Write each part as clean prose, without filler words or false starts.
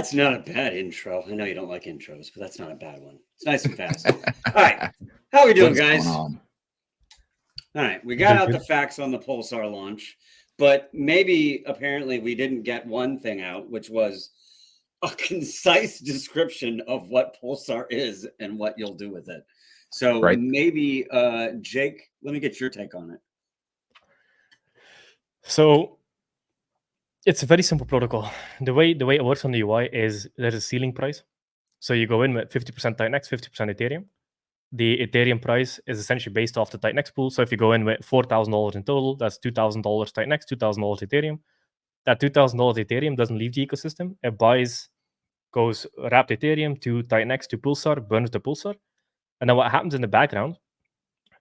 That's not a bad intro. I know you don't like intros, but that's not a bad one. It's nice and fast. All right. How are we doing, guys? All right. We got out the facts on the Pulsar launch, but maybe apparently we didn't get one thing out, which was a concise description of what Pulsar is and what you'll do with it. So maybe, Jake, let me get your take on it. So it's a very simple protocol. The way it works on the UI is there's a ceiling price. So you go in with 50% TitanX, 50% Ethereum. The Ethereum price is essentially based off the TitanX pool. So if you go in with $4,000 in total, that's $2,000 TitanX, $2,000 Ethereum. That $2,000 Ethereum doesn't leave the ecosystem. It goes wrapped Ethereum to TitanX to Pulsar, burns the Pulsar. And then what happens in the background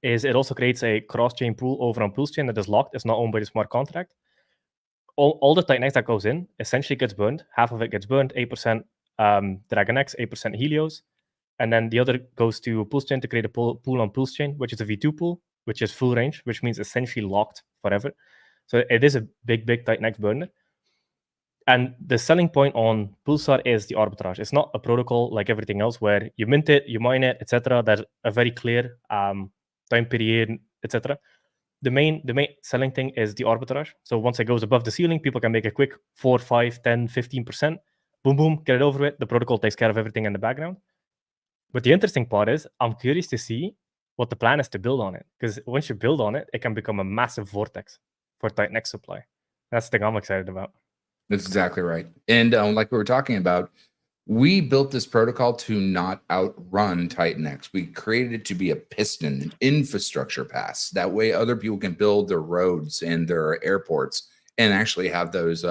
is it also creates a cross-chain pool over on Pulsechain that is locked. It's not owned by the smart contract. All the TitanX that goes in essentially gets burned. Half of it gets burned, 8% DragonX, 8% Helios. And then the other goes to Pulsechain to create a pool on Pulsechain, which is a V2 pool, which is full range, which means essentially locked forever. So it is a big TitanX burner. And the selling point on Pulsar is the arbitrage. It's not a protocol like everything else where you mint it, you mine it, etc. There's a very clear time period, etc. The main selling thing is the arbitrage. So once it goes above the ceiling, people can make a quick 4, 5, 10, 15%. Boom, boom, get it over with. The protocol takes care of everything in the background. But the interesting part is I'm curious to see what the plan is to build on it. Because once you build on it, it can become a massive vortex for TitanX supply. That's the thing I'm excited about. That's exactly right. And like we were talking about, we built this protocol to not outrun TitanX. We created it to be a piston, an infrastructure pass. That way other people can build their roads and their airports and actually have those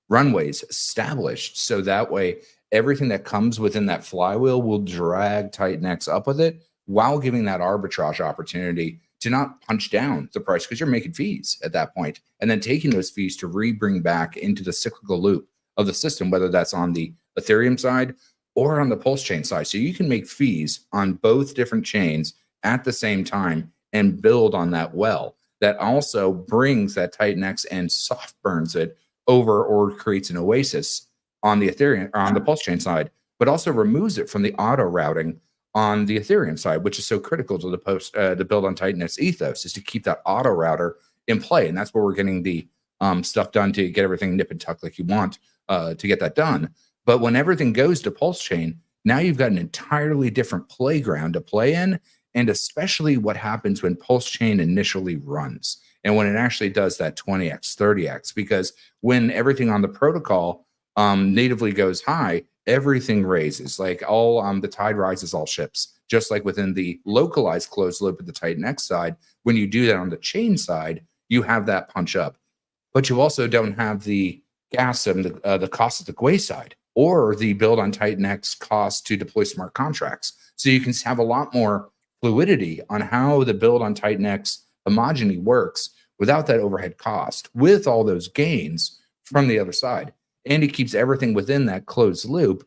runways established. So that way everything that comes within that flywheel will drag TitanX up with it while giving that arbitrage opportunity to not punch down the price because you're making fees at that point and then taking those fees to bring back into the cyclical loop of the system, whether that's on the Ethereum side or on the Pulsechain side. So you can make fees on both different chains at the same time and build on that well. That also brings that TitanX and soft burns it over or creates an oasis on the Ethereum or on the Pulsechain side, but also removes it from the auto routing on the Ethereum side, which is so critical to the build on TitanX ethos, is to keep that auto router in play. And that's where we're getting the stuff done to get everything nip and tuck like you want to get that done. But when everything goes to Pulsechain, now you've got an entirely different playground to play in, and especially what happens when Pulsechain initially runs and when it actually does that 20x, 30x, because when everything on the protocol natively goes high, everything raises, like all the tide rises all ships, just like within the localized closed loop at the TitanX side. When you do that on the chain side, you have that punch up, but you also don't have the gas and the cost of the Gwei side or the build on TitanX cost to deploy smart contracts. So you can have a lot more fluidity on how the build on TitanX homogeny works without that overhead cost, with all those gains from the other side. And it keeps everything within that closed loop.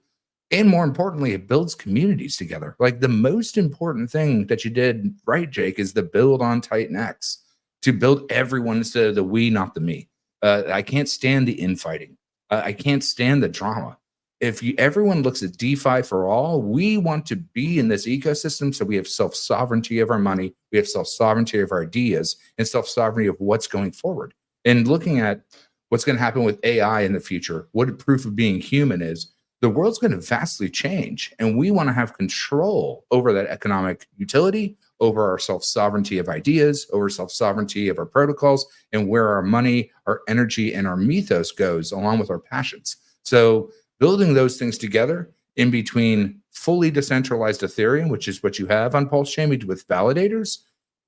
And more importantly, it builds communities together. Like the most important thing that you did right, Jake, is the build on TitanX, to build everyone instead of the we, not the me. I can't stand the infighting. I can't stand the drama. If everyone looks at DeFi for all, we want to be in this ecosystem so we have self-sovereignty of our money, we have self-sovereignty of our ideas, and self-sovereignty of what's going forward. And looking at what's going to happen with AI in the future, what proof of being human is, the world's going to vastly change. And we want to have control over that economic utility, over our self-sovereignty of ideas, over self-sovereignty of our protocols, and where our money, our energy, and our mythos goes, along with our passions. So building those things together in between fully decentralized Ethereum, which is what you have on Pulsechain with validators,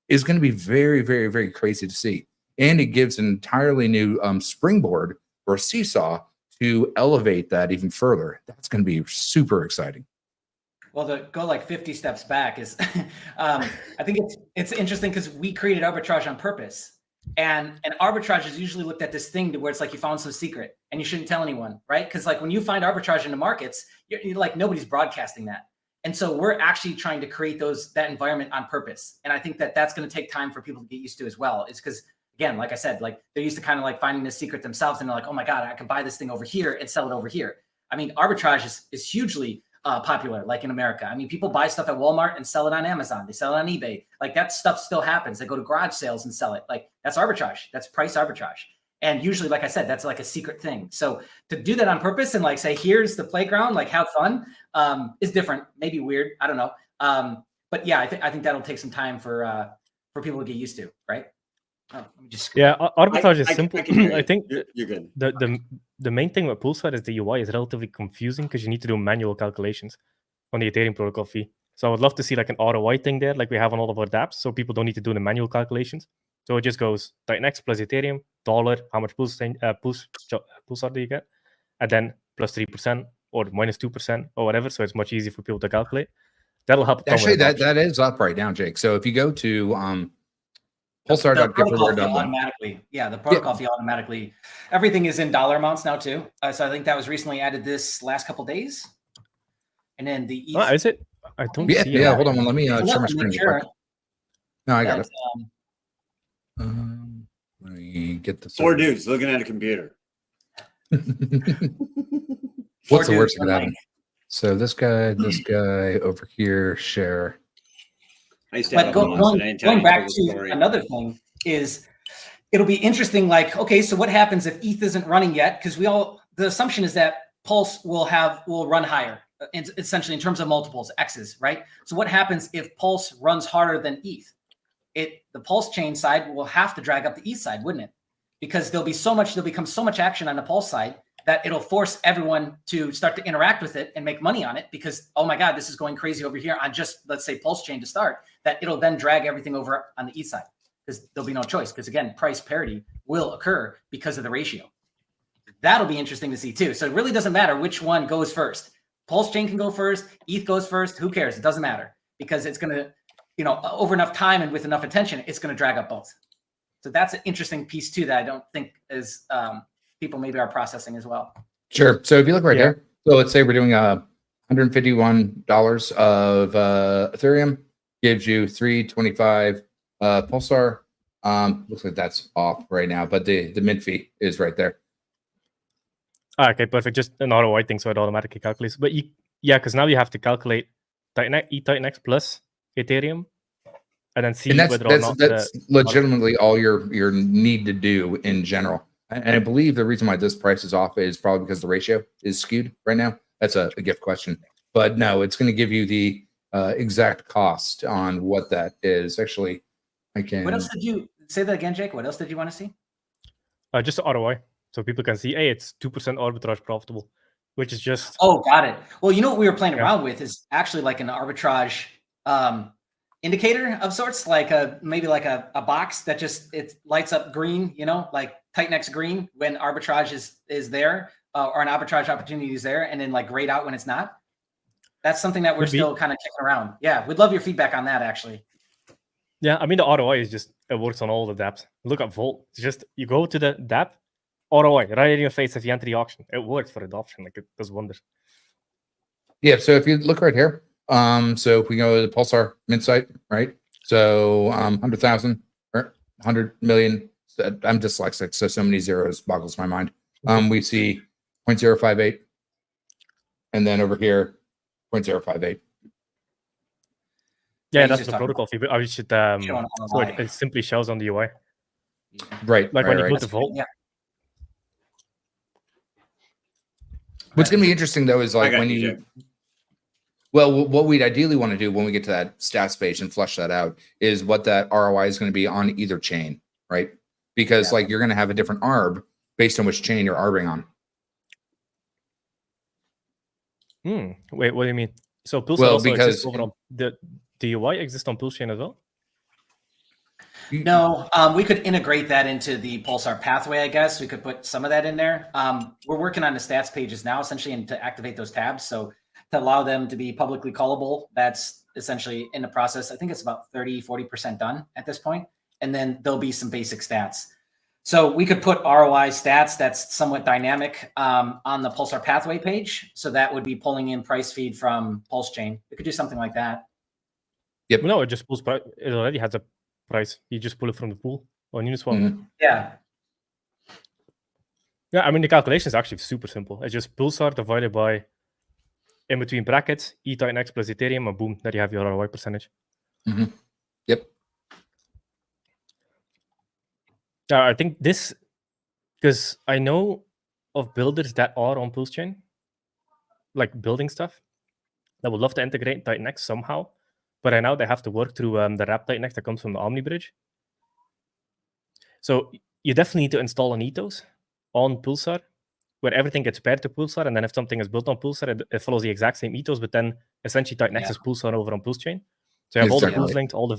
is going to be very, very, very crazy to see. And it gives an entirely new springboard or seesaw to elevate that even further. That's going to be super exciting. Well, to go like 50 steps back is, I think it's interesting because we created arbitrage on purpose. And arbitrage is usually looked at this thing where it's like you found some secret and you shouldn't tell anyone, right? Because like when you find arbitrage in the markets, you're like nobody's broadcasting that. And so we're actually trying to create that environment on purpose. And I think that's going to take time for people to get used to as well. It's because, again, like I said, like they're used to kind of like finding this secret themselves and they're like, oh my God, I can buy this thing over here and sell it over here. I mean, arbitrage is hugely popular, like in America. I mean, people buy stuff at Walmart and sell it on Amazon. They sell it on eBay. Like that stuff still happens. They go to garage sales and sell it. Like that's arbitrage. That's price arbitrage. And usually, like I said, that's like a secret thing. So to do that on purpose and like say, here's the playground, like have fun, is different. Maybe weird. I don't know. But yeah, I think that'll take some time for people to get used to, right? Oh, let me just arbitrage is simple. I think you're good. The main thing with Pulsar is the UI is relatively confusing because you need to do manual calculations on the Ethereum protocol fee. So I would love to see like an ROI thing there, like we have on all of our dApps, so people don't need to do the manual calculations. So it just goes TitanX plus Ethereum, dollar, how much Pulsar do you get? And then plus 3% or minus 2% or whatever. So it's much easier for people to calculate. That'll help. Actually, that is up right now, Jake. So if you go to Pulsar.giftaward.com, the protocol fee automatically, everything is in dollar amounts now too. So I think that was recently added this last couple days. And then the ETH. Is it? I don't see it. Yeah, hold on. Let me share my screen. Sure no, I got it. Let me get the four dudes looking at a computer. What's the worst of that? So this guy over here, share. But going back to another thing is, it'll be interesting. Like, okay, so what happens if ETH isn't running yet? Because the assumption is that Pulse will run higher, essentially in terms of multiples, X's, right? So what happens if Pulse runs harder than ETH? The Pulse chain side will have to drag up the ETH side, wouldn't it? Because there'll become so much action on the Pulse side that it'll force everyone to start to interact with it and make money on it because, oh my God, this is going crazy over here on just, let's say, Pulse chain to start, that it'll then drag everything over on the ETH side because there'll be no choice. Because again, price parity will occur because of the ratio. That'll be interesting to see too. So it really doesn't matter which one goes first. Pulse chain can go first, ETH goes first, who cares? It doesn't matter because it's going to, over enough time and with enough attention, it's going to drag up both. So that's an interesting piece too that I don't think is people maybe are processing as well. Sure. So if you look right here, so let's say we're doing $151 of Ethereum, gives you 325 Pulsar. Looks like that's off right now, but the mint fee is right there. Okay, perfect. Just an ROI thing, so it automatically calculates. But because now you have to calculate TitanX plus Ethereum, and then see whether or not that's legitimately all your need to do in general. And I believe the reason why this price is off is probably because the ratio is skewed right now. That's a gift question, but no, it's going to give you the exact cost on what that is. Actually, I can. What else did you say that again, Jake? What else did you want to see? Just the ROI, so people can see, hey, it's 2% arbitrage profitable, which is just. Oh, got it. Well, what we were playing around with is actually like an arbitrage indicator of sorts, like maybe like a box that just it lights up green, like TitanX green when arbitrage is there, or an arbitrage opportunity is there, and then like grayed out when it's not. That's something that we're still kind of kicking around. Yeah, we'd love your feedback on that actually. Yeah, I mean the ROI is just it works on all the dApps. Look at Volt. It's just you go to the dApp, ROI right in your face if you enter the auction. It works for adoption, like it does wonders. Yeah, so if you look right here. So if we go to the Pulsar mint site, right? So 100,000 or 100 million. I'm dyslexic, so many zeros boggles my mind. We see 0.058, and then over here 0.058. Yeah, that's the protocol fee. But I should so it simply shows on the UI. Right. Like when you put the Volt. Yeah. What's gonna be interesting though is like when you. Well, what we'd ideally want to do when we get to that stats page and flush that out is what that ROI is going to be on either chain, right? Because like you're going to have a different ARB based on which chain you're ARBing on. Wait, what do you mean? So Pulsar also exists overall. The UI exists on Pulsechain as well? No, we could integrate that into the Pulsar pathway, I guess. We could put some of that in there. We're working on the stats pages now, essentially, and to activate those tabs. So to allow them to be publicly callable, that's essentially in the process. I think it's about 30-40% done at this point. And then there'll be some basic stats. So we could put ROI stats that's somewhat dynamic on the Pulsar pathway page. So that would be pulling in price feed from Pulsechain. We could do something like that. Yep. No, it just pulls. It already has a price. You just pull it from the pool on Uniswap. Yeah. Yeah, I mean, the calculation is actually super simple. It's just Pulsar divided by, in between brackets, TitanX plus Ethereum, and boom, there you have your ROI percentage. Yep. I think this, because I know of builders that are on Pulsechain, like building stuff, that would love to integrate TitanX somehow, but right now they have to work through the wrap TitanX that comes from the Omni bridge. So you definitely need to install an ethos on Pulsar, where everything gets paired to Pulsar, and then if something is built on Pulsar, it follows the exact same ethos, but then essentially TitanX is Pulsar over on Pulsechain. So you have all the pools linked, all the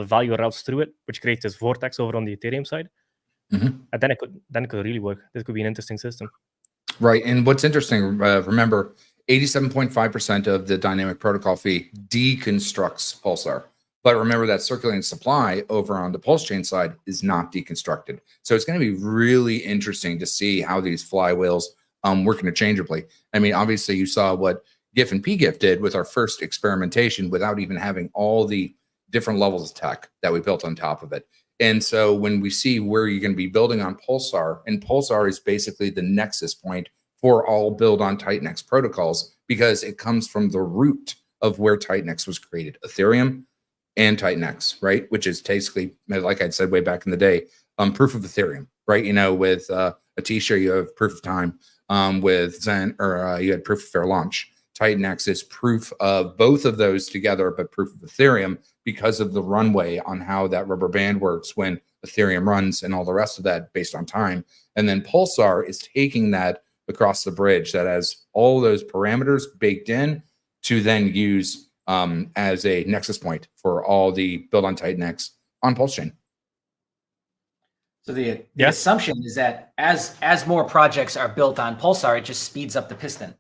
value routes through it, which creates this vortex over on the Ethereum side. And then it could really work. This could be an interesting system. Right. And what's interesting, remember, 87.5% of the dynamic protocol fee deconstructs Pulsar. But remember that circulating supply over on the Pulsechain side is not deconstructed. So it's going to be really interesting to see how these flywheels work interchangeably. I mean, obviously you saw what GIF and PGIF did with our first experimentation without even having all the different levels of tech that we built on top of it. And so when we see where you're going to be building on Pulsar, and Pulsar is basically the nexus point for all build on TitanX protocols, because it comes from the root of where TitanX was created, Ethereum and TitanX, right? Which is basically, like I said way back in the day, proof of Ethereum, right? You know, with Atisha, you have proof of time. With Zen, or you had proof of fair launch. TitanX is proof of both of those together, but proof of Ethereum because of the runway on how that rubber band works when Ethereum runs and all the rest of that based on time. And then Pulsar is taking that across the bridge that has all those parameters baked in to then use as a nexus point for all the build on TitanX on Pulsechain. So the assumption is that as more projects are built on Pulsar, it just speeds up the piston.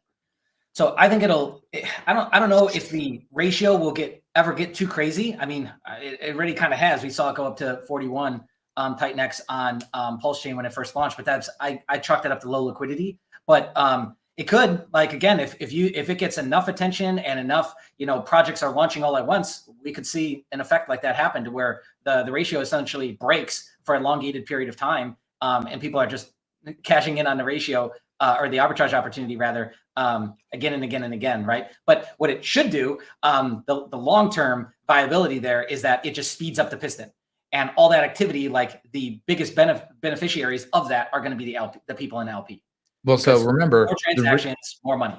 So I think I don't know if the ratio will ever get too crazy. I mean, it already kind of has. We saw it go up to 41 TitanX on Pulsechain when it first launched, but I chalked that up to low liquidity. But it could, like, again, if it gets enough attention and enough, projects are launching all at once, we could see an effect like that happen to where the ratio essentially breaks for an elongated period of time, and people are just cashing in on the ratio or the arbitrage opportunity rather, again and again and again, right? But what it should do, the long-term viability there is that it just speeds up the piston, and all that activity, like the biggest beneficiaries of that are going to be the people in LP. Well, so remember, more transactions, more money.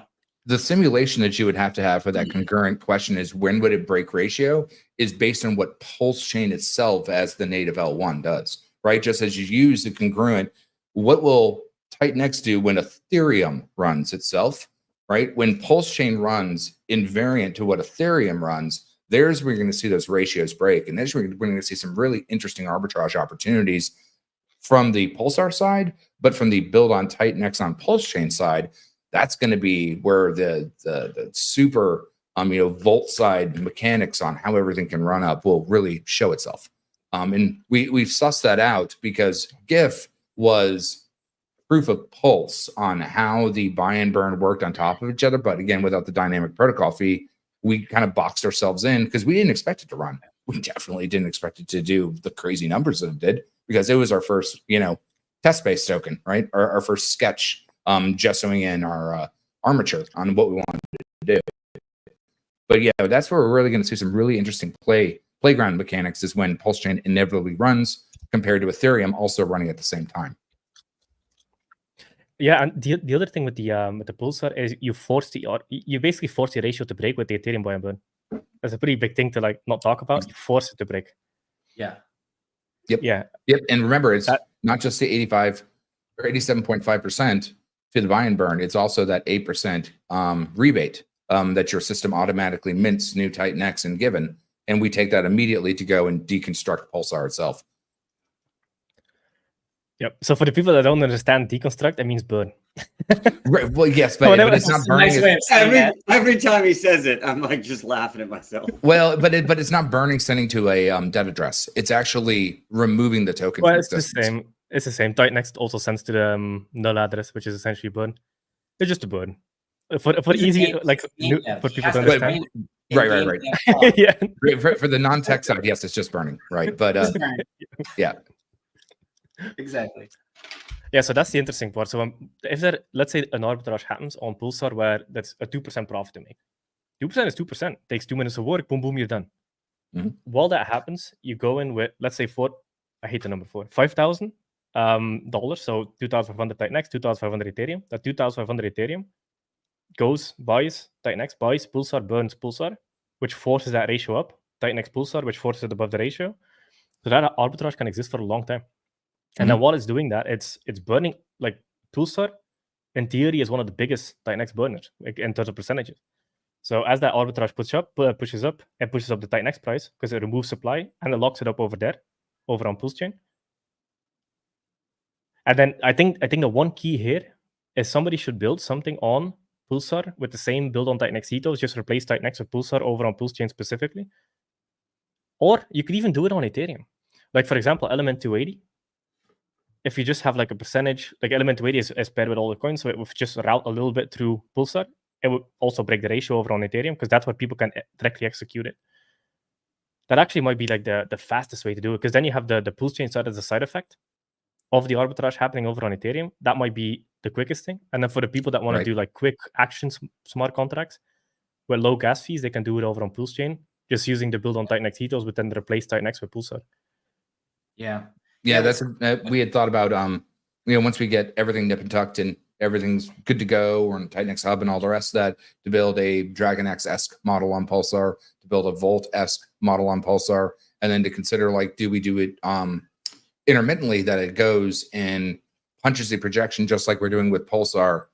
The simulation that you would have to have for that concurrent question is when would it break ratio is based on what Pulsechain itself as the native L1 does, right? Just as you use the congruent, what will TitanX do when Ethereum runs itself, right? When Pulsechain runs invariant to what Ethereum runs, there's where you're going to see those ratios break. And there's where we're going to see some really interesting arbitrage opportunities from the Pulsar side, but from the build on TitanX on Pulsechain side, that's going to be where the super vault side mechanics on how everything can run up will really show itself. And we've sussed that out because GIF was proof of pulse on how the buy and burn worked on top of each other. But again, without the dynamic protocol fee, we kind of boxed ourselves in because we didn't expect it to run. We definitely didn't expect it to do the crazy numbers that it did, because it was our first, test-based token, right? Our first sketch, gessoing in our armature on what we wanted to do. But yeah, that's where we're really going to see some really interesting playground mechanics is when Pulsechain inevitably runs compared to Ethereum also running at the same time. Yeah, and the other thing with the Pulsar is you basically force the ratio to break with the Ethereum buy and burn. That's a pretty big thing to not talk about. You force it to break. Yeah. Yep. Yeah. Yep. And remember, it's not just the 85 or 87.5% to the buy and burn. It's also that 8% rebate that your system automatically mints new TitanX and given. And we take that immediately to go and deconstruct Pulsar itself. Yep. So for the people that don't understand deconstruct, it means burn. Right. Well, yes, but it's not burning. Every time he says it, I'm like just laughing at myself. Well, but it's not burning sending to a dev address. It's actually removing the token. Well, it's the same. It's the same. TitanX also sends to the null address, which is essentially burn. It's just a burn. For easy, for people to understand. Right. Yeah. For the non-tech side, yes, it's just burning. Right. But yeah. Exactly. Yeah, so that's the interesting part. So if there, let's say an arbitrage happens on Pulsar where that's a 2% profit to make. 2% is 2%. Takes 2 minutes of work, boom, boom, you're done. Mhm. While that happens, you go in with, let's say, I hate the number $5,000. So 2,500 TitanX, 2,500 Ethereum. That 2,500 Ethereum buys TitanX, buys Pulsar, burns Pulsar, which forces that ratio up. TitanX Pulsar, which forces it above the ratio. So that arbitrage can exist for a long time. And then while it's doing that, it's burning, like Pulsar, in theory, is one of the biggest TitanX burners, like, in terms of percentages. So as that arbitrage pushes up, it pushes up the TitanX price because it removes supply and it locks it up over on Pulsechain. And then I think the one key here is somebody should build something on Pulsar with the same build on TitanX ethos, just replace TitanX with Pulsar over on Pulsechain specifically. Or you could even do it on Ethereum. Like, for example, Element 280. If you just have like a percentage, like Element 280 is paired with all the coins, so it would just route a little bit through Pulsar. It would also break the ratio over on Ethereum because that's where people can directly execute it. That actually might be like the fastest way to do it, because then you have the Pulsechain side as a side effect of the arbitrage happening over on Ethereum. That might be the quickest thing. And then for the people that want to do like quick action smart contracts with low gas fees, they can do it over on Pulsechain, just using the build on TitanX ethos, but then replace TitanX with Pulsar. Yeah, that's we had thought about once we get everything nip and tucked and everything's good to go, or on TitanX Hub and all the rest of that, to build a DragonX-esque model on Pulsar, to build a Volt-esque model on Pulsar, and then to consider, like, do we do it intermittently, that it goes and punches the projection just like we're doing with Pulsar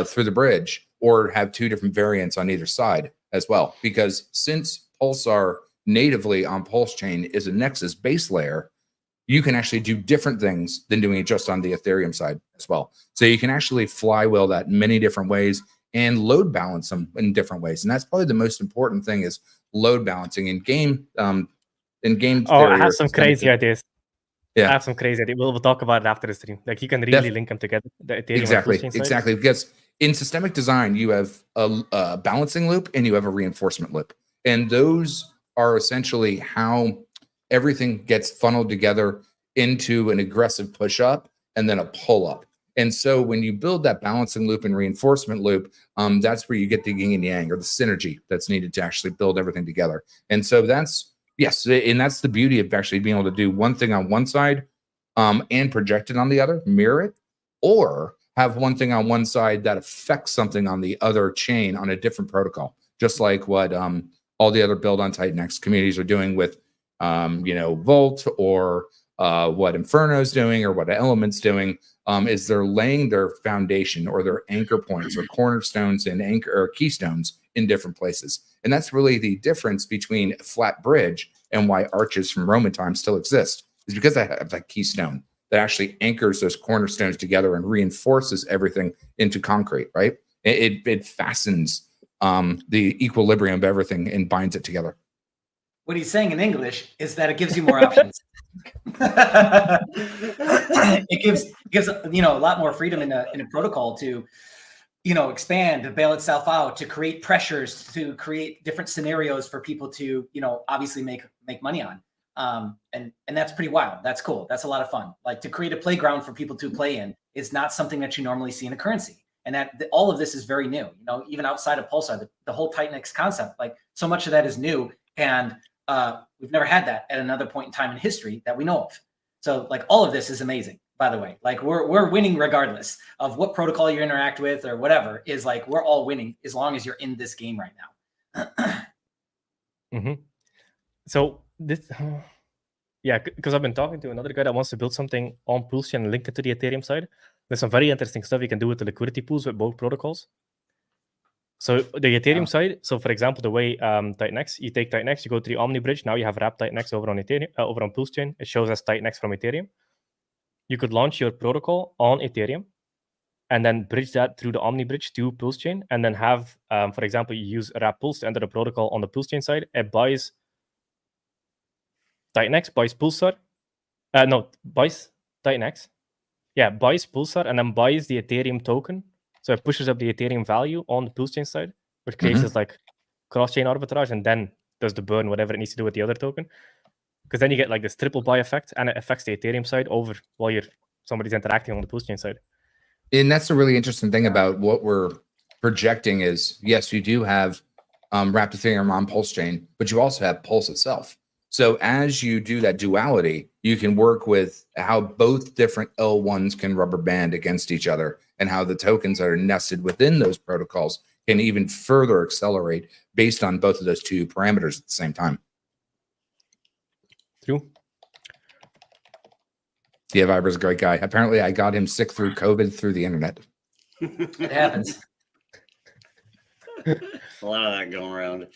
through the bridge, or have two different variants on either side as well. Because since Pulsar natively on Pulsechain is a Nexus base layer, you can actually do different things than doing it just on the Ethereum side as well. So you can actually flywheel that in many different ways and load balance them in different ways. And that's probably the most important thing, is load balancing in game. Theory. I have some crazy ideas. Yeah, I have some crazy ideas. We'll talk about it after the stream. Like, you can really link them together. The Ethereum exactly. Because in systemic design, you have a balancing loop and you have a reinforcement loop, and those are essentially how everything gets funneled together into an aggressive push up and then a pull up. And so when you build that balancing loop and reinforcement loop, that's where you get the yin and yang, or the synergy that's needed to actually build everything together. And so that's the beauty of actually being able to do one thing on one side and project it on the other, mirror it, or have one thing on one side that affects something on the other chain on a different protocol, just like what all the other build on TitanX communities are doing with Volt, or what Inferno's doing, or what Element's doing, is they're laying their foundation or their anchor points or cornerstones and anchor or keystones in different places. And that's really the difference between a flat bridge and why arches from Roman times still exist, is because they have that keystone that actually anchors those cornerstones together and reinforces everything into concrete, right? It fastens the equilibrium of everything and binds it together. What he's saying in English is that it gives you more options. It gives a lot more freedom in a protocol to expand, to bail itself out, to create pressures, to create different scenarios for people to obviously make money on. And that's pretty wild. That's cool. That's a lot of fun. Like, to create a playground for people to play in is not something that you normally see in a currency. And that all of this is very new. Even outside of Pulsar, the whole TitanX concept, like, so much of that is new, and we've never had that at another point in time in history that we know of. So, like, all of this is amazing, by the way. Like, we're winning regardless of what protocol you interact with or whatever. Is like, we're all winning as long as you're in this game right now. So this, because I've been talking to another guy that wants to build something on Pulsechain and link it to the Ethereum side. There's some very interesting stuff you can do with the liquidity pools with both protocols. So the Ethereum side, so for example, the way TitanX, you take TitanX, you go to the Omni bridge. Now you have wrapped TitanX over on Ethereum, over on Pulsechain. It shows as TitanX from Ethereum. You could launch your protocol on Ethereum and then bridge that through the Omni bridge to Pulsechain, and then have, for example, you use wrap Pulse to enter the protocol on the Pulsechain side. It buys TitanX, buys Pulsar. Buys TitanX. Yeah, buys Pulsar and then buys the Ethereum token. So it pushes up the Ethereum value on the Pulsechain side, which creates this like cross-chain arbitrage, and then does the burn, whatever it needs to do with the other token. Because then you get like this triple buy effect, and it affects the Ethereum side over while you're somebody's interacting on the Pulsechain side. And that's the really interesting thing about what we're projecting is, yes, you do have wrapped Ethereum on Pulsechain, but you also have Pulse itself. So as you do that duality, you can work with how both different L1s can rubber band against each other, and how the tokens that are nested within those protocols can even further accelerate based on both of those two parameters at the same time. True. Yeah, Viber's a great guy. Apparently, I got him sick through COVID through the internet. It happens. A lot of that going around.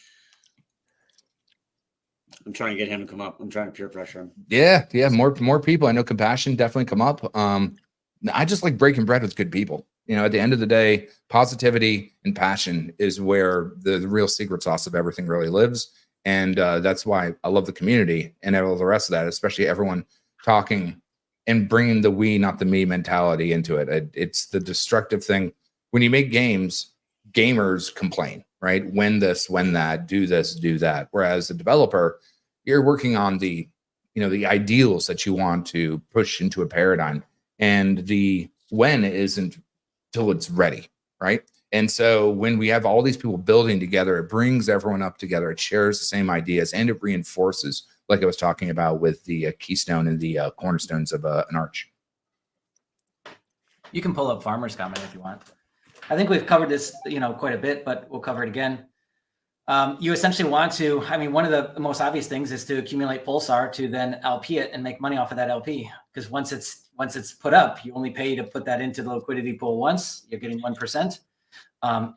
I'm trying to get him to come up. I'm trying to peer pressure him. Yeah, more people. I know Compassion definitely come up. I just like breaking bread with good people. You know, at the end of the day, positivity and passion is where the real secret sauce of everything really lives. And that's why I love the community and all the rest of that, especially everyone talking and bringing the we, not the me mentality into it. It's the destructive thing. When you make games, gamers complain, right? When this, when that, do this, do that. Whereas a developer, you're working on the, the ideals that you want to push into a paradigm, and the when isn't till it's ready, right? And so when we have all these people building together, it brings everyone up together. It shares the same ideas, and it reinforces, like I was talking about with the keystone and the cornerstones of an arch. You can pull up Farmer's comment if you want. I think we've covered this, quite a bit, but we'll cover it again. You essentially want to, one of the most obvious things is to accumulate Pulsar to then LP it and make money off of that LP. Because once it's put up, you only pay to put that into the liquidity pool once. You're getting 1%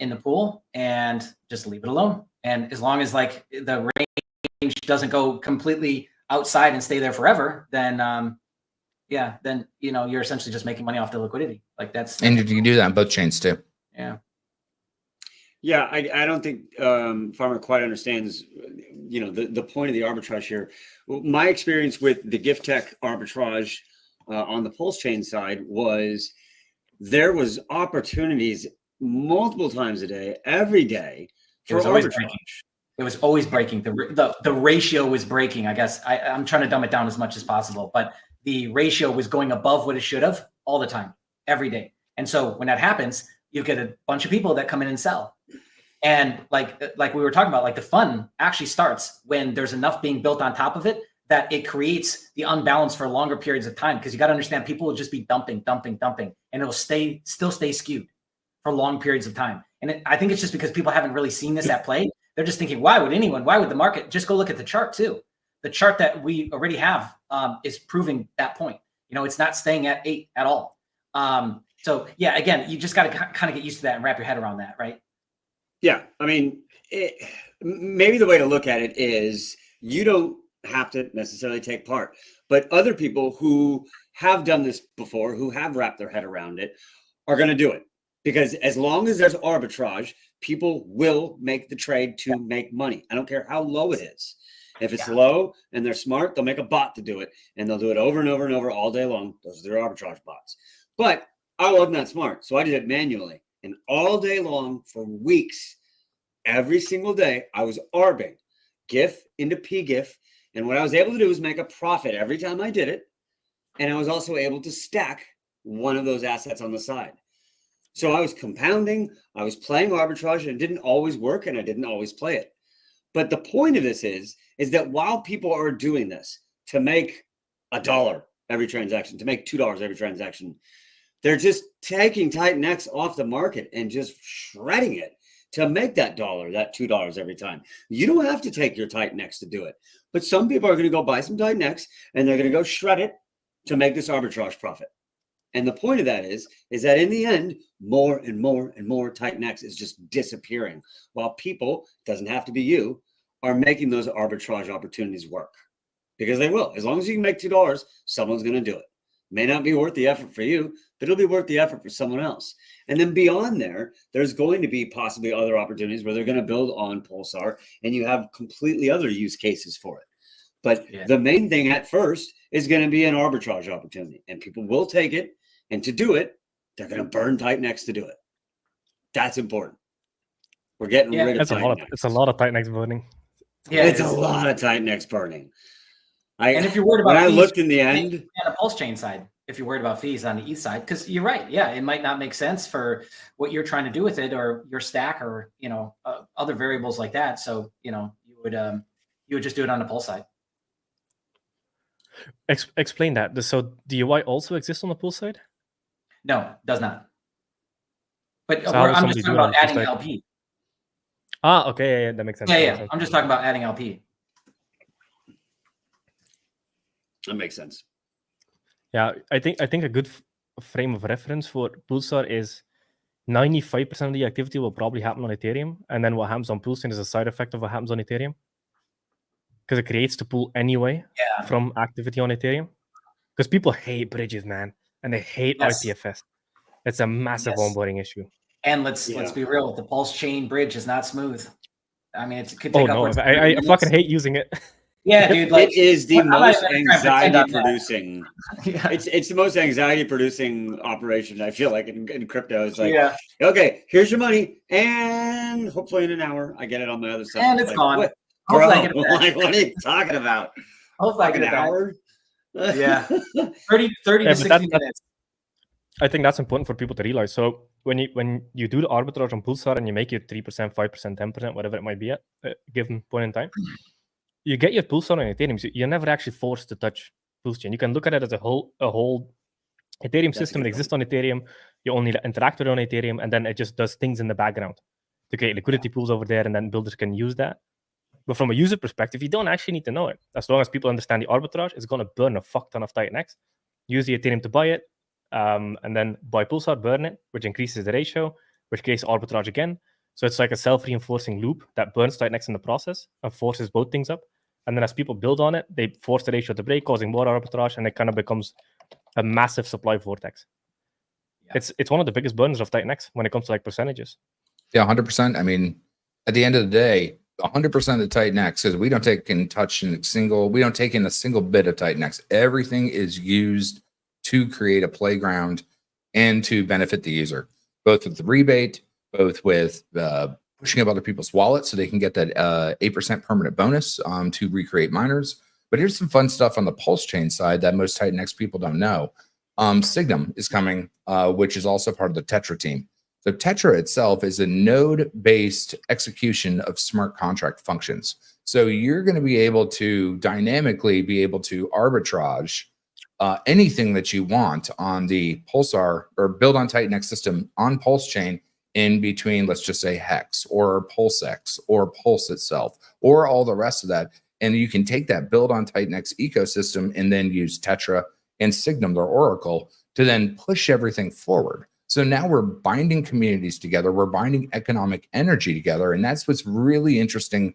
in the pool, and just leave it alone. And as long as like the range doesn't go completely outside and stay there forever, then you're essentially just making money off the liquidity. Like that's and you can do that on both chains too. Yeah, I don't think Farmer quite understands, the point of the arbitrage here. My experience with the gift tech arbitrage on the Pulsechain side was there was opportunities multiple times a day, every day for arbitrage. It was always breaking. The ratio was breaking. I guess I'm trying to dumb it down as much as possible, but the ratio was going above what it should have all the time, every day. And so when that happens, you get a bunch of people that come in and sell. And like we were talking about, like the fun actually starts when there's enough being built on top of it that it creates the unbalance for longer periods of time. Because you got to understand, people will just be dumping, and it'll still stay skewed for long periods of time. And I think it's just because people haven't really seen this at play. They're just thinking, why would the market? Just go look at the chart too. The chart that we already have is proving that point. It's not staying at 8 at all. So yeah, again, you just got to kind of get used to that and wrap your head around that, right? Yeah, maybe the way to look at it is you don't have to necessarily take part, but other people who have done this before, who have wrapped their head around it, are going to do it. Because as long as there's arbitrage, people will make the trade to make money. I don't care how low it is. If it's low and they're smart, they'll make a bot to do it, and they'll do it over and over and over all day long. Those are their arbitrage bots. But I wasn't that smart, so I did it manually. And all day long for weeks, every single day, I was arbing GIF into PGIF. And what I was able to do was make a profit every time I did it. And I was also able to stack one of those assets on the side. So I was compounding, I was playing arbitrage, and it didn't always work, and I didn't always play it. But the point of this is that while people are doing this to make $1 every transaction, to make $2 every transaction, they're just taking TitanX off the market and just shredding it to make that $1, that $2 every time. You don't have to take your TitanX to do it. But some people are going to go buy some TitanX, and they're going to go shred it to make this arbitrage profit. And the point of that is that in the end, more and more and more TitanX is just disappearing, while people, doesn't have to be you, are making those arbitrage opportunities work. Because they will. As long as you can make $2, someone's going to do it. May not be worth the effort for you, but it'll be worth the effort for someone else. And then beyond there, there's going to be possibly other opportunities where they're going to build on Pulsar, and you have completely other use cases for it. But the main thing at first is going to be an arbitrage opportunity, and people will take it. And to do it, they're going to burn TitanX to do it. That's important. We're getting rid of TitanX. It's a lot of TitanX burning. Yeah, it's a lot of TitanX burning. And if you're worried about when I looked in the end, on the Pulsechain side, if you're worried about fees on the ETH side, because you're right. Yeah, it might not make sense for what you're trying to do with it or your stack or, you know, other variables like that. So, you know, you would just do it on the Pulse side. Explain that. So the UI also exists on the Pulse side? No, does not. But So how would I'm just somebody talking do it on about the Pulse adding side? LP. Ah, okay, yeah, that makes sense. Yeah, that makes yeah. sense. I'm just talking about adding LP. That makes sense. Yeah, I think a good frame of reference for Pulsar is 95% of the activity will probably happen on Ethereum, and then what happens on Pulsechain is a side effect of what happens on Ethereum, because it creates the pool anyway from activity on Ethereum. Because people hate bridges, man, and they hate IPFS. It's a massive onboarding issue. And let's be real, the Pulse chain bridge is not smooth. I mean, it could take upwards. I fucking hate using it. Yeah, dude. Like, it is the most anxiety producing. Yeah. It's the most anxiety producing operation, I feel like, in crypto. It's like, Yeah. okay, here's your money, and hopefully in an hour I get it on my other side. And it's like, gone. What? Hopefully Bro, I get it back. like, what are you talking about? Hopefully I get An it back. hour? Yeah. 30 to 60 minutes. I think that's important for people to realize. So when you do the arbitrage on Pulsar and you make it 3%, 5%, 10%, whatever it might be at a given point in time, you get your Pulsar on Ethereum. So you're never actually forced to touch Pulsechain. You can look at it as a whole Ethereum system. It exists on Ethereum. You only interact with it on Ethereum, and then it just does things in the background to create liquidity pools over there, and then builders can use that. But from a user perspective, you don't actually need to know it. As long as people understand the arbitrage, it's going to burn a fuck ton of TitanX. Use the Ethereum to buy it, and then buy Pulsar, burn it, which increases the ratio, which creates arbitrage again. So it's like a self-reinforcing loop that burns TitanX in the process and forces both things up. And then as people build on it, they force the ratio to break, causing more arbitrage, and it kind of becomes a massive supply vortex. Yeah. It's one of the biggest burners of TitanX when it comes to like percentages. Yeah, 100%. I mean, at the end of the day, 100% of the TitanX is we don't take in a single bit of TitanX. Everything is used to create a playground and to benefit the user, both with the rebate, both with pushing up other people's wallets so they can get that 8% permanent bonus to recreate miners. But here's some fun stuff on the Pulse chain side that most TitanX people don't know. Signum is coming, which is also part of the Tetra team. So Tetra itself is a node-based execution of smart contract functions. So you're going to be able to dynamically be able to arbitrage anything that you want on the Pulsar or build on TitanX system on Pulse chain in between, let's just say Hex or PulseX or Pulse itself or all the rest of that. And you can take that build on TitanX ecosystem and then use Tetra and Signum, their Oracle, to then push everything forward. So now we're binding communities together. We're binding economic energy together. And that's what's really interesting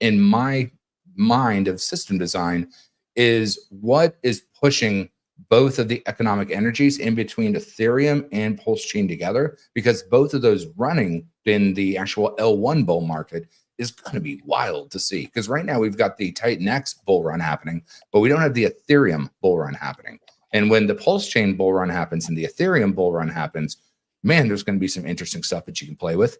in my mind of system design is what is pushing both of the economic energies in between Ethereum and Pulsechain together, because both of those running in the actual L1 bull market is going to be wild to see. Because right now we've got the TitanX bull run happening, but we don't have the Ethereum bull run happening. And when the Pulsechain bull run happens and the Ethereum bull run happens, man, there's going to be some interesting stuff that you can play with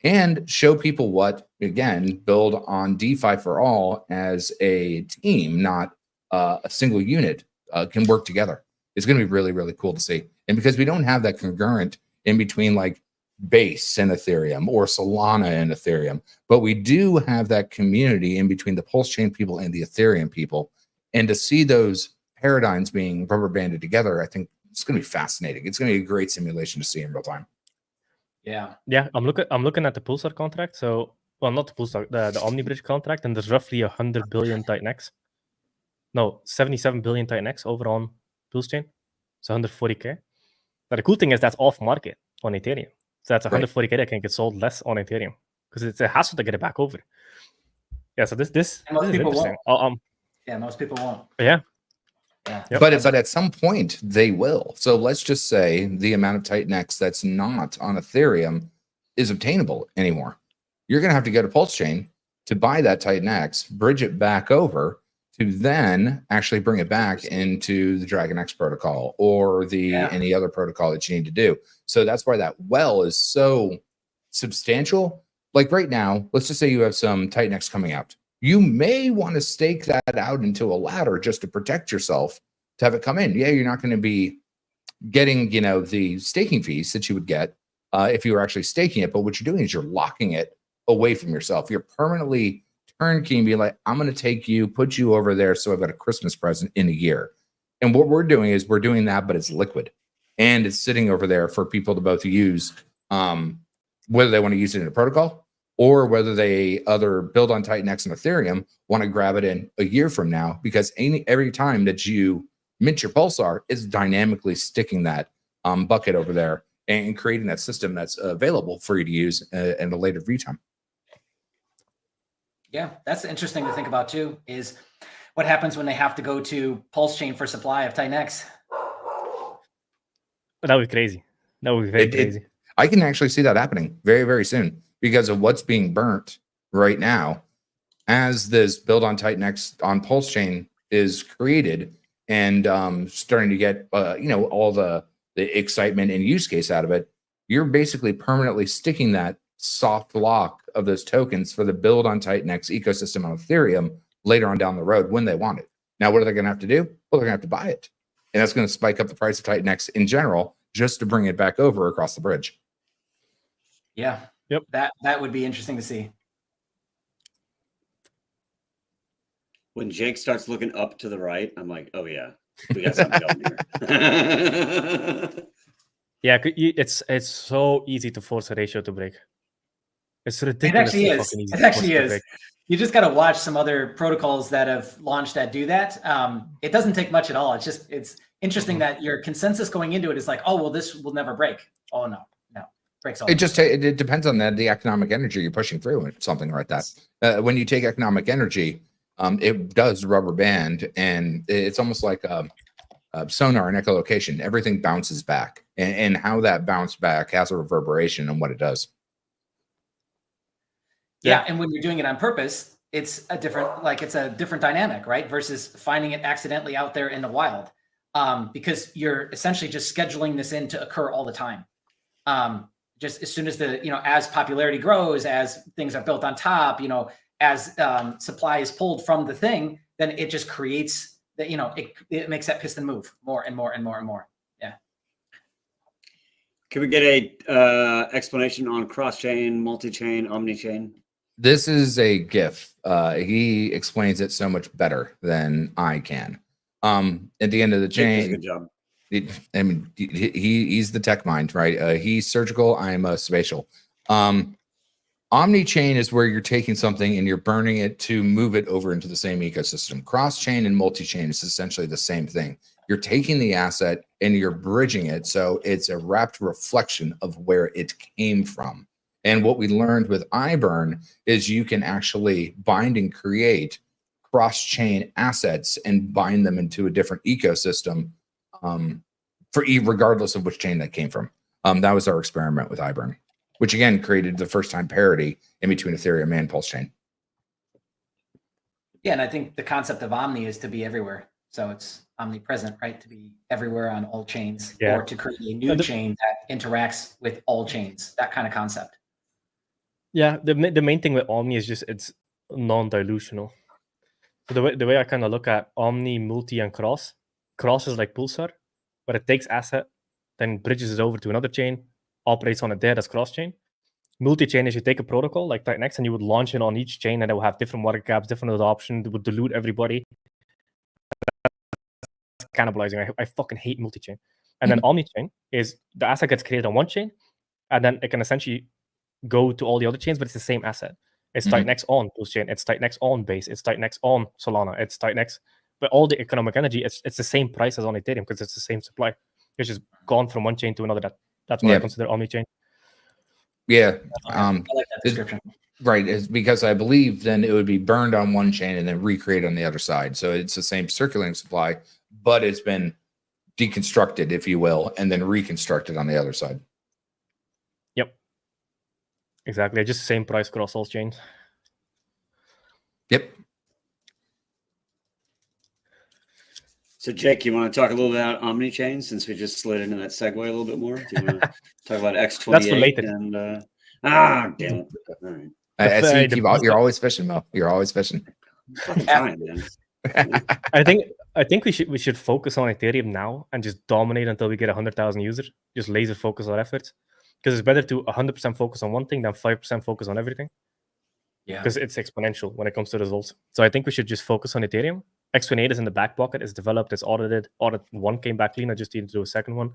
and show people what, again, build on DeFi for all as a team, not a single unit, can work together. It's going to be really, really cool to see. And because we don't have that concurrent in between like Base and Ethereum or Solana and Ethereum, but we do have that community in between the Pulsechain people and the Ethereum people. And to see those paradigms being rubber banded together, I think it's going to be fascinating. It's going to be a great simulation to see in real time. Yeah. I'm looking at the Pulsar contract. So, well, not the Pulsar, the OmniBridge contract, and there's roughly 100 billion TitanX. No, 77 billion TitanX over on Pulsechain. So 140k. But the cool thing is that's off market on Ethereum. So that's 140k that can get sold less on Ethereum because it's a hassle to get it back over. Yeah. So this is interesting. Yeah, most people won't. Yeah. Yep. But at some point they will. So let's just say the amount of TitanX that's not on Ethereum is obtainable anymore. You're going to have to go to Pulsechain to buy that TitanX, bridge it back over to then actually bring it back into the DragonX protocol or any other protocol that you need to do. So that's why that well is so substantial. Like right now, let's just say you have some TitanX coming out. You may want to stake that out into a ladder just to protect yourself to have it come in. Yeah, you're not going to be getting, you know, the staking fees that you would get if you were actually staking it. But what you're doing is you're locking it away from yourself. You're permanently turnkey and be like, I'm going to take you, put you over there, so I've got a Christmas present in a year. And what we're doing is we're doing that, but it's liquid. And it's sitting over there for people to both use, whether they want to use it in a protocol or whether they other build on TitanX and Ethereum want to grab it in a year from now, because every time that you mint your Pulsar, it's dynamically sticking that bucket over there and creating that system that's available for you to use in a later view time. Yeah, that's interesting to think about too, is what happens when they have to go to Pulsechain for supply of TitanX. That would be crazy. That would be very crazy. I can actually see that happening very, very soon because of what's being burnt right now as this build on TitanX on Pulsechain is created and starting to get you know, all the excitement and use case out of it. You're basically permanently sticking that soft lock of those tokens for the build on TitanX ecosystem on Ethereum later on down the road when they want it. Now, what are they going to have to do? Well, they're going to have to buy it. And that's going to spike up the price of TitanX in general, just to bring it back over across the bridge. Yeah. Yep. That would be interesting to see. When Jake starts looking up to the right, I'm like, oh yeah, we got something going here. Yeah, it's so easy to force a ratio to break. It's ridiculous. It actually is. You just got to watch some other protocols that have launched that do that. It doesn't take much at all. It's interesting that your consensus going into it is like, oh, well, this will never break. Oh, no, breaks all. It just it depends on the economic energy you're pushing through and something like that. When you take economic energy, it does rubber band, and it's almost like sonar and echolocation. Everything bounces back, and how that bounce back has a reverberation on what it does. Yeah, and when you're doing it on purpose, it's a different dynamic, right? Versus finding it accidentally out there in the wild, because you're essentially just scheduling this in to occur all the time. Just as soon as as popularity grows, as things are built on top, as supply is pulled from the thing, then it just creates that, it makes that piston move more and more and more and more. Yeah. Can we get a explanation on cross-chain, multi-chain, omni-chain? This is a GIF. He explains it so much better than I can. At the end of the chain, good job. He's the tech mind, right? He's surgical. I'm spatial. Omni-chain is where you're taking something and you're burning it to move it over into the same ecosystem. Cross-chain and multi-chain is essentially the same thing. You're taking the asset and you're bridging it, so it's a wrapped reflection of where it came from. And what we learned with iBurn is you can actually bind and create cross-chain assets and bind them into a different ecosystem regardless of which chain that came from. That was our experiment with iBurn, which again created the first time parity in between Ethereum and Pulsechain. Yeah, and I think the concept of Omni is to be everywhere. So it's omnipresent, right? To be everywhere on all chains, or to create a new chain that interacts with all chains, that kind of concept. Yeah, the main thing with Omni is just it's non-dilutional. So the way I kind of look at Omni, multi, and cross is like Pulsar, where it takes asset, then bridges it over to another chain, operates on it there as cross-chain. Multi-chain is you take a protocol like TitanX and you would launch it on each chain, and it will have different market caps, different adoption, it would dilute everybody. Cannibalizing. I fucking hate multi-chain. And then omni-chain is the asset gets created on one chain, and then it can essentially go to all the other chains, but it's the same asset. It's TitanX on Pulsechain, it's TitanX on Base, it's TitanX on Solana, it's TitanX. But all the economic energy, it's the same price as on Ethereum because it's the same supply. It's just gone from one chain to another. That's what I consider omni-chain. Yeah. I like that description. Right. It's because I believe then it would be burned on one chain and then recreated on the other side. So it's the same circulating supply, but it's been deconstructed, if you will, and then reconstructed on the other side. Yep. Exactly. Just the same price across all chains. Yep. So, Jake, you want to talk a little bit about omni-chain since we just slid into that segue a little bit more? Do you want to talk about X28? That's related. And, damn it. All right. I see you're always fishing, Mo. You're always fishing. Fucking trying, man. I think I think we should focus on Ethereum now and just dominate until we get 100,000 users. Just laser focus our efforts, because it's better to 100% focus on one thing than 5% focus on everything. Yeah. Because it's exponential when it comes to results. So I think we should just focus on Ethereum. X28 is in the back pocket. It's developed. It's audited. Audit 1 came back clean. I just need to do a second one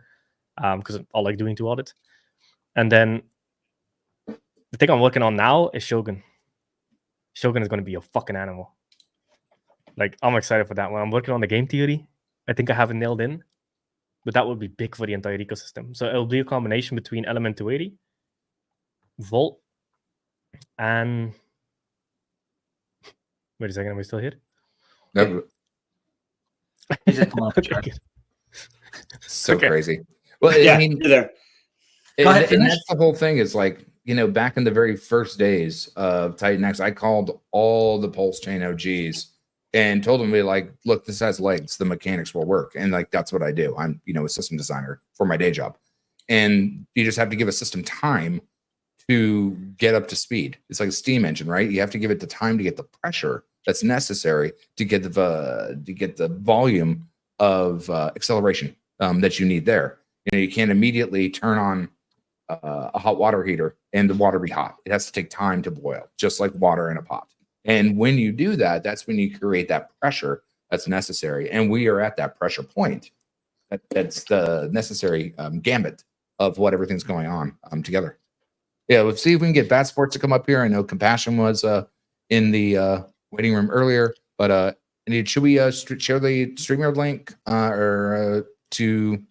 because I like doing 2 audits. And then the thing I'm working on now is Shogun. Shogun is going to be a fucking animal. Like, I'm excited for that one. I'm working on the game theory. I think I have it nailed in, but that would be big for the entire ecosystem. So it'll be a combination between Element 280, Volt, and... Wait a second, am I still here? No, He's just pulling up the chart. Okay. so Okay. crazy. Well, Yeah, I mean, you're there. Go ahead, and finish. that's the whole thing. Is like, you know, back in the very first days of TitanX, I called all the Pulsechain OGs and told them, like, look, this has legs. The mechanics will work. And like, that's what I do. I'm, you know, a system designer for my day job. And you just have to give a system time to get up to speed. It's like a steam engine, right? You have to give it the time to get the pressure that's necessary to get the volume of acceleration that you need there. You know, you can't immediately turn on a hot water heater and the water be hot. It has to take time to boil, just like water in a pot. And when you do that, that's when you create that pressure that's necessary. And we are at that pressure point. That's the necessary gambit of what everything's going on together. Yeah, let's see if we can get Bat Sports to come up here. I know Compassion was in the waiting room earlier, but should we share the streamer link or to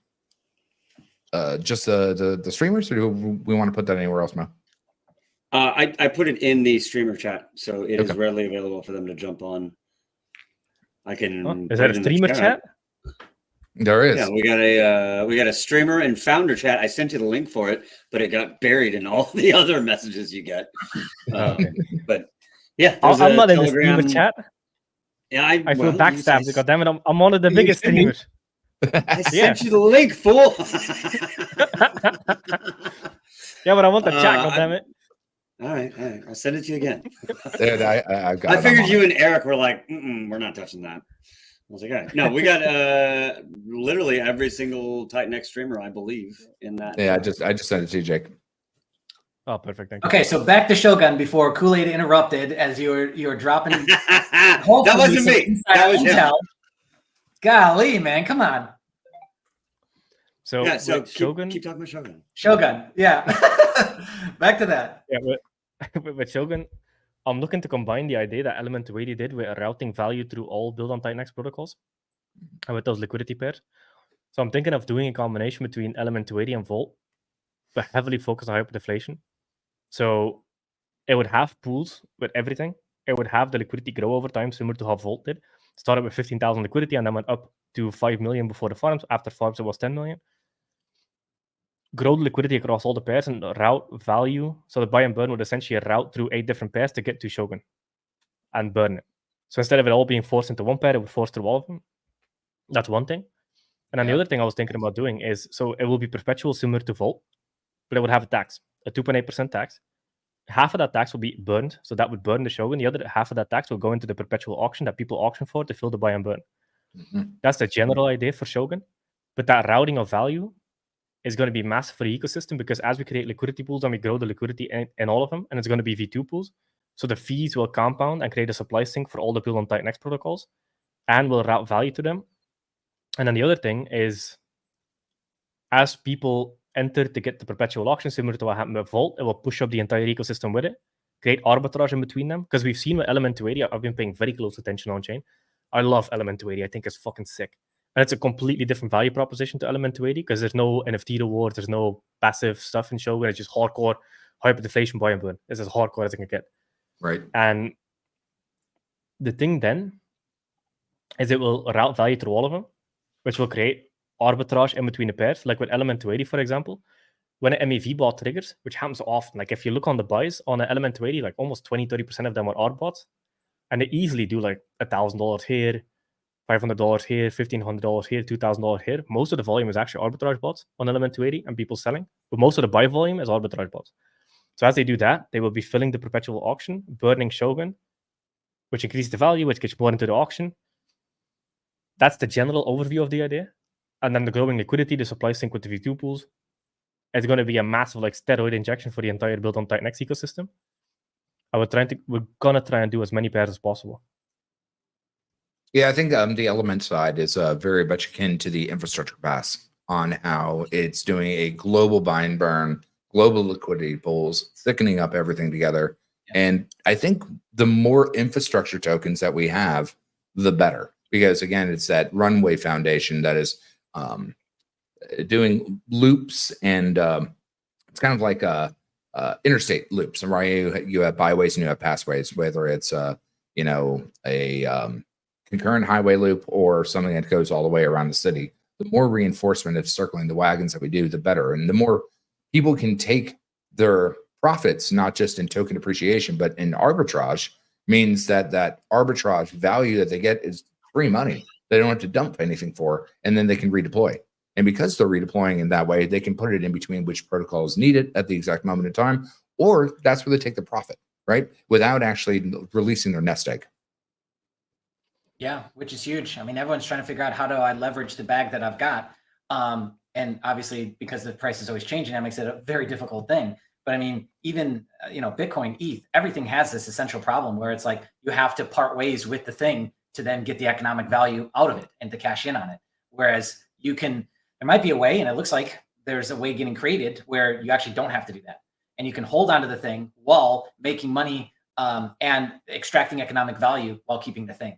just the streamers, or do we want to put that anywhere else, Mo? I put it in the streamer chat, so it is Okay. readily available for them to jump on. I can. Oh, put is that it a in the streamer chat? There is. Yeah, we got a streamer and founder chat. I sent you the link for it, but it got buried in all the other messages you get. Okay. But yeah, I'm not in the Telegram streamer chat. Yeah, I feel well, backstabbed. God damn it, I'm one of the biggest should be. streamers. I sent you the link, fool. Yeah, but I want the chat. God damn it. All right. I'll send it to you again. Dude, I've got I it. figured I'm you on and Eric were like, we're not touching that. I was like, all right. No, we got literally every single TitanX streamer, I believe, in that. it. Yeah, I just sent it to you, Jake. Oh, perfect. Thank you. Okay, so back to Shogun before Kool-Aid interrupted as you were dropping. That wasn't me. That was him. intel. Golly, man, come on. So, Yeah, so with Shogun, keep talking about Shogun. Shogun, yeah. Back to that. yeah, with Shogun, I'm looking to combine the idea that Element 280 did with a routing value through all built on TitanX protocols and with those liquidity pairs. So I'm thinking of doing a combination between Element 280 and Volt, but heavily focused on hyperdeflation. So it would have pools with everything. It would have the liquidity grow over time, similar to how Volt did. Started with 15,000 liquidity and then went up to 5 million before the farms. After farms, it was 10 million. Grow the liquidity across all the pairs and route value. So the buy and burn would essentially route through 8 different pairs to get to Shogun and burn it. So instead of it all being forced into one pair, it would force through all of them. That's one thing. And then the other thing I was thinking about doing is, so it will be perpetual similar to Volt, but it would have a tax, a 2.8% tax. Half of that tax will be burned, so that would burn the Shogun. The other half of that tax will go into the perpetual auction that people auction for to fill the buy and burn. Mm-hmm. That's the general idea for Shogun. But that routing of value is going to be massive for the ecosystem, because as we create liquidity pools and we grow the liquidity in all of them, and it's going to be V2 pools, so the fees will compound and create a supply sink for all the built on TitanX protocols, and will route value to them. And then the other thing is, as people enter to get the perpetual auction, similar to what happened with Volt, it will push up the entire ecosystem with it, create arbitrage in between them. Because we've seen with Element 280, I've been paying very close attention on chain. I love Element 280. I think it's fucking sick. And it's a completely different value proposition to Element 280 because there's no NFT rewards, there's no passive stuff in Shogun. It's just hardcore hyperdeflation buy and burn. It's as hardcore as it can get. Right. And the thing then is it will route value through all of them, which will create arbitrage in between the pairs. Like with Element 280, for example, when an MEV bot triggers, which happens often, like if you look on the buys on an Element 280, like almost 20-30% of them are ARB bots, and they easily do like $1,000 here, $500 here, $1,500 here, $2,000 here. Most of the volume is actually arbitrage bots on Element 280 and people selling, but most of the buy volume is arbitrage bots. So as they do that, they will be filling the perpetual auction, burning Shogun, which increases the value, which gets more into the auction. that's the general overview of the idea. And then the growing liquidity, the supply sync with the V2 pools, it's going to be a massive like steroid injection for the entire build on TitanX ecosystem. We're gonna try and do as many pairs as possible. Yeah, I think the element side is very much akin to the infrastructure pass on how it's doing a global buy and burn, global liquidity pools, thickening up everything together. And I think the more infrastructure tokens that we have, the better. Because again, it's that runway foundation that is doing loops, and it's kind of like interstate loops, right? You have byways and you have passways, whether it's you know, a concurrent highway loop or something that goes all the way around the city. The more reinforcement of circling the wagons that we do, the better. And the more people can take their profits, not just in token appreciation, but in arbitrage, means that that arbitrage value that they get is free money. They don't have to dump anything for, and then they can redeploy. And because they're redeploying in that way, they can put it in between which protocols need it at the exact moment in time, or that's where they take the profit, right? Without actually releasing their nest egg. Yeah, which is huge. I mean, everyone's trying to figure out how do I leverage the bag that I've got. And obviously, because the price is always changing, that makes it a very difficult thing. But I mean, even, Bitcoin, ETH, everything has this essential problem where it's like you have to part ways with the thing to then get the economic value out of it and to cash in on it. Whereas there might be a way, and it looks like there's a way getting created where you actually don't have to do that. And you can hold onto the thing while making money and extracting economic value while keeping the thing.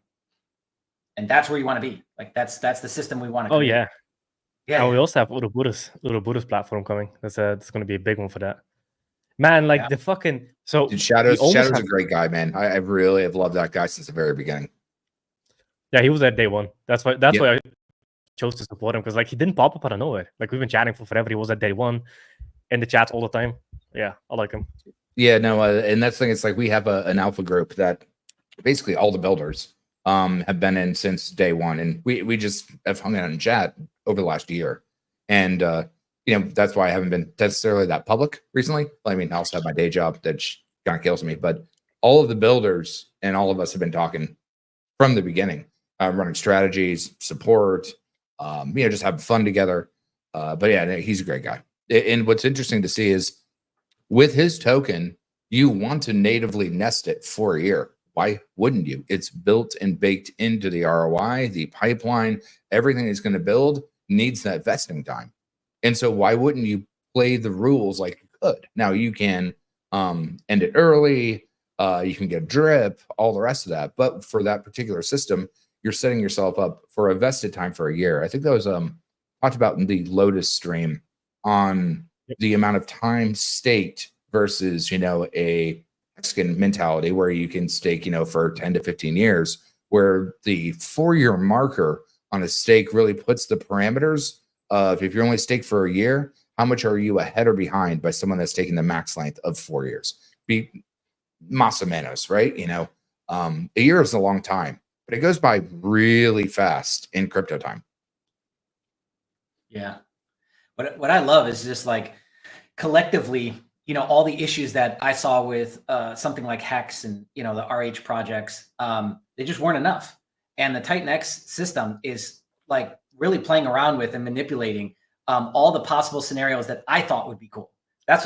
And that's where you want to be. Like that's the system we want to create. Yeah. Yeah. And we also have Urobuddha's platform coming. That's going to be a big one for that. Man, like the fucking Dude, Shadow's a great guy, man. I really have loved that guy since the very beginning. Yeah, he was there day one. That's why I chose to support him, because like he didn't pop up out of nowhere. Like we've been chatting for forever. He was at day one in the chats all the time. Yeah, I like him. Yeah, no, and that's the thing. It's like we have an alpha group that basically all the builders have been in since day one, and we just have hung out in chat over the last year. And that's why I haven't been necessarily that public recently. I mean, I also have my day job that kind of kills me, but all of the builders and all of us have been talking from the beginning, running strategies, support, just having fun together. But yeah, he's a great guy. And what's interesting to see is with his token, you want to natively nest it for a year. Why wouldn't you? It's built and baked into the ROI, the pipeline, everything it's going to build needs that vesting time. And so why wouldn't you play the rules like you could? Now you can end it early, you can get drip, all the rest of that. But for that particular system, you're setting yourself up for a vested time for a year. I think that was talked about in the Lotus stream on the amount of time staked versus, a Mexican mentality where you can stake, for 10 to 15 years, where the 4-year marker on a stake really puts the parameters of if you're only staked for a year, how much are you ahead or behind by someone that's taking the max length of 4 years? Be más o menos, right? A year is a long time, but it goes by really fast in crypto time. Yeah. What I love is just like collectively, all the issues that I saw with something like Hex and, the RH projects, they just weren't enough. And the TitanX system is like really playing around with and manipulating all the possible scenarios that I thought would be cool. That's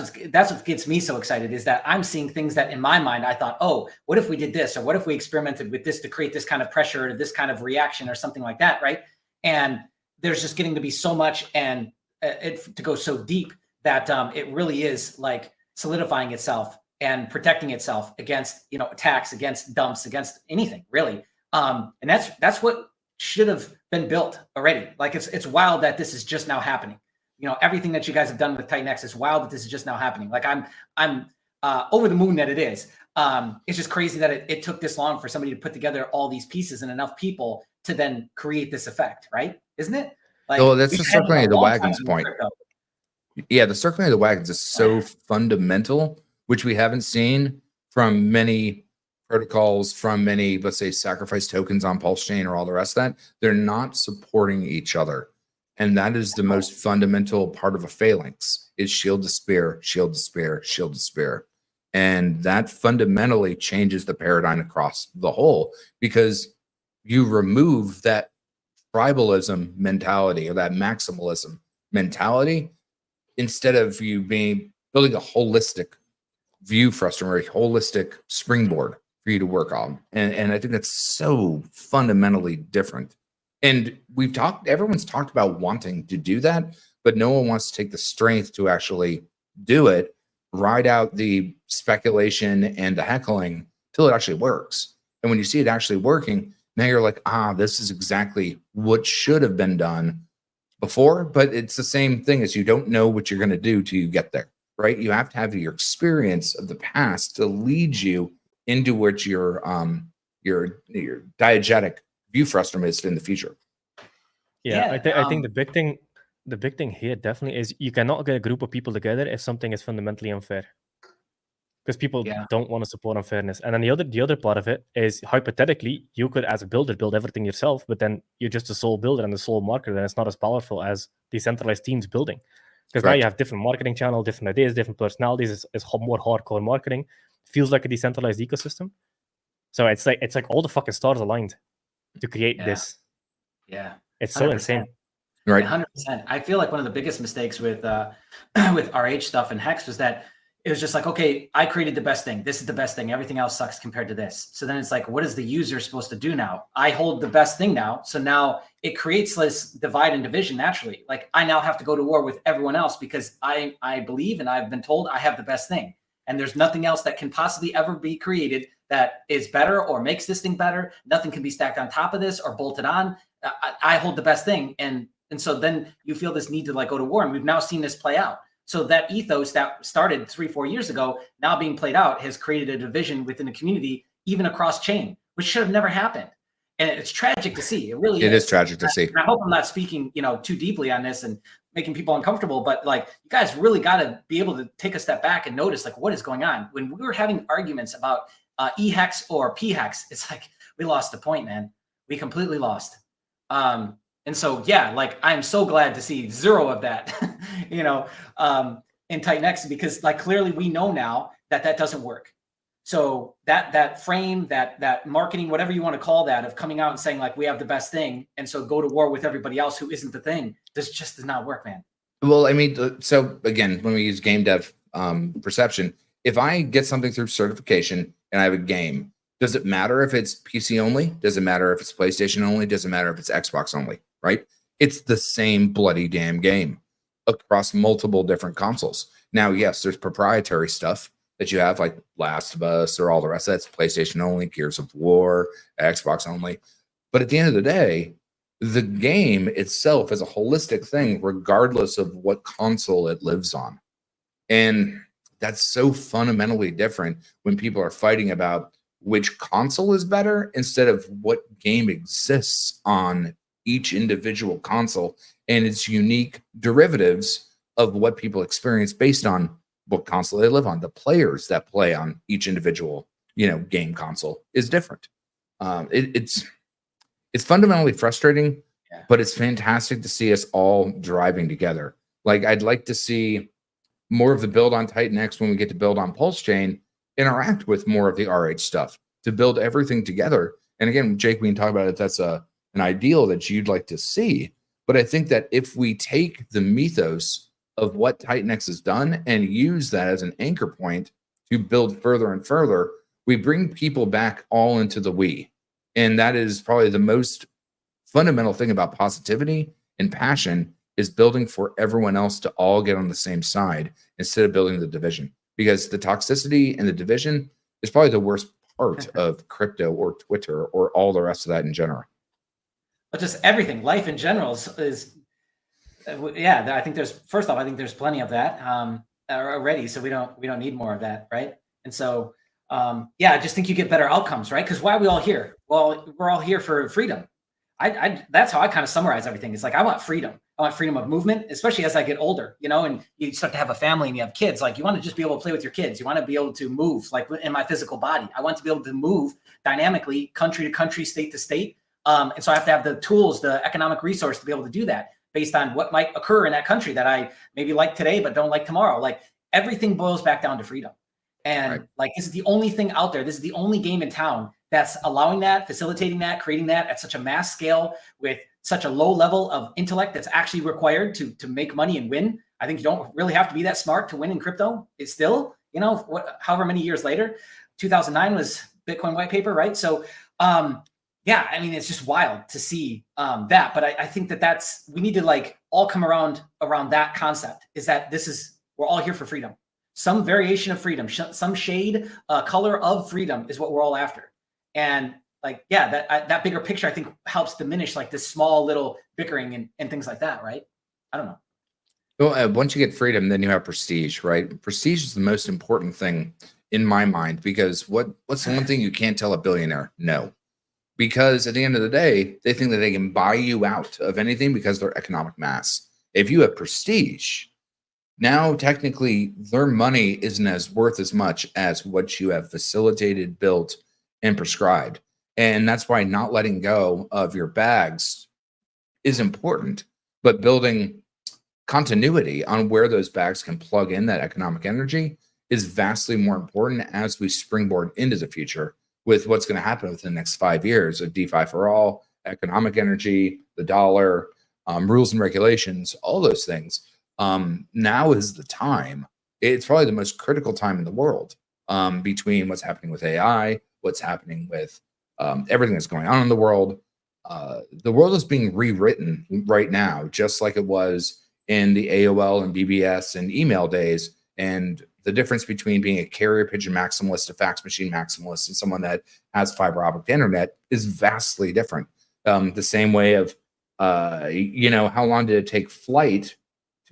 what gets me so excited, is that I'm seeing things that in my mind I thought, oh, what if we did this, or what if we experimented with this to create this kind of pressure or this kind of reaction or something like that, right? And there's just getting to be so much and to go so deep that it really is like solidifying itself and protecting itself against attacks, against dumps, against anything really. And that's what should have been built already. Like it's wild that this is just now happening. Everything that you guys have done with TitanX is wild that this is just now happening. Like I'm over the moon that it is. It's just crazy that it took this long for somebody to put together all these pieces and enough people to then create this effect, right? Isn't it? Like, that's the circling of the wagons point. Yeah, the circling of the wagons is so fundamental, which we haven't seen from many protocols, from many, let's say, sacrifice tokens on Pulsechain or all the rest of that. They're not supporting each other. And that is the most fundamental part of a phalanx, is shield to spear, shield to spear, shield to spear. And that fundamentally changes the paradigm across the whole, because you remove that tribalism mentality or that maximalism mentality instead of you building a holistic view frustrum or a holistic springboard for you to work on. And I think that's so fundamentally different. And everyone's talked about wanting to do that, but no one wants to take the strength to actually do it, ride out the speculation and the heckling till it actually works. And when you see it actually working, now you're like, this is exactly what should have been done before. But it's the same thing as you don't know what you're going to do till you get there, right? You have to have your experience of the past to lead you into what your diegetic view frustrum is in the future. Yeah, I think the big thing here definitely is you cannot get a group of people together if something is fundamentally unfair. Because people don't want to support unfairness. And then the other part of it is, hypothetically, you could, as a builder, build everything yourself, but then you're just a sole builder and a sole marketer, and it's not as powerful as decentralized teams building. Because now you have different marketing channel, different ideas, different personalities. It's more hardcore marketing. Feels like a decentralized ecosystem. So it's like all the fucking stars aligned to create this. Yeah. It's so 100%. Insane. Right. 100%. I feel like one of the biggest mistakes with with RH stuff and Hex was that it was just like, okay, I created the best thing. This is the best thing. Everything else sucks compared to this. So then it's like, what is the user supposed to do now? I hold the best thing now. So now it creates this divide and division naturally. Like, I now have to go to war with everyone else because I believe and I've been told I have the best thing. And there's nothing else that can possibly ever be created that is better or makes this thing better. Nothing can be stacked on top of this or bolted on. I hold the best thing. And so then you feel this need to like go to war. And we've now seen this play out. So that ethos that started 3-4 years ago, now being played out, has created a division within the community, even across chain, which should have never happened. And it's tragic to see. It really is. It is tragic to see. And I hope I'm not speaking, too deeply on this and making people uncomfortable, but like, you guys really got to be able to take a step back and notice like what is going on. When we were having arguments about E-Hex or P-Hex, it's like, we lost the point, man. We completely lost. And so, yeah, like, I'm so glad to see zero of that, in TitanX, because like, clearly we know now that doesn't work. So that frame, that marketing, whatever you want to call that, of coming out and saying like, we have the best thing, and so go to war with everybody else who isn't the thing, this just does not work, man. Well, I mean, so again, when we use game dev perception, if I get something through certification and I have a game, does it matter if it's PC only? Does it matter if it's PlayStation only? Does it matter if it's Xbox only? Right? It's the same bloody damn game across multiple different consoles. Now, yes, there's proprietary stuff that you have, like Last of Us or all the rest of that's PlayStation only, Gears of War, Xbox only. But at the end of the day, the game itself is a holistic thing, regardless of what console it lives on. And that's so fundamentally different when people are fighting about which console is better instead of what game exists on each individual console and its unique derivatives of what people experience based on what console they live on. The players that play on each individual, game console is different. It's fundamentally frustrating, but it's fantastic to see us all driving together. Like, I'd like to see more of the build on TitanX when we get to build on Pulsechain interact with more of the RH stuff to build everything together. And again, Jake, we can talk about it. That's an ideal that you'd like to see. But I think that if we take the mythos of what TitanX has done and use that as an anchor point to build further and further, we bring people back all into the we. And that is probably the most fundamental thing about positivity and passion, is building for everyone else to all get on the same side instead of building the division. Because the toxicity and the division is probably the worst part of crypto or Twitter or all the rest of that in general. But just everything, life in general is I think there's plenty of that already. So we don't need more of that, right? And so, I just think you get better outcomes, right? Because why are we all here? Well, we're all here for freedom. That's how I kind of summarize everything. It's like, I want freedom. I want freedom of movement, especially as I get older, and you start to have a family and you have kids. Like, you want to just be able to play with your kids. You want to be able to move, like in my physical body. I want to be able to move dynamically, country to country, state to state. And so I have to have the tools, the economic resource to be able to do that based on what might occur in that country that I maybe like today, but don't like tomorrow. Like, everything boils back down to freedom. And like, this is the only thing out there. This is the only game in town that's allowing that, facilitating that, creating that at such a mass scale with such a low level of intellect that's actually required to make money and win. I think you don't really have to be that smart to win in crypto. It's still, you know, however many years later, 2009 was Bitcoin white paper, right? So, yeah, I mean, it's just wild to see that. But I think we need to like all come around that concept, is that we're all here for freedom. Some variation of freedom, some shade, color of freedom is what we're all after. And like, yeah, that bigger picture, I think, helps diminish like this small little bickering and things like that, right? I don't know. Well, once you get freedom, then you have prestige, right? Prestige is the most important thing in my mind, because what's the one thing you can't tell a billionaire? No. Because at the end of the day, they think that they can buy you out of anything because they're economic mass. If you have prestige, now technically their money isn't as worth as much as what you have facilitated, built, and prescribed. And that's why not letting go of your bags is important, but building continuity on where those bags can plug in that economic energy is vastly more important as we springboard into the future with what's going to happen within the next 5 years of DeFi for all, economic energy, the dollar, rules and regulations, all those things. Now is the time. It's probably the most critical time in the world, between what's happening with AI, what's happening with everything that's going on in the world. The world is being rewritten right now, just like it was in the AOL and BBS and email days. And the difference between being a carrier pigeon maximalist, a fax machine maximalist, and someone that has fiber optic internet is vastly different. The same way of, you know, how long did it take flight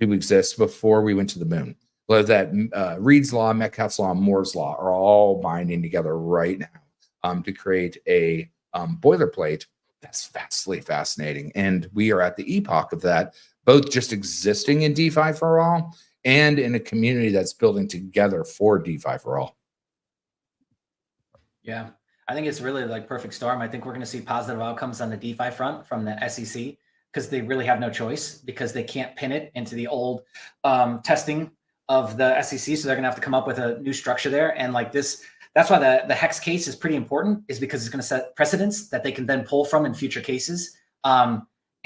to exist before we went to the moon? Well, that Reed's law, Metcalfe's law, and Moore's law are all binding together right now to create a boilerplate that's vastly fascinating. And we are at the epoch of that, both just existing in DeFi for all and in a community that's building together for DeFi for all. Yeah, I think it's really like perfect storm. I think we're going to see positive outcomes on the DeFi front from the SEC, because they really have no choice, because they can't pin it into the old testing of the SEC. So they're going to have to come up with a new structure there. And like this, that's why the Hex case is pretty important, is because it's going to set precedents that they can then pull from in future cases.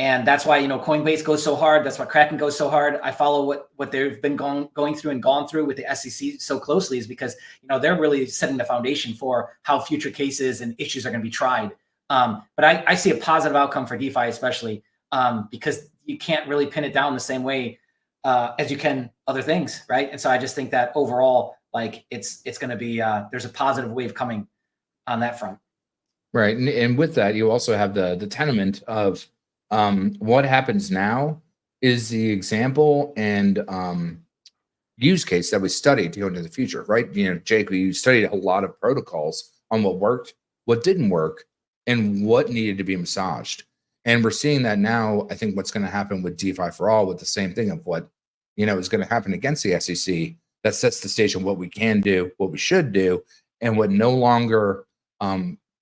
And that's why, you know, Coinbase goes so hard. That's why Kraken goes so hard. I follow what they've been going through and gone through with the SEC so closely, is because, you know, they're really setting the foundation for how future cases and issues are going to be tried. But I see a positive outcome for DeFi, especially because you can't really pin it down the same way as you can other things, right? And so I just think that overall, like it's going to be there's a positive wave coming on that front. Right, and with that, you also have the tenement of what happens now is the example and use case that we studied to go into the future, right? You know, Jake, we studied a lot of protocols on what worked, what didn't work, and what needed to be massaged. And we're seeing that now. I think what's going to happen with DeFi for all, with the same thing of what, you know, is going to happen against the SEC, that sets the stage on what we can do, what we should do, and what no longer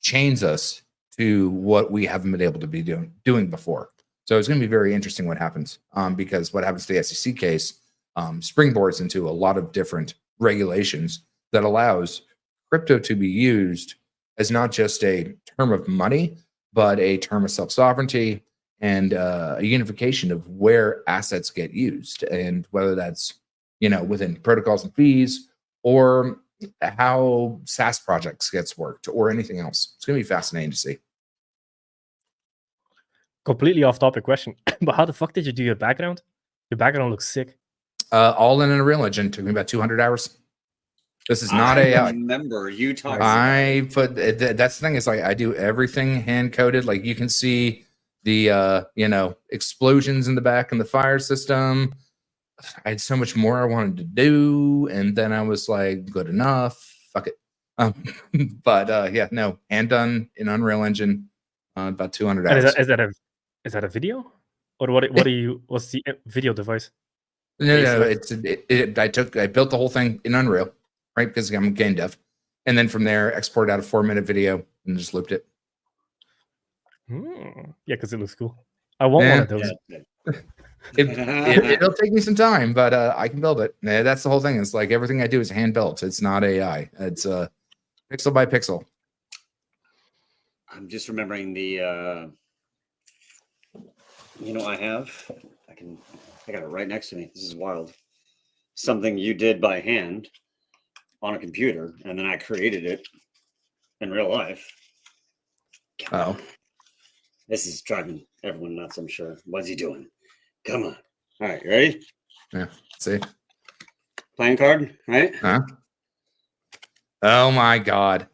chains us to what we haven't been able to be doing before. So it's going to be very interesting what happens, because what happens to the SEC case springboards into a lot of different regulations that allows crypto to be used as not just a term of money, but a term of self-sovereignty and a unification of where assets get used, and whether that's, you know, within protocols and fees, or how SaaS projects gets worked, or anything else. It's going to be fascinating to see. Completely off topic question, but how the fuck did you do your background? Your background looks sick. All in Unreal Engine. Took me about 200 hours. This is not AI. I remember you talking. That's the thing, is like I do everything hand coded. Like you can see the you know, explosions in the back and the fire system. I had so much more I wanted to do, and then I was like, good enough, fuck it. But yeah, no, hand done in Unreal Engine, about 200 hours. Is that a video, or what's the video device? No, I built the whole thing in Unreal, right? Because I'm a game dev, and then from there exported out a 4-minute video and just looped it. Yeah, because it looks cool. I want one of those. Yeah. It'll take me some time, but I can build it. That's the whole thing. It's like everything I do is hand built. It's not AI. It's pixel by pixel. I'm just remembering the You know, I got it right next to me. This is wild. Something you did by hand on a computer, and then I created it in real life. Oh, This is driving everyone nuts, I'm sure. What's he doing? Come on. All right, ready? yeah. See? Playing card, right? Huh? Oh my God.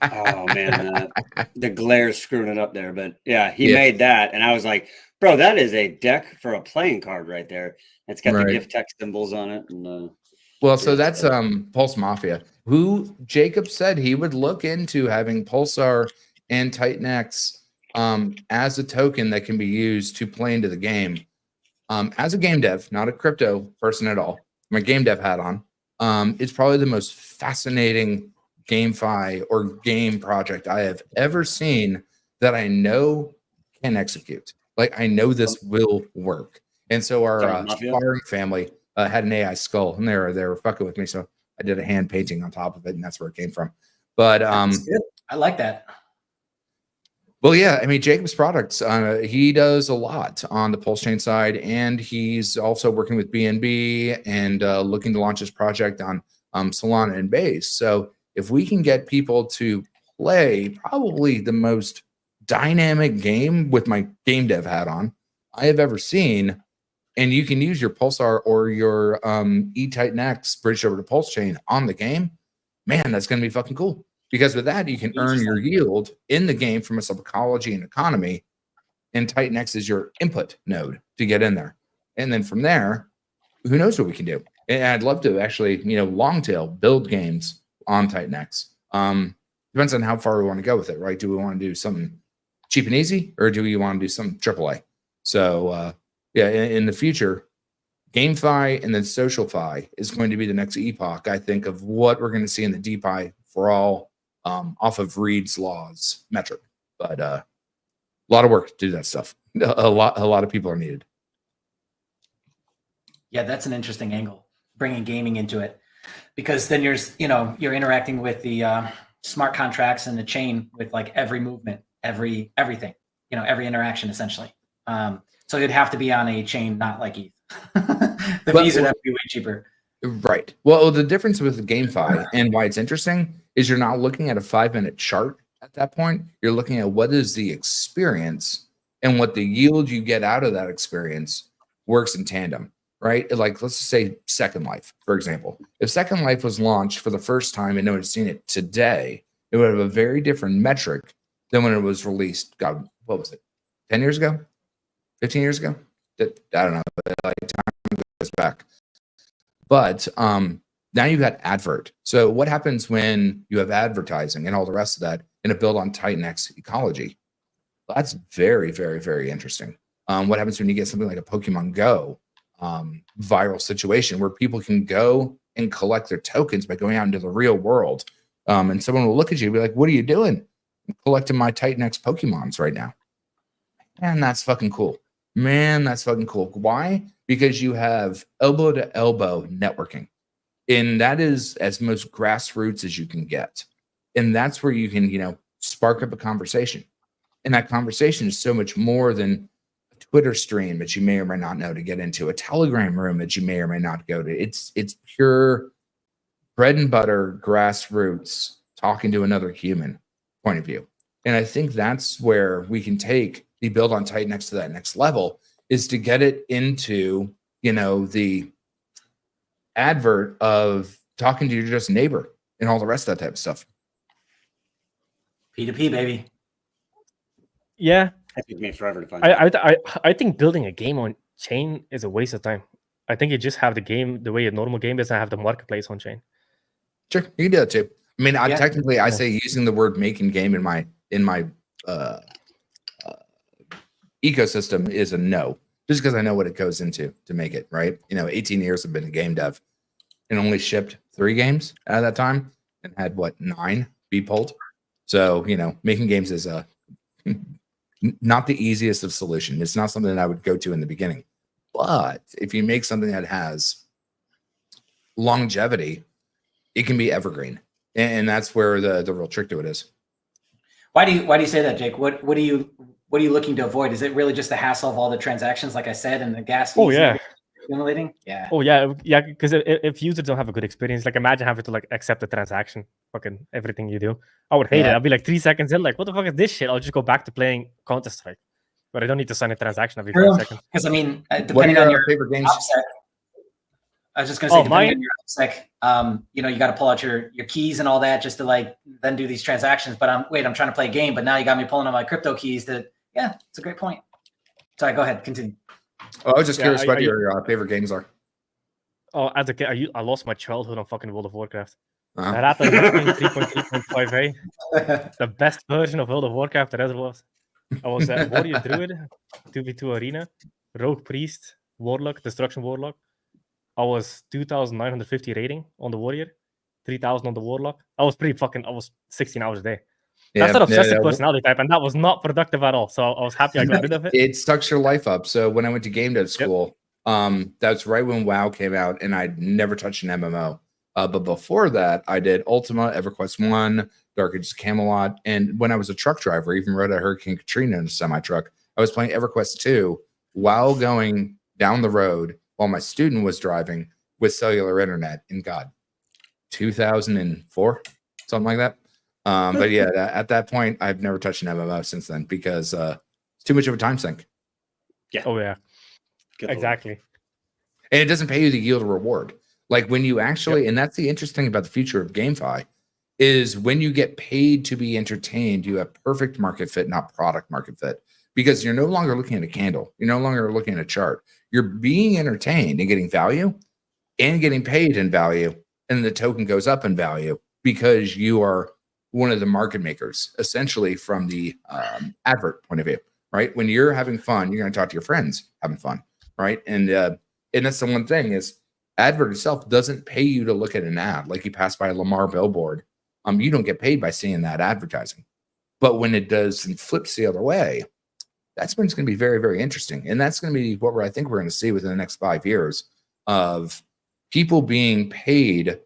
Oh man, the glare's screwing it up there, but yeah, he Yeah. made that, and I was like, bro, that is a deck for a playing card right there. It's got the Right. gift text symbols on it, and Well, so it's, that's Pulse Mafia, who Jacob said he would look into having Pulsar and TitanX as a token that can be used to play into the game. As a game dev, not a crypto person at all, my game dev hat on, it's probably the most fascinating GameFi or game project I have ever seen that I know can execute. Like I know this will work. And so our Mafia? sparring family had an AI skull, and they were fucking with me. So I did a hand painting on top of it, and that's where it came from. But That's good. I like that. well, yeah, I mean, Jacob's products, he does a lot on the Pulsechain side, and he's also working with BNB and looking to launch his project on Solana and Base. So if we can get people to play probably the most dynamic game with my game dev hat on I have ever seen, and you can use your Pulsar or your eTitanX bridged over to Pulsechain on the game, man, that's going to be fucking cool. Because with that, you can earn your yield in the game from a psychology and economy, and TitanX is your input node to get in there. And then from there, who knows what we can do? And I'd love to actually, long tail build games on TitanX. Depends on how far we want to go with it, right? Do we want to do something cheap and easy, or do we want to do some AAA? So, yeah, in the future, GameFi and then SocialFi is going to be the next epoch, I think, of what we're going to see in the DeFi for all off of Reed's laws metric. But a lot of work to do that stuff. A lot of people are needed. Yeah, that's an interesting angle, bringing gaming into it, because then you're interacting with the smart contracts and the chain with like every movement, everything, every interaction essentially. So it'd have to be on a chain, not like ETH. The fees would have to be way cheaper. Right. Well, the difference with the GameFi and why it's interesting is you're not looking at a 5-minute chart at that point. You're looking at what is the experience and what the yield you get out of that experience works in tandem, right? Like, let's just say Second Life, for example. If Second Life was launched for the first time and no one's seen it today, it would have a very different metric than when it was released. God, what was it? 10 years ago? 15 years ago? I don't know. Like, time goes back. But now you've got advert. So what happens when you have advertising and all the rest of that in a build on TitanX ecology? Well, that's very, very, very interesting. What happens when you get something like a Pokemon Go viral situation where people can go and collect their tokens by going out into the real world? And someone will look at you and be like, what are you doing? I'm collecting my TitanX Pokemons right now. Man, that's fucking cool. Man, that's fucking cool. Why? Because you have elbow to elbow networking. And that is as most grassroots as you can get. And that's where you can, spark up a conversation. And that conversation is so much more than a Twitter stream that you may or may not know to get into, a Telegram room that you may or may not go to. It's pure bread and butter, grassroots, talking to another human point of view. And I think that's where we can take the build on TitanX to that next level, is to get it into, the advert of talking to your just neighbor and all the rest of that type of stuff. P2P, baby. Yeah. It took me forever to find I think building a game on chain is a waste of time. I think you just have the game the way a normal game is and have the marketplace on chain. Sure, you can do that too. I mean, Yeah. technically, I say using the word making game in my ecosystem is a no, just because I know what it goes into to make it, right? 18 years have been a game dev and only shipped 3 games out of that time and had 9 be pulled. So, making games is not the easiest of solution. It's not something that I would go to in the beginning. But if you make something that has longevity, it can be evergreen. And that's where the real trick to it is. Why do you say that, Jake? What do you what are you looking to avoid? Is it really just the hassle of all the transactions, like I said, and the gas fees? Oh yeah. Accumulating? Yeah. Oh yeah, yeah. Because if users don't have a good experience, like imagine having to like accept a transaction, fucking everything you do. I would hate it. I'd be like 3 seconds in, like, what the fuck is this shit? I'll just go back to playing Counter Strike, but I don't need to sign a transaction every 5 seconds. Because I mean, What depending are on your your favorite games? OPSEC, I was just gonna say, depending mine? on your OPSEC, you know, you got to pull out your keys and all that just to like then do these transactions. But I'm trying to play a game, but now you got me pulling out my crypto keys. Yeah, it's a great point. Sorry, go ahead, continue. Oh, I was just curious what your favorite games are. Oh, as a kid, I lost my childhood on fucking World of Warcraft. Uh-huh. I had the 3.3.5a, the best version of World of Warcraft there ever was. I was a Warrior Druid, 2v2 Arena, Rogue Priest, Warlock, Destruction Warlock. I was 2,950 rating on the Warrior, 3,000 on the Warlock. I was 16 hours a day. That's an obsessive personality type, and that was not productive at all. So I was happy I got rid of it. It sucks your life up. So when I went to game dev school, that's right when WoW came out, and I'd never touched an MMO. But before that, I did Ultima, EverQuest 1, Dark Ages Camelot, and when I was a truck driver, even rode a Hurricane Katrina in a semi-truck, I was playing EverQuest 2 while going down the road while my student was driving with cellular internet in 2004, something like that. But yeah, at that point, I've never touched an MMO since then because it's too much of a time sink. Yeah. Oh yeah. Good exactly. Lord. And it doesn't pay you to yield a reward. Like when you actually, and that's the interesting thing about the future of GameFi, is when you get paid to be entertained, you have perfect market fit, not product market fit, because you're no longer looking at a candle. You're no longer looking at a chart. You're being entertained and getting value and getting paid in value. And the token goes up in value because you are one of the market makers, essentially from the advert point of view, right? When you're having fun, you're going to talk to your friends having fun, right? And that's the one thing is advert itself doesn't pay you to look at an ad. Like you pass by a Lamar billboard, you don't get paid by seeing that advertising. But when it does and flips the other way, that's when it's going to be very, very interesting. And that's going to be what I think we're going to see within the next 5 years of people being paid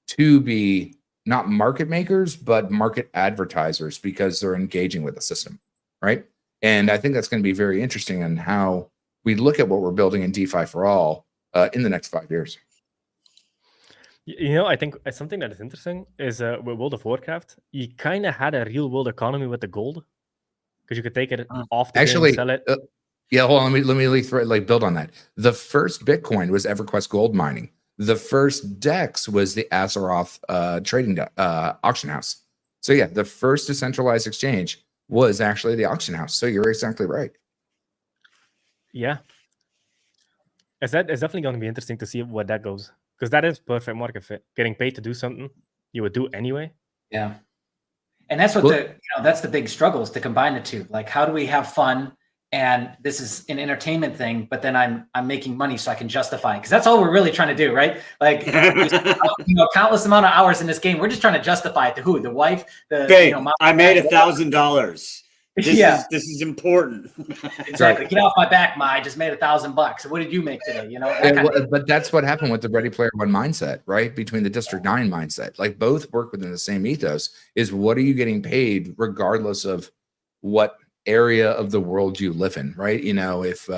to be not market makers, but market advertisers because they're engaging with the system, right? And I think that's going to be very interesting in how we look at what we're building in DeFi for all in the next 5 years. You know, I think something that is interesting is with World of Warcraft, you kind of had a real world economy with the gold because you could take it off the game, sell it. Yeah, hold on. Let me build on that. The first Bitcoin was EverQuest gold mining. The first DEX was the Azeroth trading auction house. So yeah, the first decentralized exchange was actually the auction house. So you're exactly right. Yeah. It's definitely going to be interesting to see where that goes because that is perfect market fit. Getting paid to do something you would do anyway. Yeah. And that's what that's the big struggle is to combine the two. Like, how do we have fun? And this is an entertainment thing, but then I'm making money so I can justify it. Because that's all we're really trying to do, right? Like, countless amount of hours in this game. We're just trying to justify it to who? The wife? Babe, I made $1,000. This is important. Exactly. Get off my back, Ma. I just made $1,000. What did you make today? You know, but that's what happened with the Ready Player One mindset, right? Between the District 9 mindset, like both work within the same ethos. Is what are you getting paid, regardless of what area of the world you live in, right? You know, if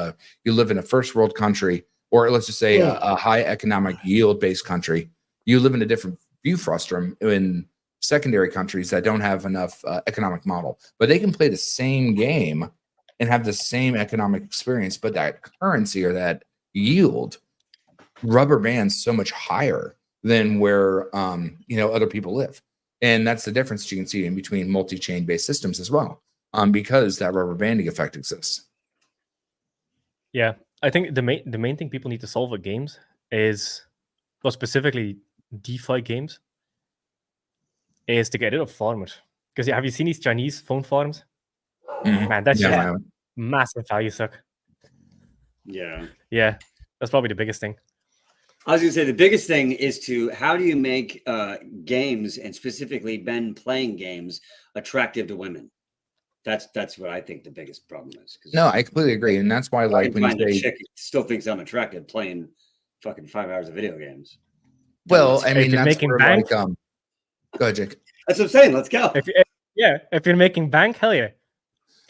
you live in a first world country, or let's just say a high economic yield based country, you live in a different view frustrum in secondary countries that don't have enough economic model, but they can play the same game and have the same economic experience, but that currency or that yield rubber bands so much higher than where other people live. And that's the difference you can see in between multi-chain based systems as well, because that rubber banding effect exists. Yeah, I think the main thing people need to solve with games is, well, specifically DeFi games, is to get rid of farmers. Because have you seen these Chinese phone farms? Man, that's just massive value suck. Yeah. Yeah, that's probably the biggest thing. I was going to say the biggest thing is how do you make games, and specifically men playing games, attractive to women? That's what I think the biggest problem is. No, I completely agree, and that's why, like, when you say chick still thinks I'm attractive playing fucking 5 hours of video games. Well, I mean, that's making where, bank. Go ahead, Jake. That's what I'm saying. Let's go. If you're making bank, hell yeah.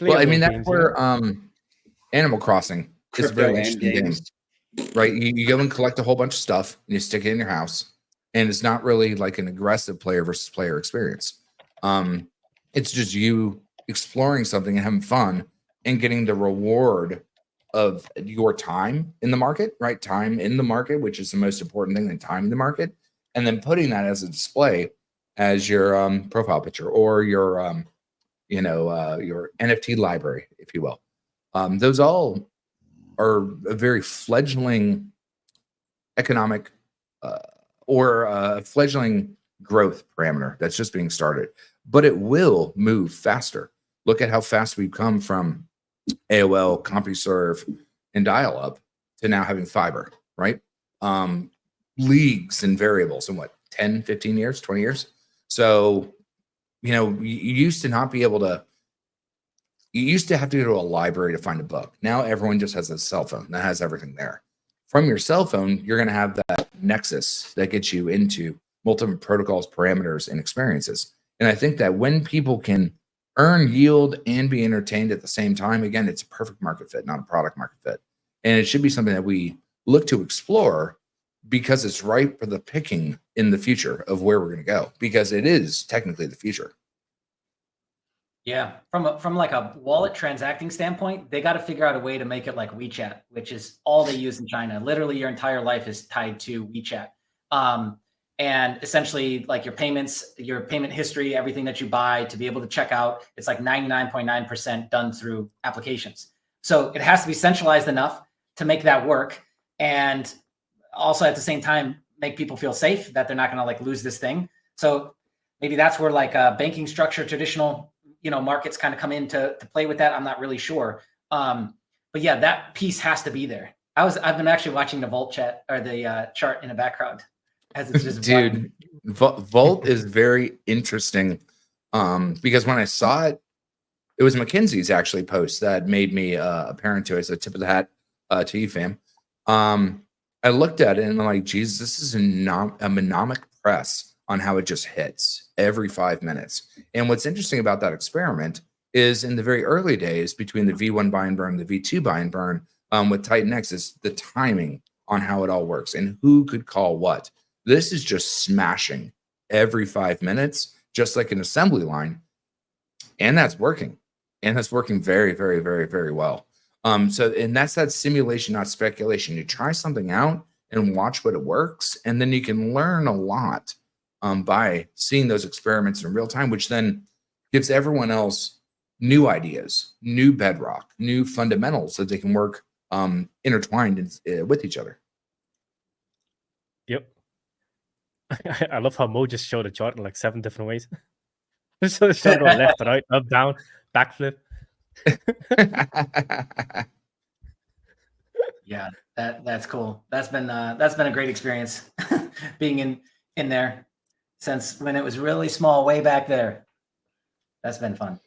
Well, I mean, that's games, where Animal Crossing is a very Crypto and interesting game, games. right? You go and collect a whole bunch of stuff and you stick it in your house, and it's not really like an aggressive player versus player experience. It's just you exploring something and having fun and getting the reward of your time in the market, right? Time in the market, which is the most important thing than time in the market, and then putting that as a display as your profile picture or your your NFT library, if you will. Those all are a very fledgling economic or fledgling growth parameter that's just being started, but it will move faster. Look at how fast we've come from AOL, CompuServe, and dial-up to now having fiber, right? Leagues and variables in what, 10, 15 years, 20 years? So, you used to not be able to, you used to have to go to a library to find a book. Now everyone just has a cell phone that has everything there. From your cell phone, you're going to have that nexus that gets you into multiple protocols, parameters, and experiences. And I think that when people can earn yield and be entertained at the same time, again, it's a perfect market fit, not a product market fit. And it should be something that we look to explore because it's ripe for the picking in the future of where we're going to go, because it is technically the future. Yeah, from like a wallet transacting standpoint, they got to figure out a way to make it like WeChat, which is all they use in China. Literally, your entire life is tied to WeChat, and essentially, like your payments, your payment history, everything that you buy, to be able to check out, it's like 99.9% done through applications. So it has to be centralized enough to make that work, and also at the same time make people feel safe that they're not going to like lose this thing. So maybe that's where like a banking structure, traditional markets kind of come in to play with that. I'm not really sure. But yeah, that piece has to be there. I've been actually watching the Vault chat or the chart in the background as it's just dude. Vault is very interesting because when I saw it, it was McKinsey's actually post that made me apparent to it. So tip of the hat to you, fam. I looked at it and I'm like, geez, this is a mnemonic press on how it just hits every 5 minutes. And what's interesting about that experiment is in the very early days between the V1 buy and burn, the V2 buy and burn with TitanX is the timing on how it all works and who could call what. This is just smashing every 5 minutes, just like an assembly line. And that's working. And that's working very, very, very, very well. And that's that simulation, not speculation. You try something out and watch what it works. And then you can learn a lot by seeing those experiments in real time, which then gives everyone else new ideas, new bedrock, new fundamentals that they can work intertwined with each other. Yep. I love how Mo just showed a chart in like 7 different ways. So it's showing left, right, up, down, backflip. Yeah, that's cool. That's been a great experience being in there since when it was really small way back there. That's been fun.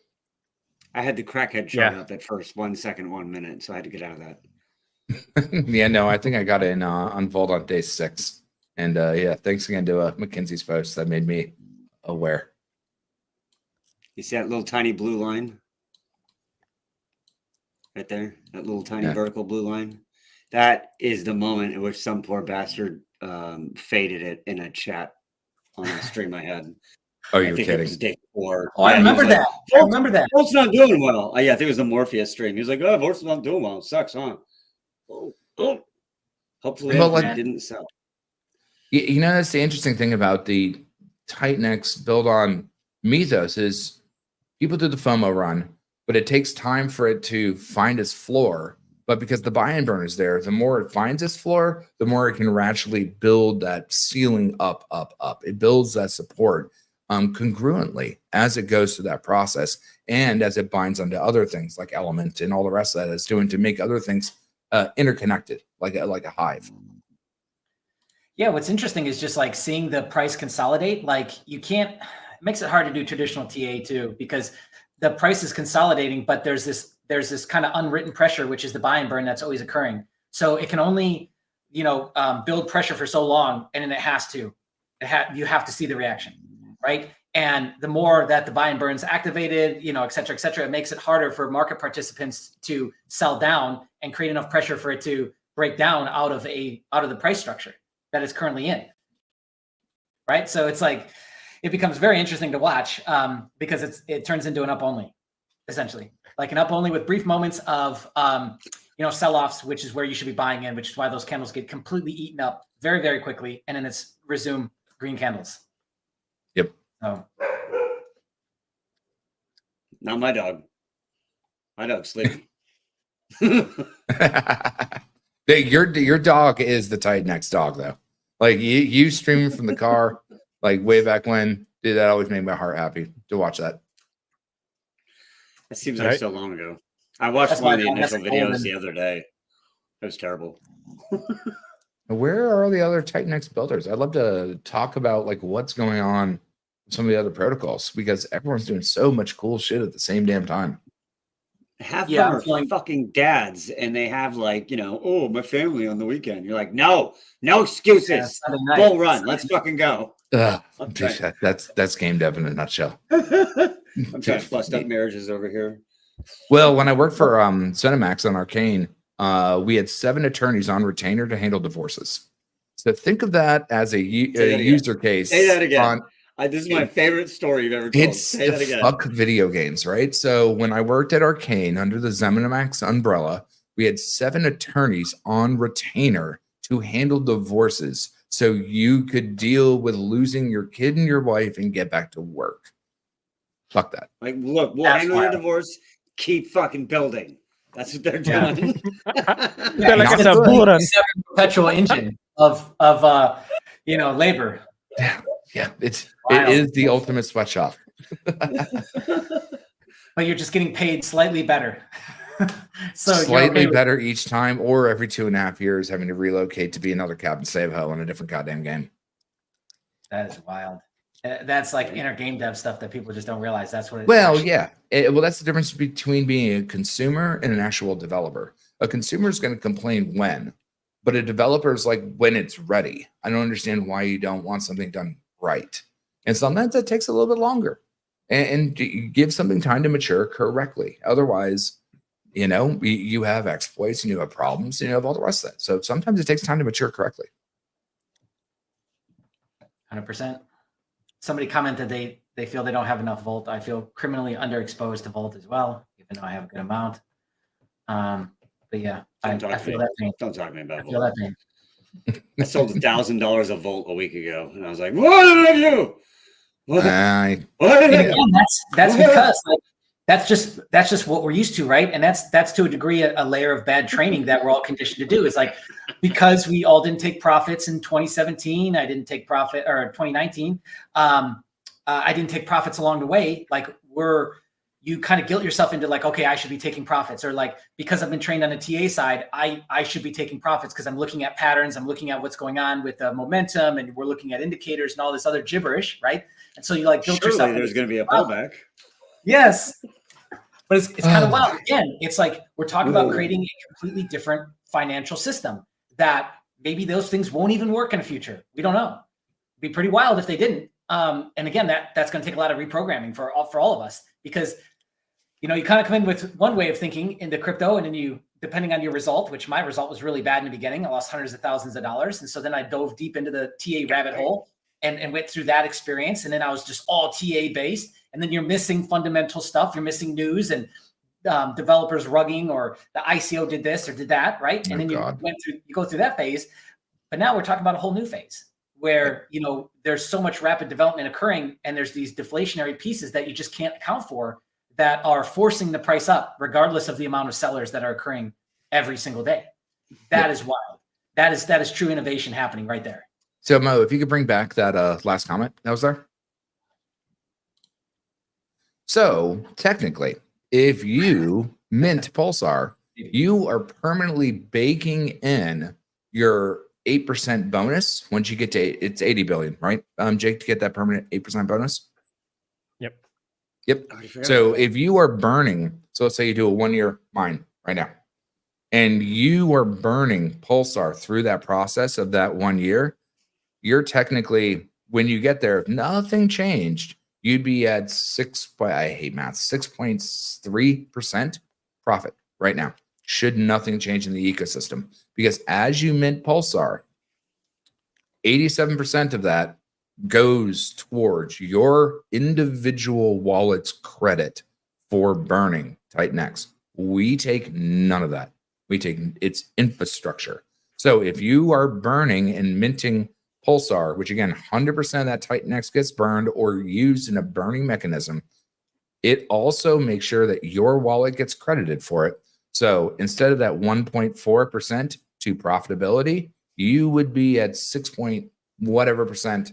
I had the crackhead chart up at first, 1 second, 1 minute, so I had to get out of that. Yeah, no, I think I got it in on Vault on day 6. And yeah, thanks again to McKinsey's post that made me aware. You see that little tiny blue line right there? That little tiny vertical blue line? That is the moment in which some poor bastard faded it in a chat on a stream I had. Oh, you're kidding. It was day 4. Oh, I remember that. I remember that. Volt's not doing well. Yeah, I think it was the Morpheus stream. He was like, oh, Volt's not doing well. It sucks, huh? Oh. Hopefully it didn't sell. You know, that's the interesting thing about the TitanX build on Mythos is people do the FOMO run, but it takes time for it to find its floor. But because the buy and burn is there, the more it finds its floor, the more it can gradually build that ceiling up. It builds that support congruently as it goes through that process and as it binds onto other things like Element and all the rest of that it's doing to make other things interconnected, like a hive. Yeah, what's interesting is just like seeing the price consolidate. Like it makes it hard to do traditional TA too, because the price is consolidating, but there's this kind of unwritten pressure, which is the buy and burn that's always occurring. So it can only, build pressure for so long, and then you have to see the reaction, right? And the more that the buy and burn's activated, you know, et cetera, it makes it harder for market participants to sell down and create enough pressure for it to break down out of the price structure that it's currently in. Right. So it's like, it becomes very interesting to watch because it turns into an up only, essentially, like an up only with brief moments of, you know, sell-offs, which is where you should be buying in, which is why those candles get completely eaten up very, very quickly. And then it's resume green candles. Yep. So. Not my dog. My dog's sleeping. Your dog is the TitanX dog, though. Like you streaming from the car, like way back when, dude, that always made my heart happy to watch that. It seems like so long ago. I watched one of the initial videos the other day. It was terrible. Where are all the other TitanX builders? I'd love to talk about like what's going on with some of the other protocols because everyone's doing so much cool shit at the same damn time. Half of them are fucking dads, and they have like, you know, oh, my family on the weekend. You're like, no excuses. Yeah, bull run. Let's fucking go. That's game dev in a nutshell. I'm trying to bust up marriages over here. Well, when I worked for Cinemax on Arcane, we had 7 attorneys on retainer to handle divorces. So think of that as a user case. Say that again. This is my favorite story you've ever told. Say that again. Fuck video games, right? So when I worked at Arcane under the Cinemax umbrella, we had 7 attorneys on retainer to handle divorces so you could deal with losing your kid and your wife and get back to work. Fuck that. Like, look, we'll handle your divorce. Keep fucking building. That's what they're doing. They're like it's a perpetual engine of you know, labor. Yeah, it is the ultimate sweatshop. But you're just getting paid slightly better. So slightly better each time, or every 2.5 years having to relocate to be another Captain Save-Ho in a different goddamn game. That is wild. That's like inner game dev stuff that people just don't realize. That's what it is. Well, yeah. Well, that's the difference between being a consumer and an actual developer. A consumer is going to complain when, but a developer is like when it's ready. I don't understand why you don't want something done right. And sometimes that takes a little bit longer. And you give something time to mature correctly. Otherwise, you know, you have exploits and you have problems and you have all the rest of that. So sometimes it takes time to mature correctly. 100%. Somebody commented they feel they don't have enough Volt. I feel criminally underexposed to Volt as well, even though I have a good amount. But yeah, I feel that pain. Don't talk to me about Volt. I feel that pain. I sold $1,000 of Volt a week ago, and I was like, "What did I do? What did I do?" Again, that's because like, that's just what we're used to, right? And that's to a degree a layer of bad training that we're all conditioned to do. It's like because we all didn't take profits in 2017, I didn't take profit, or 2019. I didn't take profits along the way. Like you kind of guilt yourself into like, okay, I should be taking profits, or like because I've been trained on the TA side, I should be taking profits because I'm looking at patterns, I'm looking at what's going on with the momentum, and we're looking at indicators and all this other gibberish, right? And so you like guilt yourself. There's going to be a pullback. Yes. But it's kind of wild. Again, it's like we're talking about creating a completely different financial system that maybe those things won't even work in the future. We don't know. It'd be pretty wild if they didn't. And again, that's going to take a lot of reprogramming for all of us, because you know, you kind of come in with one way of thinking into crypto, and then you, depending on your result, which my result was really bad in the beginning, I lost hundreds of thousands of dollars. And so then I dove deep into the TA rabbit hole and went through that experience. And then I was just all TA based. And then you're missing fundamental stuff. You're missing news and developers rugging, or the ICO did this or did that, right? And then you go through that phase. But now we're talking about a whole new phase where, you know, there's so much rapid development occurring, and there's these deflationary pieces that you just can't account for that are forcing the price up, regardless of the amount of sellers that are occurring every single day. That is wild. That is true innovation happening right there. So Mo, if you could bring back that last comment that was there. So technically, if you mint Pulsar, you are permanently baking in your 8% bonus once you get to it's 80 billion, right? Jake, to get that permanent 8% bonus. Yep. So if you are burning, so let's say you do a 1-year mine right now, and you are burning Pulsar through that process of that 1 year, you're technically, when you get there, if nothing changed, you'd be at 6.3% profit right now, should nothing change in the ecosystem. Because as you mint Pulsar, 87% of that goes towards your individual wallet's credit for burning TitanX. We take none of that. We take its infrastructure. So if you are burning and minting Pulsar, which again, 100% of that TitanX gets burned or used in a burning mechanism, it also makes sure that your wallet gets credited for it. So instead of that 1.4% to profitability, you would be at 6.whatever%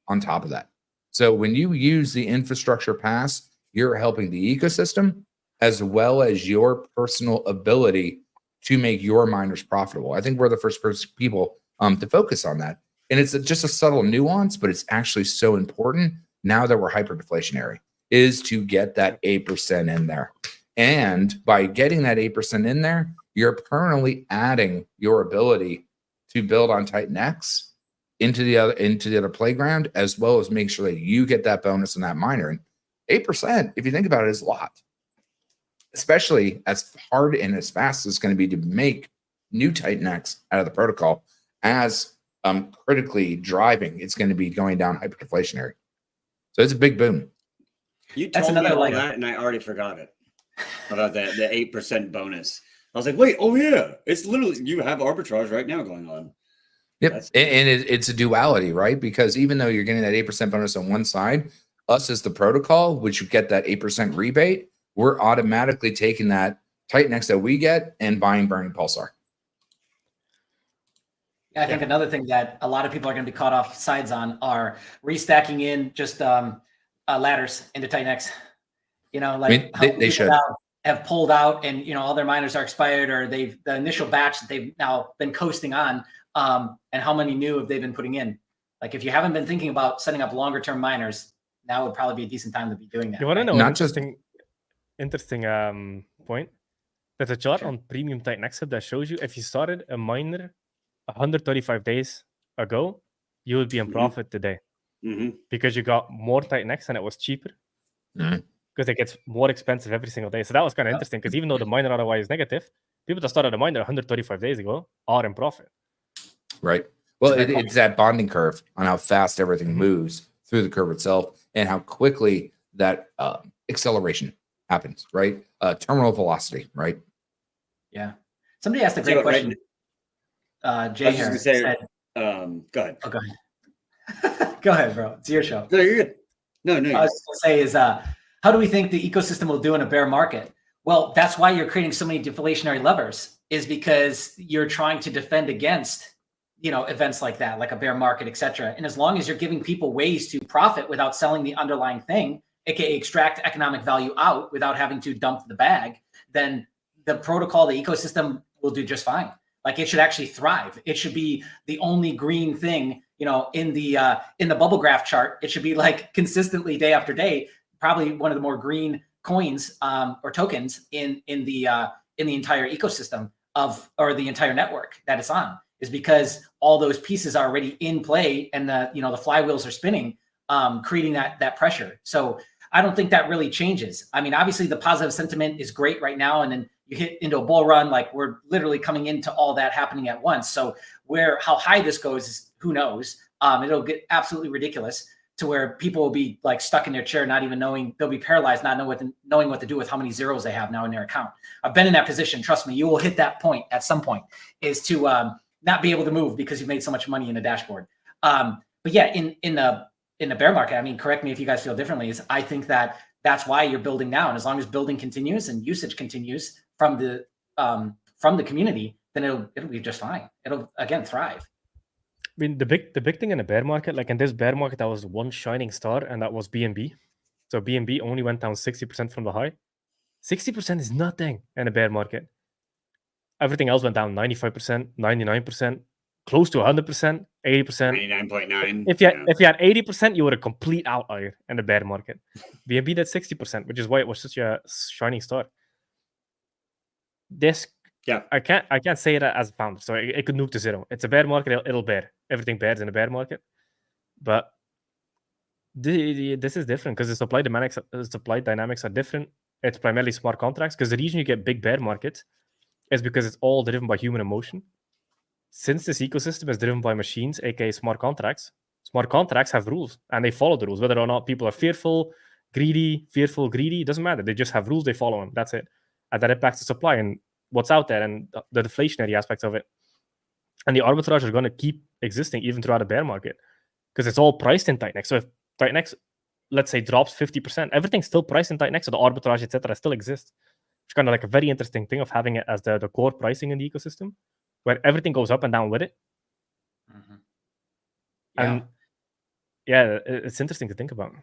on top of that. So when you use the infrastructure pass, you're helping the ecosystem as well as your personal ability to make your miners profitable. I think we're the first people to focus on that. And it's just a subtle nuance, but it's actually so important now that we're hyperdeflationary, is to get that 8% in there. And by getting that 8% in there, you're permanently adding your ability to build on TitanX into the other playground, as well as make sure that you get that bonus in that miner. And 8%, if you think about it, is a lot, especially as hard and as fast as it's going to be to make new TitanX out of the protocol as critically driving. It's going to be going down hyperdeflationary. So it's a big boom. You told me all that, and I already forgot it about the 8% bonus. I was like, wait, oh yeah, it's literally, you have arbitrage right now going on. Yep, and it's a duality, right? Because even though you're getting that 8% bonus on one side, us as the protocol, which you get that 8% rebate, we're automatically taking that TitanX that we get and buying burning Pulsar. I think another thing that a lot of people are going to be caught off sides on are restacking in just ladders into TitanX. You know, like they should have pulled out, and you know all their miners are expired, or the initial batch that they've now been coasting on, and how many new have they been putting in? Like, if you haven't been thinking about setting up longer term miners, now would probably be a decent time to be doing that. You want to know an interesting point? There's a chart on Premium TitanX that shows you if you started a miner 135 days ago, you would be in profit today because you got more TitanX and it was cheaper because it gets more expensive every single day. So that was kind of interesting because even though the miner ROI is negative, people that started a miner 135 days ago are in profit. Right. Well, it's that bonding curve on how fast everything moves through the curve itself and how quickly that acceleration happens, right? Terminal velocity, right? Yeah. Somebody asked a great question. Jay here said, go ahead. Oh, go ahead. Go ahead, bro. It's your show. No, you're good. No. I was going to say is, how do we think the ecosystem will do in a bear market? Well, that's why you're creating so many deflationary levers, is because you're trying to defend against, you know, events like that, like a bear market, etc. And as long as you're giving people ways to profit without selling the underlying thing, aka extract economic value out without having to dump the bag, then the protocol, the ecosystem will do just fine. Like, it should actually thrive. It should be the only green thing, you know, in the bubble graph chart. It should be like consistently day after day, probably one of the more green coins or tokens in the entire ecosystem or the entire network that it's on, is because all those pieces are already in play and the flywheels are spinning, creating that pressure. So I don't think that really changes. I mean, obviously the positive sentiment is great right now, and then you hit into a bull run, like we're literally coming into all that happening at once. So how high this goes is who knows. It'll get absolutely ridiculous to where people will be like stuck in their chair, not even knowing, they'll be paralyzed, not knowing what to do with how many zeros they have now in their account. I've been in that position. Trust me, you will hit that point at some point, is to not be able to move because you've made so much money in a dashboard. But yeah, in the bear market, I mean, correct me if you guys feel differently, is I think that's why you're building now. And as long as building continues and usage continues from the community, then it'll be just fine. It'll again thrive. I mean, the big thing in a bear market, like in this bear market, that was one shining star, and that was BNB. So BNB only went down 60% from the high. 60% is nothing in a bear market. Everything else went down 95%, 99%, close to 100%, 80%. 99.9. If you had 80%, you were a complete outlier in the bear market. BNB did 60%, which is why it was such a shining star. I can't say that as a founder, so it could nuke to zero. It's a bear market, it'll bear. Everything bears in a bear market. But This is different because the supply dynamics are different. It's primarily smart contracts because the reason you get big bear market is because it's all driven by human emotion. Since this ecosystem is driven by machines, aka smart contracts have rules and they follow the rules. Whether or not people are fearful, greedy, it doesn't matter. They just have rules, they follow them. That's it. And that impacts the supply and what's out there and the deflationary aspects of it. And the arbitrage are going to keep existing even throughout a bear market because it's all priced in TitanX. So if TitanX, let's say, drops 50%, everything's still priced in TitanX, so the arbitrage, etc., still exists. It's kind of like a very interesting thing of having it as the core pricing in the ecosystem, where everything goes up and down with it. Mm-hmm. And yeah, it's interesting to think about.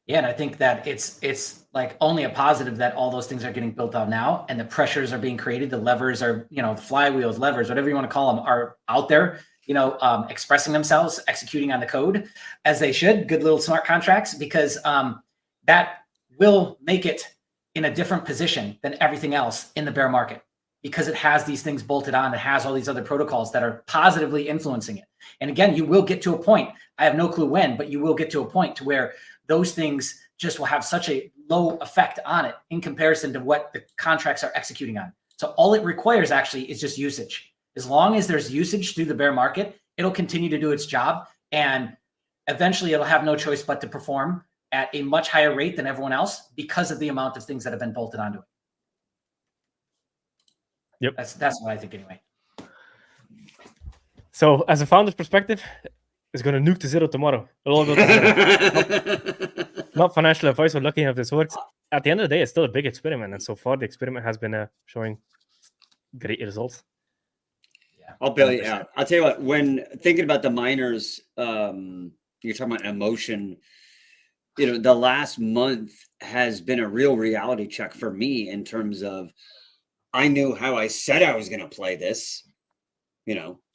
Yeah, and I think that it's like only a positive that all those things are getting built out now, and the pressures are being created. The levers are, the flywheels, levers, whatever you want to call them, are out there. Expressing themselves, executing on the code as they should. Good little smart contracts, because that will make it in a different position than everything else in the bear market, because it has these things bolted on. It has all these other protocols that are positively influencing it. And again, you will get to a point. I have no clue when, but you will get to a point to where those things just will have such a low effect on it in comparison to what the contracts are executing on. So all it requires actually is just usage. As long as there's usage through the bear market, it'll continue to do its job. And eventually it'll have no choice but to perform at a much higher rate than everyone else because of the amount of things that have been bolted onto it. Yep. That's what I think anyway. So as a founder's perspective, it's going to nuke to zero tomorrow. It'll all go to zero. Not financial advice or looking if this works. At the end of the day, it's still a big experiment. And so far, the experiment has been showing great results. Yeah, I'll bail you out. I'll tell you what, when thinking about the miners, you're talking about emotion, the last month has been a real reality check for me in terms of, I knew how I said I was going to play this,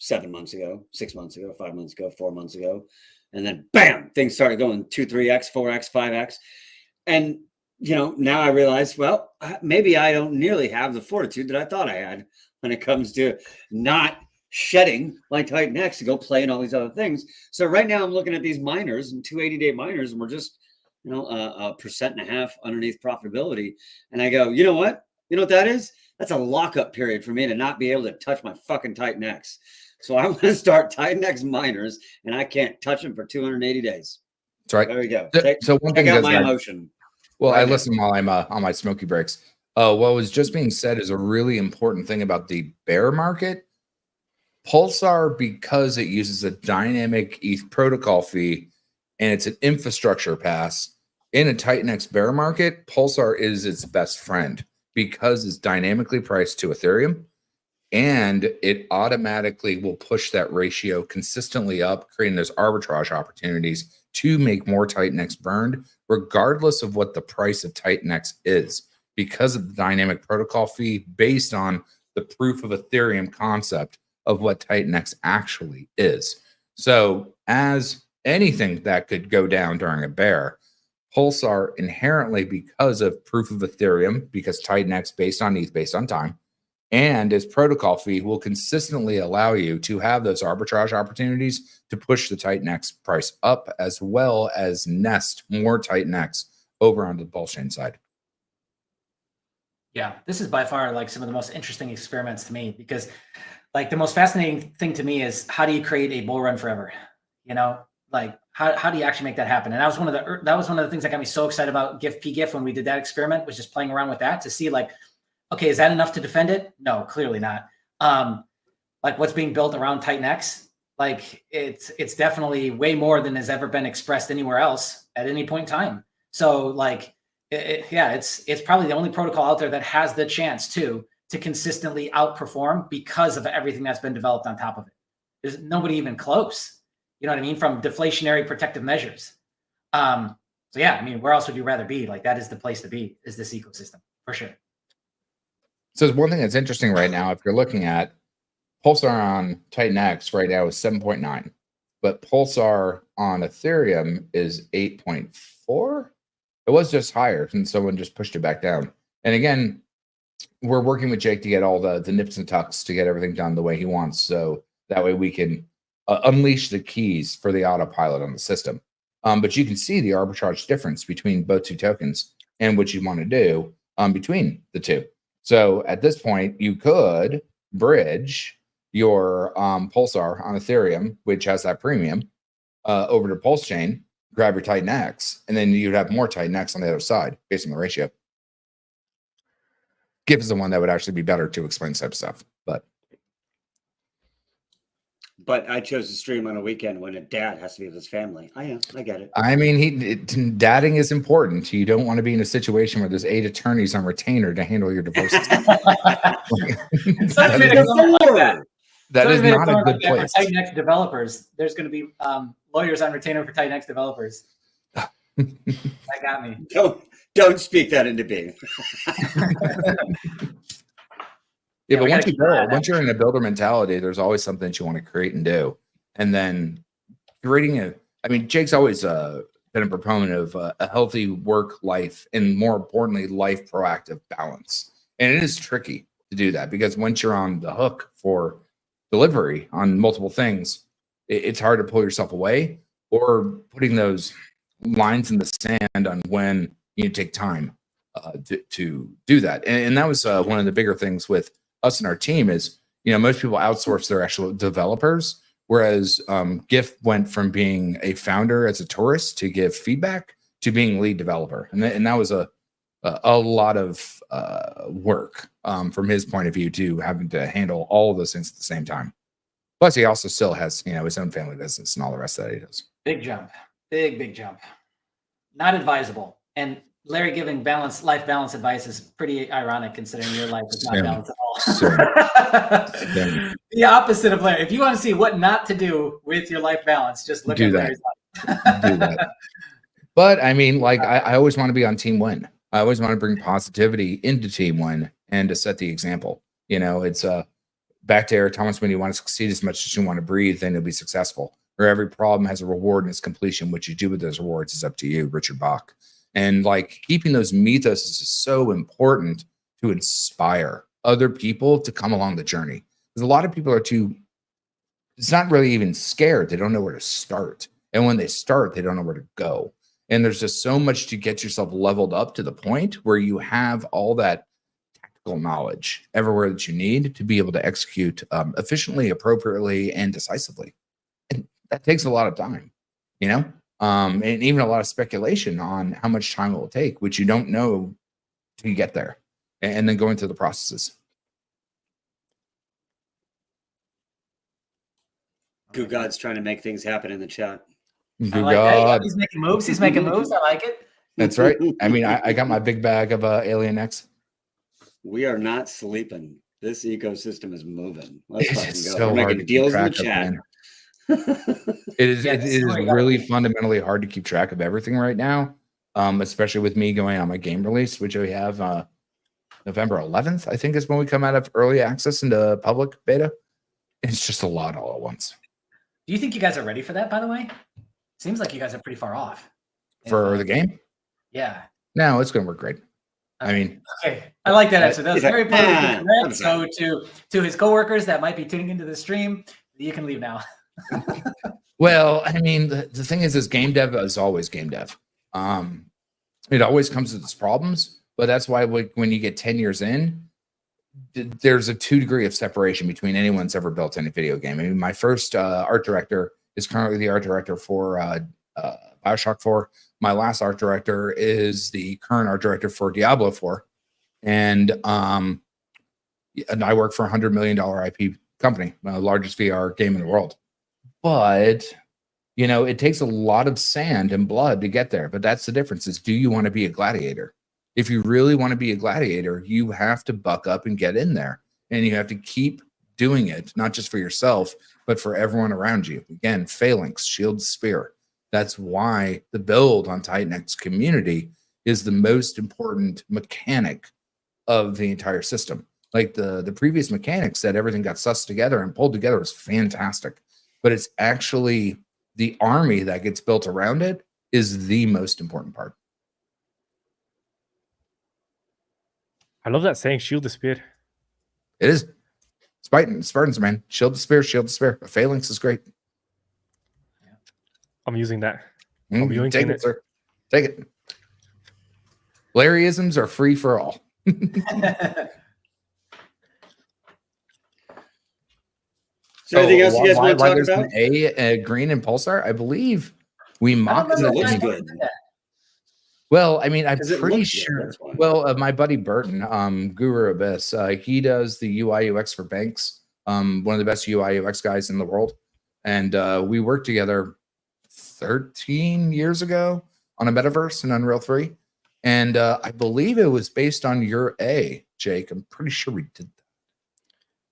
7 months ago, 6 months ago, 5 months ago, 4 months ago. And then bam, things started going 2, 3x, 4x, 5x. And, now I realize, well, maybe I don't nearly have the fortitude that I thought I had when it comes to not shedding my TitanX to go play and all these other things. So right now I'm looking at these miners and 280-day miners, and we're just, 1.5% underneath profitability. And I go, you know what? You know what that is? That's a lockup period for me to not be able to touch my fucking TitanX. So I want to start TitanX miners, and I can't touch them for 280 days. That's right. There we go. So one thing out my emotion. Well, right, I listen while I'm on my smoky breaks. What was just being said is a really important thing about the bear market. Pulsar, because it uses a dynamic ETH protocol fee and it's an infrastructure pass in a TitanX bear market, Pulsar is its best friend because it's dynamically priced to Ethereum, and it automatically will push that ratio consistently up, creating those arbitrage opportunities to make more TitanX burned, regardless of what the price of TitanX is, because of the dynamic protocol fee based on the proof of Ethereum concept of what TitanX actually is. So as anything that could go down during a bear, Pulsar inherently, because of proof of Ethereum, because TitanX based on ETH, based on time, and its protocol fee will consistently allow you to have those arbitrage opportunities to push the TitanX price up, as well as nest more TitanX over onto the Pulsechain side. Yeah, this is by far like some of the most interesting experiments to me, because like the most fascinating thing to me is, how do you create a bull run forever? Like how do you actually make that happen? And that was one of the things that got me so excited about PGIF when we did that experiment, was just playing around with that to see like, okay, is that enough to defend it? No, clearly not. Like what's being built around TitanX, like it's definitely way more than has ever been expressed anywhere else at any point in time. So like, it's probably the only protocol out there that has the chance to consistently outperform because of everything that's been developed on top of it. There's nobody even close. You know what I mean? From deflationary protective measures. So yeah, I mean, where else would you rather be? Like that is the place to be, is this ecosystem for sure. So one thing that's interesting right now, if you're looking at Pulsar on TitanX right now is 7.9, but Pulsar on Ethereum is 8.4. It was just higher, and someone just pushed it back down. And again, we're working with Jake to get all the nips and tucks to get everything done the way he wants, so that way we can unleash the keys for the autopilot on the system. But you can see the arbitrage difference between both two tokens and what you want to do between the two. So at this point, you could bridge your Pulsar on Ethereum, which has that premium, over to Pulsechain, grab your TitanX, and then you'd have more TitanX on the other side based on the ratio. GIF is the one that would actually be better to explain this type of stuff. But I chose to stream on a weekend when a dad has to be with his family. I get it. I mean, dadding is important. You don't want to be in a situation where there's 8 attorneys on retainer to handle your divorces. That is not a good place. For TitanX developers, there's going to be lawyers on retainer for TitanX developers. That got me. Don't speak that into being. Yeah, but once you're in a builder mentality, there's always something that you want to create and do. And then creating Jake's always been a proponent of a healthy work life and, more importantly, life proactive balance. And it is tricky to do that because once you're on the hook for delivery on multiple things, it's hard to pull yourself away or putting those lines in the sand on when you take time to do that. And that was one of the bigger things with us and our team is, most people outsource their actual developers, whereas GIF went from being a founder as a tourist to give feedback to being lead developer. And that was a lot of work from his point of view to having to handle all of those things at the same time. Plus, he also still has, his own family business and all the rest that he does. Big jump. Big jump. Not advisable. And Larry giving life balance advice is pretty ironic considering your life is not balanced at all. The opposite of Larry. If you want to see what not to do with your life balance, just look at Larry's life. Do that. But I always want to be on team win. I always want to bring positivity into team win and to set the example. It's back to Eric Thomas, when you want to succeed as much as you want to breathe, then you'll be successful. Or every problem has a reward in its completion. What you do with those rewards is up to you, Richard Bach. And keeping those mythos is so important to inspire other people to come along the journey. Because a lot of people it's not really even scared. They don't know where to start. And when they start, they don't know where to go. And there's just so much to get yourself leveled up to the point where you have all that tactical knowledge everywhere that you need to be able to execute efficiently, appropriately, and decisively. And that takes a lot of time, and even a lot of speculation on how much time it will take, which you don't know till you get there, and then going through the processes. Goo God's trying to make things happen in the chat. Goo God. He's making moves. He's making moves. I like it. That's right. I got my big bag of Alien X. We are not sleeping. This ecosystem is moving. Let's fucking go. So we're making deals in the chat. It is really fundamentally hard to keep track of everything right now, especially with me going on my game release, which we have November 11th, I think, is when we come out of early access into public beta. It's just a lot all at once. Do you think you guys are ready for that, by the way? Seems like you guys are pretty far off. For the game? Yeah. No, it's going to work great. Okay. I like that answer. That was very politically correct. So to his coworkers that might be tuning into the stream, you can leave now. Well, the thing is game dev is always game dev. It always comes with its problems, but that's why when you get 10 years in, there's a 2 degree of separation between anyone that's ever built any video game. My first art director is currently the art director for Bioshock 4. My last art director is the current art director for Diablo 4. And I work for a $100 million IP company, the largest VR game in the world. But, it takes a lot of sand and blood to get there. But that's the difference is, do you want to be a gladiator? If you really want to be a gladiator, you have to buck up and get in there. And you have to keep doing it, not just for yourself, but for everyone around you. Again, phalanx, shield, spear. That's why the build on TitanX community is the most important mechanic of the entire system. The previous mechanics that everything got sussed together and pulled together was fantastic. But it's actually the army that gets built around it is the most important part. I love that saying, shield the spear. It is. Spartans, man. Shield the spear, shield the spear. A phalanx is great. I'm using that. yoinking Take it, it. sir. Take it. Larryisms are free for all. Is there anything else you guys want to why talk there's about? an A, green, and Pulsar? I believe we I don't mocked remember it if looks I good. did that. Well, I mean, I'm 'Cause it pretty looks good, sure. that's why. Well, my buddy Burton, Guru Abyss, he does the UI UX for banks. One of the best UI UX guys in the world, and we worked together 13 years ago on a metaverse in Unreal 3, and I believe it was based on your A, Jake. I'm pretty sure we did that,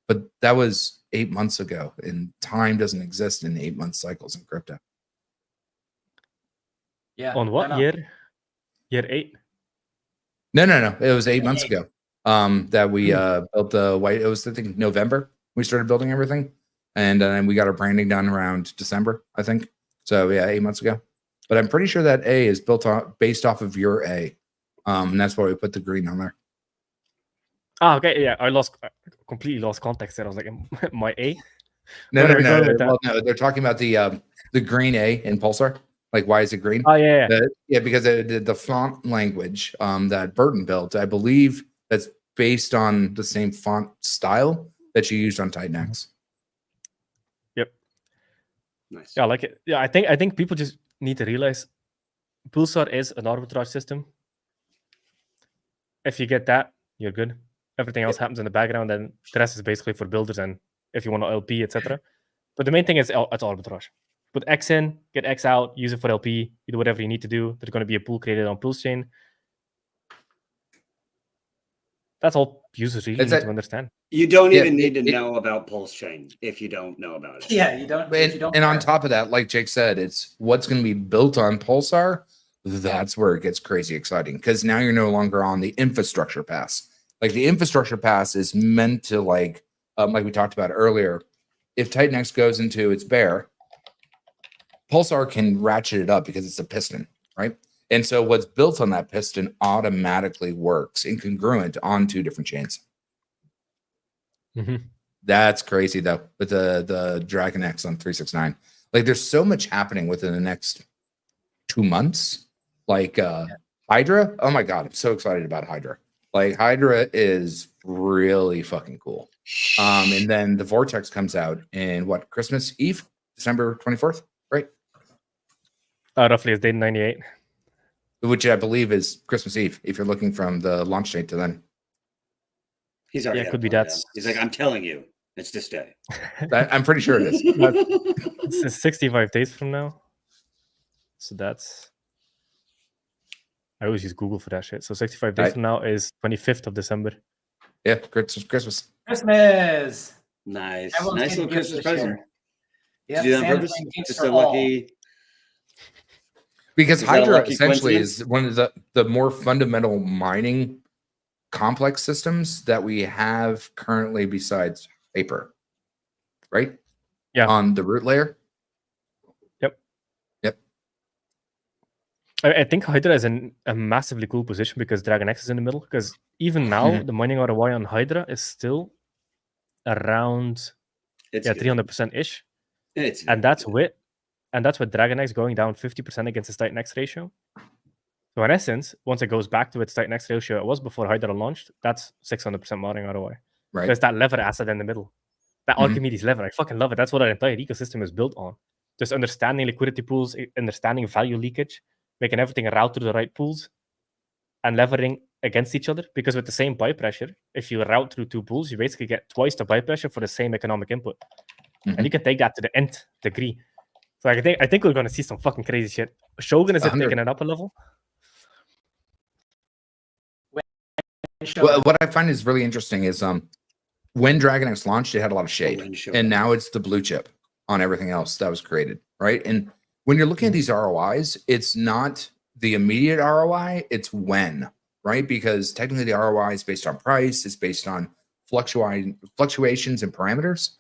but that was 8 months ago, and time doesn't exist in 8 month cycles in crypto. Yeah. On I what know. year? Year 8. No. It was 8 months ago. That we built the white. It was, I think, November. We started building everything, and then we got our branding done around December, I think. So yeah, 8 months ago. But I'm pretty sure that A is based off of your A, and that's why we put the green on there. Ah, okay, yeah. I completely lost context there. I was like, my A. No. Where are we going with that? Well, no, they're talking about the green A in Pulsar. Like, why is it green? Oh yeah. Yeah, because the font language that Burton built, I believe that's based on the same font style that you used on TitanX. Yep. Nice. Yeah, I like it. Yeah, I think people just need to realize Pulsar is an arbitrage system. If you get that, you're good. Everything else happens in the background, and the rest is basically for builders and if you want to LP, etc. But the main thing is it's arbitrage. Put X in, get X out, use it for LP, you do whatever you need to do. There's going to be a pool created on Pulsechain. That's all users really need to understand. You don't even need to know about Pulsechain if you don't know about it. Yeah, you don't. And on top of that, like Jake said, it's what's going to be built on Pulsar. That's where it gets crazy exciting, because now you're no longer on the infrastructure pass. Like, the infrastructure pass is meant to, like we talked about earlier, if TitanX goes into its bear, Pulsar can ratchet it up because it's a piston, right? And so what's built on that piston automatically works incongruent on two different chains. That's crazy, though, with the TitanX on 369. Like, there's so much happening within the next 2 months. Like Hydra. Oh my God, I'm so excited about Hydra. Like, Hydra is really fucking cool. And then the Vortex comes out in what, Christmas Eve, December 24th, right? Roughly it's day 98. Which I believe is Christmas Eve, if you're looking from the launch date to then. He's already it could be that. He's like, I'm telling you, it's this day. I'm pretty sure it is. It's 65 days from now. So that's... I always use Google for that shit. So 65 days from now is 25th of December. Yeah, Christmas. Christmas. Nice. Everyone's Nice little Christmas present. Yeah, Did you do that on purpose? Just a lucky... Because Hydra essentially coincidence? is one of the more fundamental mining complex systems that we have currently besides Hyper, right? Yeah. On the root layer. Yep. I think Hydra is in a massively cool position because TitanX is in the middle. Because even now, the mining ROI on Hydra is still around 300%-ish. And that's with TitanX going down 50% against its TitanX ratio. So in essence, once it goes back to its TitanX ratio it was before Hydra launched, that's 600% mining ROI. Right. There's that lever asset in the middle. That Archimedes lever. I fucking love it. That's what our entire ecosystem is built on. Just understanding liquidity pools, understanding value leakage, making everything route through the right pools, and levering against each other. Because with the same buy pressure, if you route through two pools, you basically get twice the buy pressure for the same economic input. And you can take that to the nth degree. So I think we're going to see some fucking crazy shit. Shogun is taking it up a level. Well, what I find is really interesting is when TitanX launched, it had a lot of shade, and now it's the blue chip on everything else that was created, right? And when you're looking at these ROIs, it's not the immediate ROI, it's when, right? Because technically the ROI is based on price, it's based on fluctuations and parameters,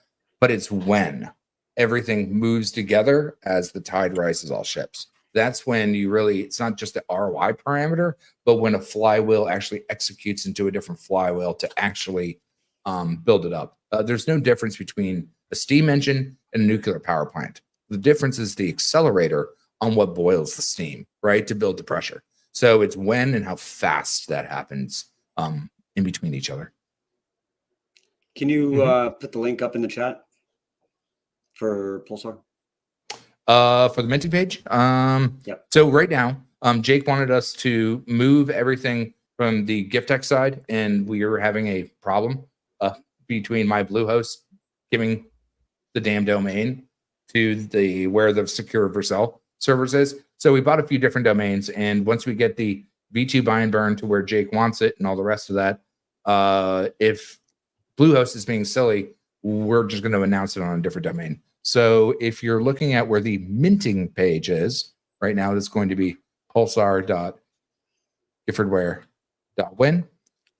but it's when everything moves together as the tide rises all ships. That's when you really, it's not just the ROI parameter, but when a flywheel actually executes into a different flywheel to actually build it up. There's no difference between a steam engine and a nuclear power plant. The difference is the accelerator on what boils the steam, right? To build the pressure. So it's when and how fast that happens in between each other. Can you put the link up in the chat for Pulsar? For the minting page? Yep. So right now, Jake wanted us to move everything from the GiftX side, and we are having a problem between my Bluehost giving the damn domain to the where the secure Vercel servers is. So we bought a few different domains, and once we get the V2 buy and burn to where Jake wants it and all the rest of that, if Bluehost is being silly, we're just going to announce it on a different domain. So if you're looking at where the minting page is right now, it's going to be pulsar.giffordware.win.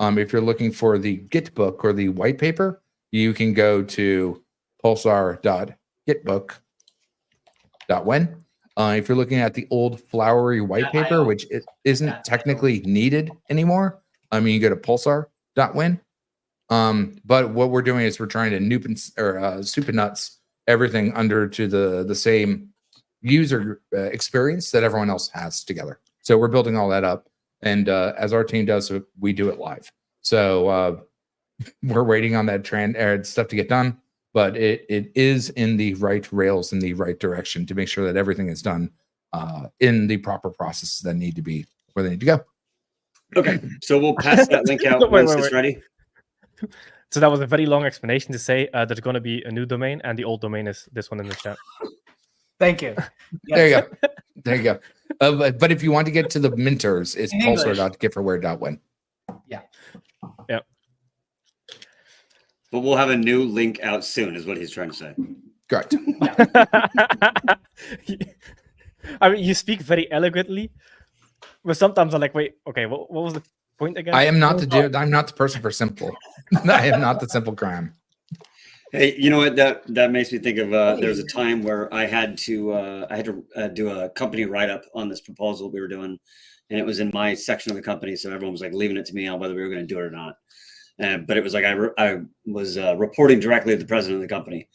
If you're looking for the Git book or the white paper, you can go to pulsar.gitbook.win. If you're looking at the old flowery white paper, which it isn't technically needed anymore, you go to pulsar.win. But what we're doing is we're trying to soup and nuts everything under to the same user experience that everyone else has together. So we're building all that up, and as our team does, we do it live. So we're waiting on that stuff to get done, but it is in the right rails, in the right direction to make sure that everything is done in the proper processes that need to be where they need to go. Okay, so we'll pass that link out once it's ready. So that was a very long explanation to say there's going to be a new domain, and the old domain is this one in the chat. Thank you. Yes. There you go. There you go. But if you want to get to the minters, it's pulsar.giffordware.win. Yeah. Yeah. But we'll have a new link out soon, is what he's trying to say. Correct. I mean, you speak very eloquently, but sometimes I'm like, wait, okay, what was the point again? I am not I'm not the person for simple. I am not the simple crime. Hey, you know what? That makes me think of there was a time where I had to do a company write-up on this proposal we were doing, and it was in my section of the company, so everyone was like leaving it to me on whether we were going to do it or not. But it was like I was reporting directly to the president of the company,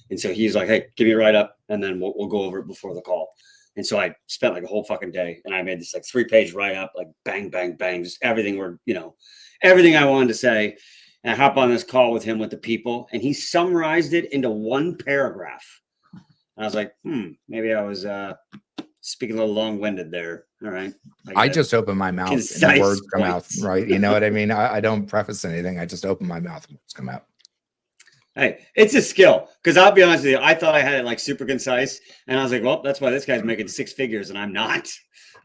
and so he's like, "Hey, give me a write-up, and then we'll go over it before the call." And so I spent like a whole fucking day, and I made this like 3-page write-up, like bang, bang, bang, just everything everything I wanted to say. And I hop on this call with him with the people, and he summarized it into one paragraph. And I was like, maybe I was speaking a little long-winded there. All right. I just open my mouth and the words come out, right? You know what I mean? I don't preface anything. I just open my mouth and words come out. Hey, it's a skill. Because I'll be honest with you, I thought I had it like super concise. And I was like, well, that's why this guy's making 6 figures and I'm not.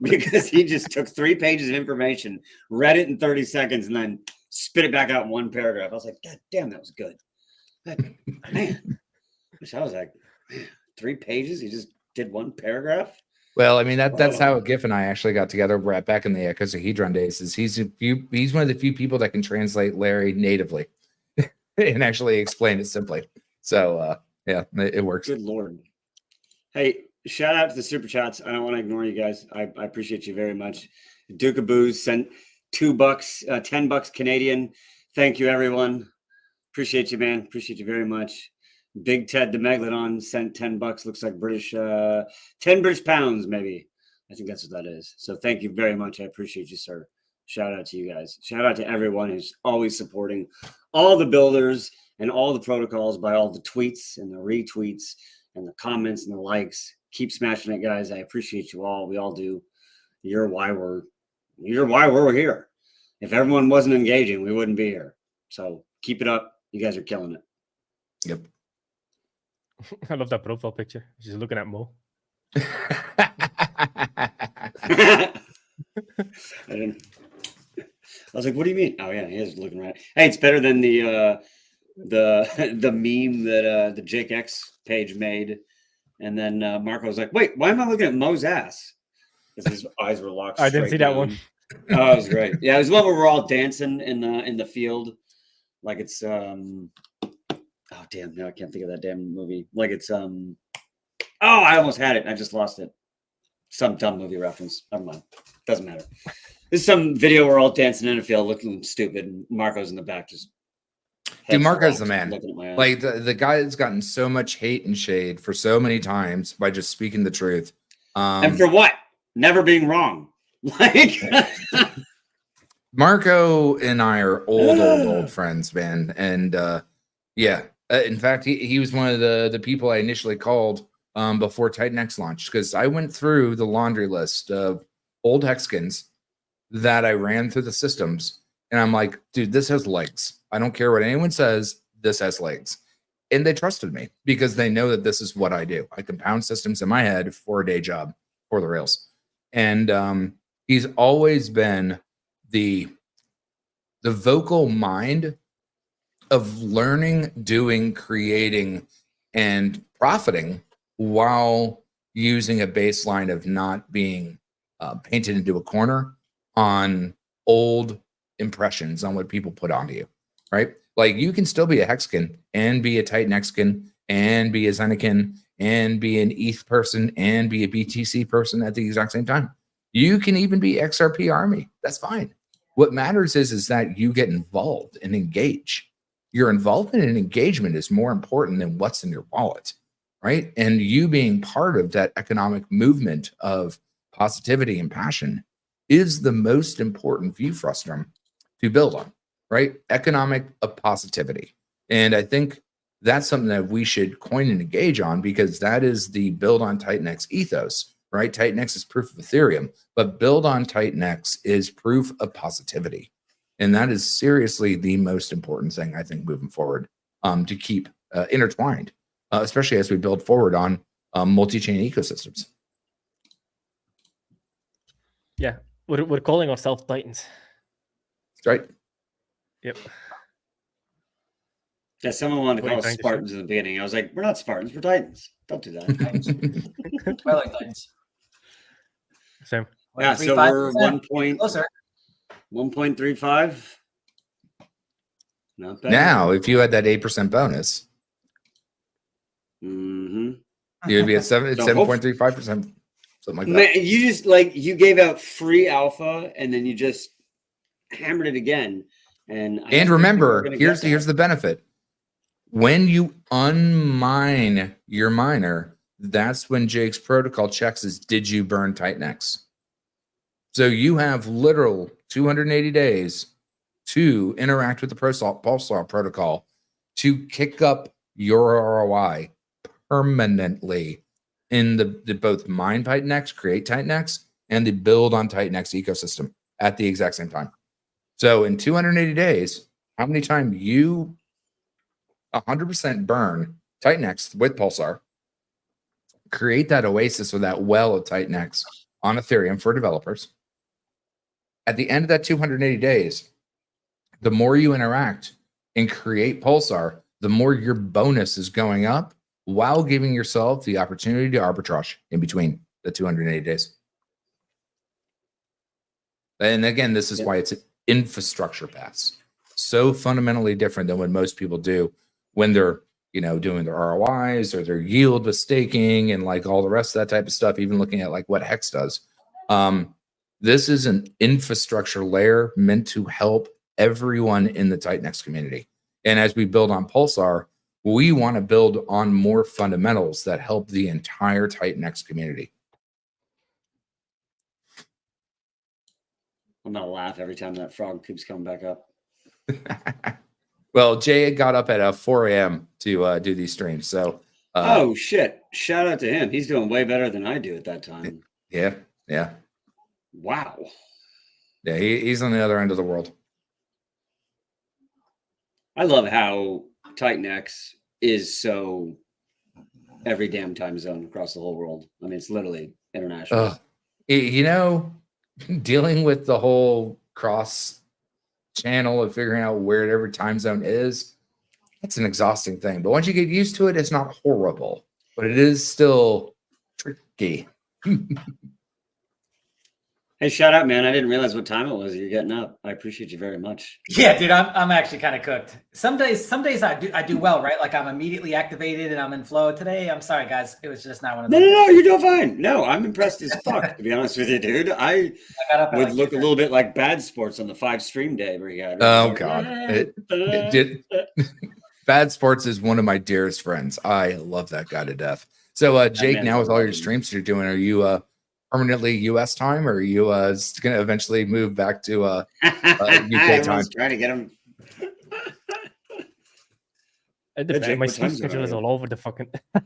Because he just took 3 pages of information, read it in 30 seconds, and then spit it back out in one paragraph. I was like, God damn, that was good. Man, I was like, man, 3 pages? He just did one paragraph? Well, I mean, that's how GIF and I actually got together back in the icosahedron days. Is he's one of the few people that can translate Larry natively and actually explain it simply. So yeah, it works. Good Lord. Hey, shout out to the super chats. I don't want to ignore you guys. I appreciate you very much. Duke of Booze sent $2, $10 Canadian. Thank you, everyone. Appreciate you, man. Appreciate you very much. Big Ted the Megalodon sent $10. Looks like British, 10 British pounds, maybe. I think that's what that is. So thank you very much. I appreciate you, sir. Shout out to you guys. Shout out to everyone who's always supporting all the builders and all the protocols by all the tweets and the retweets and the comments and the likes. Keep smashing it, guys. I appreciate you all. We all do. You're why we're here. If everyone wasn't engaging, we wouldn't be here. So keep it up. You guys are killing it. Yep. I love that profile picture. She's looking at Mo. I was like, what do you mean? Oh yeah, he is looking right. Hey, it's better than the meme that the Jake X page made. And then Marco was like, wait, why am I looking at Mo's ass? Because his eyes were locked. I didn't see down. that one. Oh, it was great. Yeah, it was one where we're all dancing in the field. Like it's oh damn, no, I can't think of that damn movie. Like it's oh, I almost had it. I just lost it. Some dumb movie reference. Never mind. Doesn't matter. This is some video we're all dancing in a field looking stupid, and Marco's in the back just. Dude, Marco's the man. Like the guy has gotten so much hate and shade for so many times by just speaking the truth. And for what? Never being wrong. Like Marco and I are old friends, man. And yeah, in fact, he was one of the people I initially called before TitanX launched, because I went through the laundry list of old hexagons that I ran through the systems, and I'm like, dude, this has legs. I don't care what anyone says, this has legs. And they trusted me because they know that this is what I do. I compound systems in my head for a day job for the Rails. And he's always been the vocal mind of learning, doing, creating, and profiting while using a baseline of not being painted into a corner on old impressions on what people put onto you, right? Like, you can still be a hexagon and be a TitanXkin and be a Zenekin and be an ETH person and be a BTC person at the exact same time. You can even be XRP Army. That's fine. What matters is that you get involved and engage. Your involvement and engagement is more important than what's in your wallet, right? And you being part of that economic movement of positivity and passion is the most important view frustrum to build on, right? Economic of positivity. And I think that's something that we should coin and engage on, because that is the build on TitanX ethos, right? TitanX is proof of Ethereum, but build on TitanX is proof of positivity. And that is seriously the most important thing, I think, moving forward, to keep intertwined, especially as we build forward on multi-chain ecosystems. Yeah, we're calling ourselves Titans. Right. Yep. Yeah, someone wanted to What are call you us trying to say? Spartans in the beginning. I was like, we're not Spartans, we're Titans. Don't do that. I like Titans. Same. Yeah, so we're 1.35%. Closer. 1.35. Not bad. Now, if you had that 8% bonus, Mm-hmm. you would be at So 7.35%, something like that. Man, you just you gave out free alpha and then you just hammered it again. And Remember, here's the benefit. When you unmine your miner, that's when Jake's protocol checks is, did you burn TitanX? So you have literal 280 days to interact with the Pulsar protocol to kick up your ROI permanently in the both mine TitanX, create TitanX, and the build on TitanX ecosystem at the exact same time. So in 280 days, how many times you 100% burn TitanX with Pulsar, create that oasis or that well of TitanX on Ethereum for developers. At the end of that 280 days, the more you interact and create Pulsar, the more your bonus is going up while giving yourself the opportunity to arbitrage in between the 280 days. And again, this is why it's an infrastructure pass. So fundamentally different than what most people do when they're, doing their ROIs or their yield with staking and like all the rest of that type of stuff, even looking at like what Hex does. This is an infrastructure layer meant to help everyone in the TitanX community. And as we build on Pulsar, we want to build on more fundamentals that help the entire TitanX community. I'm gonna laugh every time that frog keeps coming back up. Well, Jay got up at 4 a.m. to do these streams. So, oh shit! Shout out to him. He's doing way better than I do at that time. Yeah. Wow. Yeah, he's on the other end of the world. I love how TitanX is so every damn time zone across the whole world. I mean, it's literally international. Dealing with the whole cross channel of figuring out where every time zone is, it's an exhausting thing. But once you get used to it, it's not horrible, but it is still tricky. Hey, shout out, man. I didn't realize what time it was. You're getting up. I appreciate you very much. Yeah, dude, I'm actually kind of cooked. Some days I do well, right? Like I'm immediately activated and I'm in flow. Today, I'm sorry, guys. It was just not one of those. No, you're doing fine. No, I'm impressed as fuck, to be honest with you, dude. I got up at would like look a little bit like Bad Sports on the 5 stream day where you got. Oh, God. Bad Sports is one of my dearest friends. I love that guy to death. So, Jake, man's now with all your loving. streams you're doing, are you permanently US time, or are you going to eventually move back to UK time? Everyone's trying to get him. It depends. Jake, My what sleep time zone schedule are is you? all over the fucking. I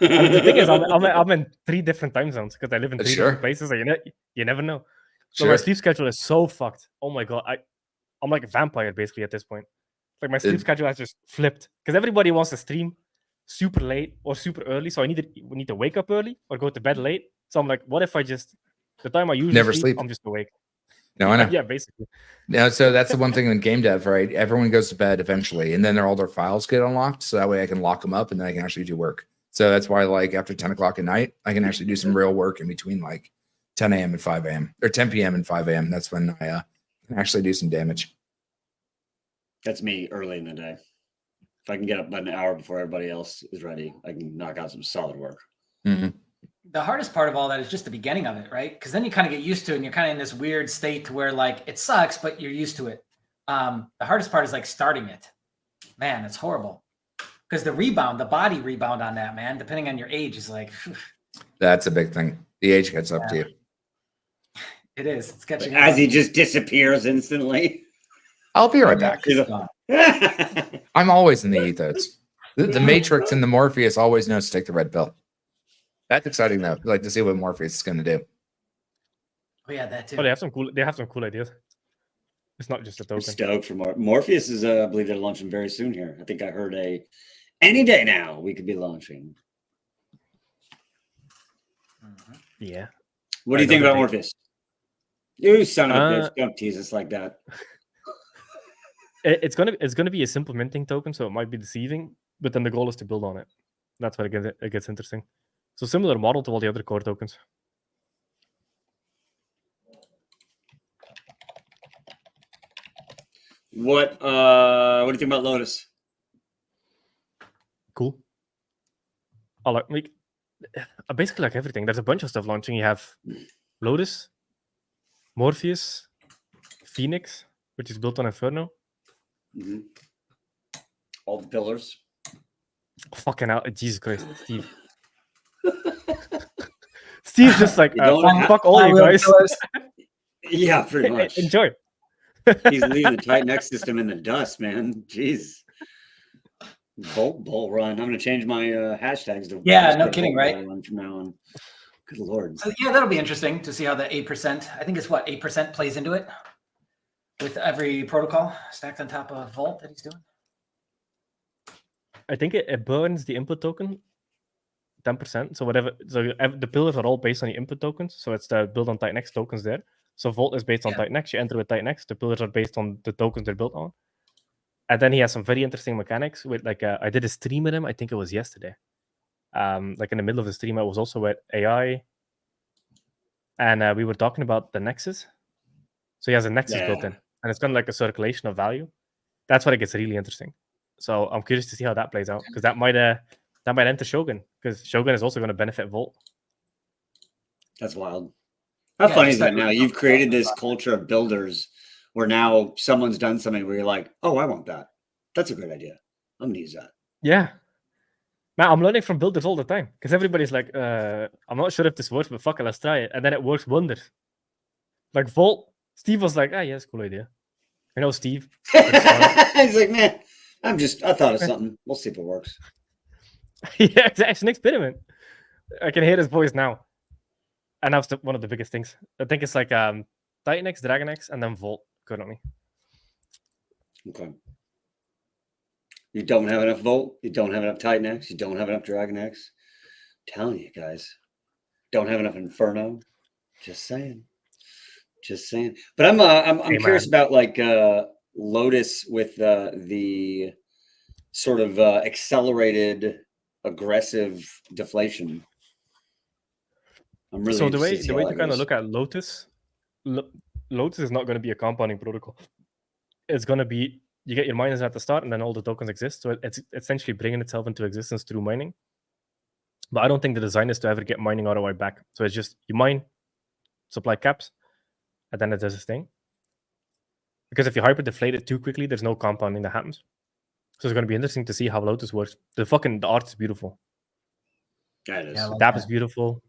mean, the thing is, I'm in 3 different time zones because I live in 3 Sure. different places. So you never know. So Sure. my sleep schedule is so fucked. Oh my god, I'm like a vampire basically at this point. Like my sleep schedule has just flipped because everybody wants to stream super late or super early. So we need to wake up early or go to bed late. So I'm like, what if I just the time I usually Never sleep. I'm just awake. No, I know. Yeah, basically. No, so that's the one thing in game dev, right? Everyone goes to bed eventually, and then all their files get unlocked. So that way I can lock them up, and then I can actually do work. So that's why, like, after 10 o'clock at night, I can actually do some real work in between like 10 a.m. and 5 a.m. or 10 p.m. and 5 a.m. That's when I can actually do some damage. That's me early in the day. If I can get up about an hour before everybody else is ready, I can knock out some solid work. Mm-hmm. The hardest part of all that is just the beginning of it, right? Because then you kind of get used to it and you're kind of in this weird state to where like it sucks, but you're used to it. The hardest part is like starting it. Man, it's horrible. Because the body rebound on that, man, depending on your age is like. That's a big thing. The age gets up to you. It is. It's catching As up. he just disappears instantly. I'll be right back. That's I'm always in the ethos. The Matrix and the Morpheus always knows to take the red pill. That's exciting though. I'd like to see what Morpheus is going to do. Oh yeah, that too. Oh, they have some cool ideas. It's not just a token. stoked for Morpheus is I believe they're launching very soon here. I think I heard any day now we could be launching. Yeah. What do you think about Morpheus? You son of a bitch! Don't tease us like that. It's gonna be a simple minting token, so it might be deceiving. But then the goal is to build on it. That's when it gets interesting. So similar model to all the other core tokens. What do you think about Lotus? Cool. I basically like everything. There's a bunch of stuff launching. You have Lotus, Morpheus, Phoenix, which is built on Inferno. Mm-hmm. All the pillars. Fucking hell, Jesus Christ, Steve. Steve's just like, fuck all you guys. Yeah, pretty much. Enjoy. He's leaving the TitanX system in the dust, man. Jeez. Bull run. I'm going to change my hashtags to no kidding, right? Run from now on. Good Lord. So yeah, that'll be interesting to see how the 8%. I think it's what 8% plays into it with every protocol stacked on top of Vault that he's doing. I think it burns the input token 10%. So whatever. So the pillars are all based on the input tokens. So it's the build on TitanX tokens there. So Vault is based on TitanX. You enter with TitanX. The pillars are based on the tokens they're built on. And then he has some very interesting mechanics with like I did a stream with him. I think it was yesterday. Like in the middle of the stream, I was also with AI, and we were talking about the Nexus. So he has a Nexus built in, and it's kind of like a circulation of value. That's where it gets really interesting. So I'm curious to see how that plays out because that might enter Shogun because Shogun is also going to benefit Volt. That's wild. How funny is that now? You've created this culture of builders where now someone's done something where you're like, oh, I want that. That's a great idea. I'm going to use that. Yeah. Man, I'm learning from builders all the time because everybody's like, I'm not sure if this works, but fuck it, let's try it. And then it works wonders. Like Volt, Steve was like, yeah, it's a cool idea. You know, Steve. He's like, man, I thought of something. We'll see if it works. Yeah, it's an experiment. I can hear his voice now. And that's one of the biggest things. I think it's like TitanX, DragonX, and then Volt currently. Okay. You don't have enough Volt. You don't have enough TitanX. You don't have enough DragonX. I'm telling you guys, don't have enough Inferno. Just saying. But I'm curious about like Lotus with the sort of accelerated, aggressive deflation. I'm really so the way to kind of look at Lotus, Lotus is not going to be a compounding protocol. It's going to be you get your miners at the start, and then all the tokens exist. So it's essentially bringing itself into existence through mining. But I don't think the design is to ever get mining ROI back. So it's just you mine, supply caps, and then it does its thing. Because if you hyper deflate it too quickly, there's no compounding that happens. So it's going to be interesting to see how Lotus works. The art is beautiful. That is. Yeah, I like Dap is beautiful.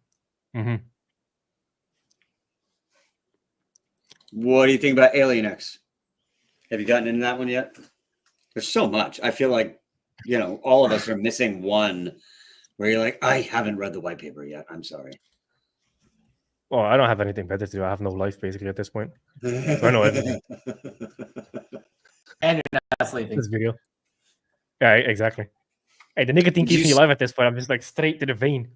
What do you think about Alien X? Have you gotten into that one yet? There's so much. I feel like, all of us are missing one where you're like, I haven't read the white paper yet. I'm sorry. Well, I don't have anything better to do. I have no life basically at this point. So I know everything. And you're not sleeping. This video. Yeah, exactly. Hey, the nicotine keeps me alive at this point. I'm just like straight to the vein.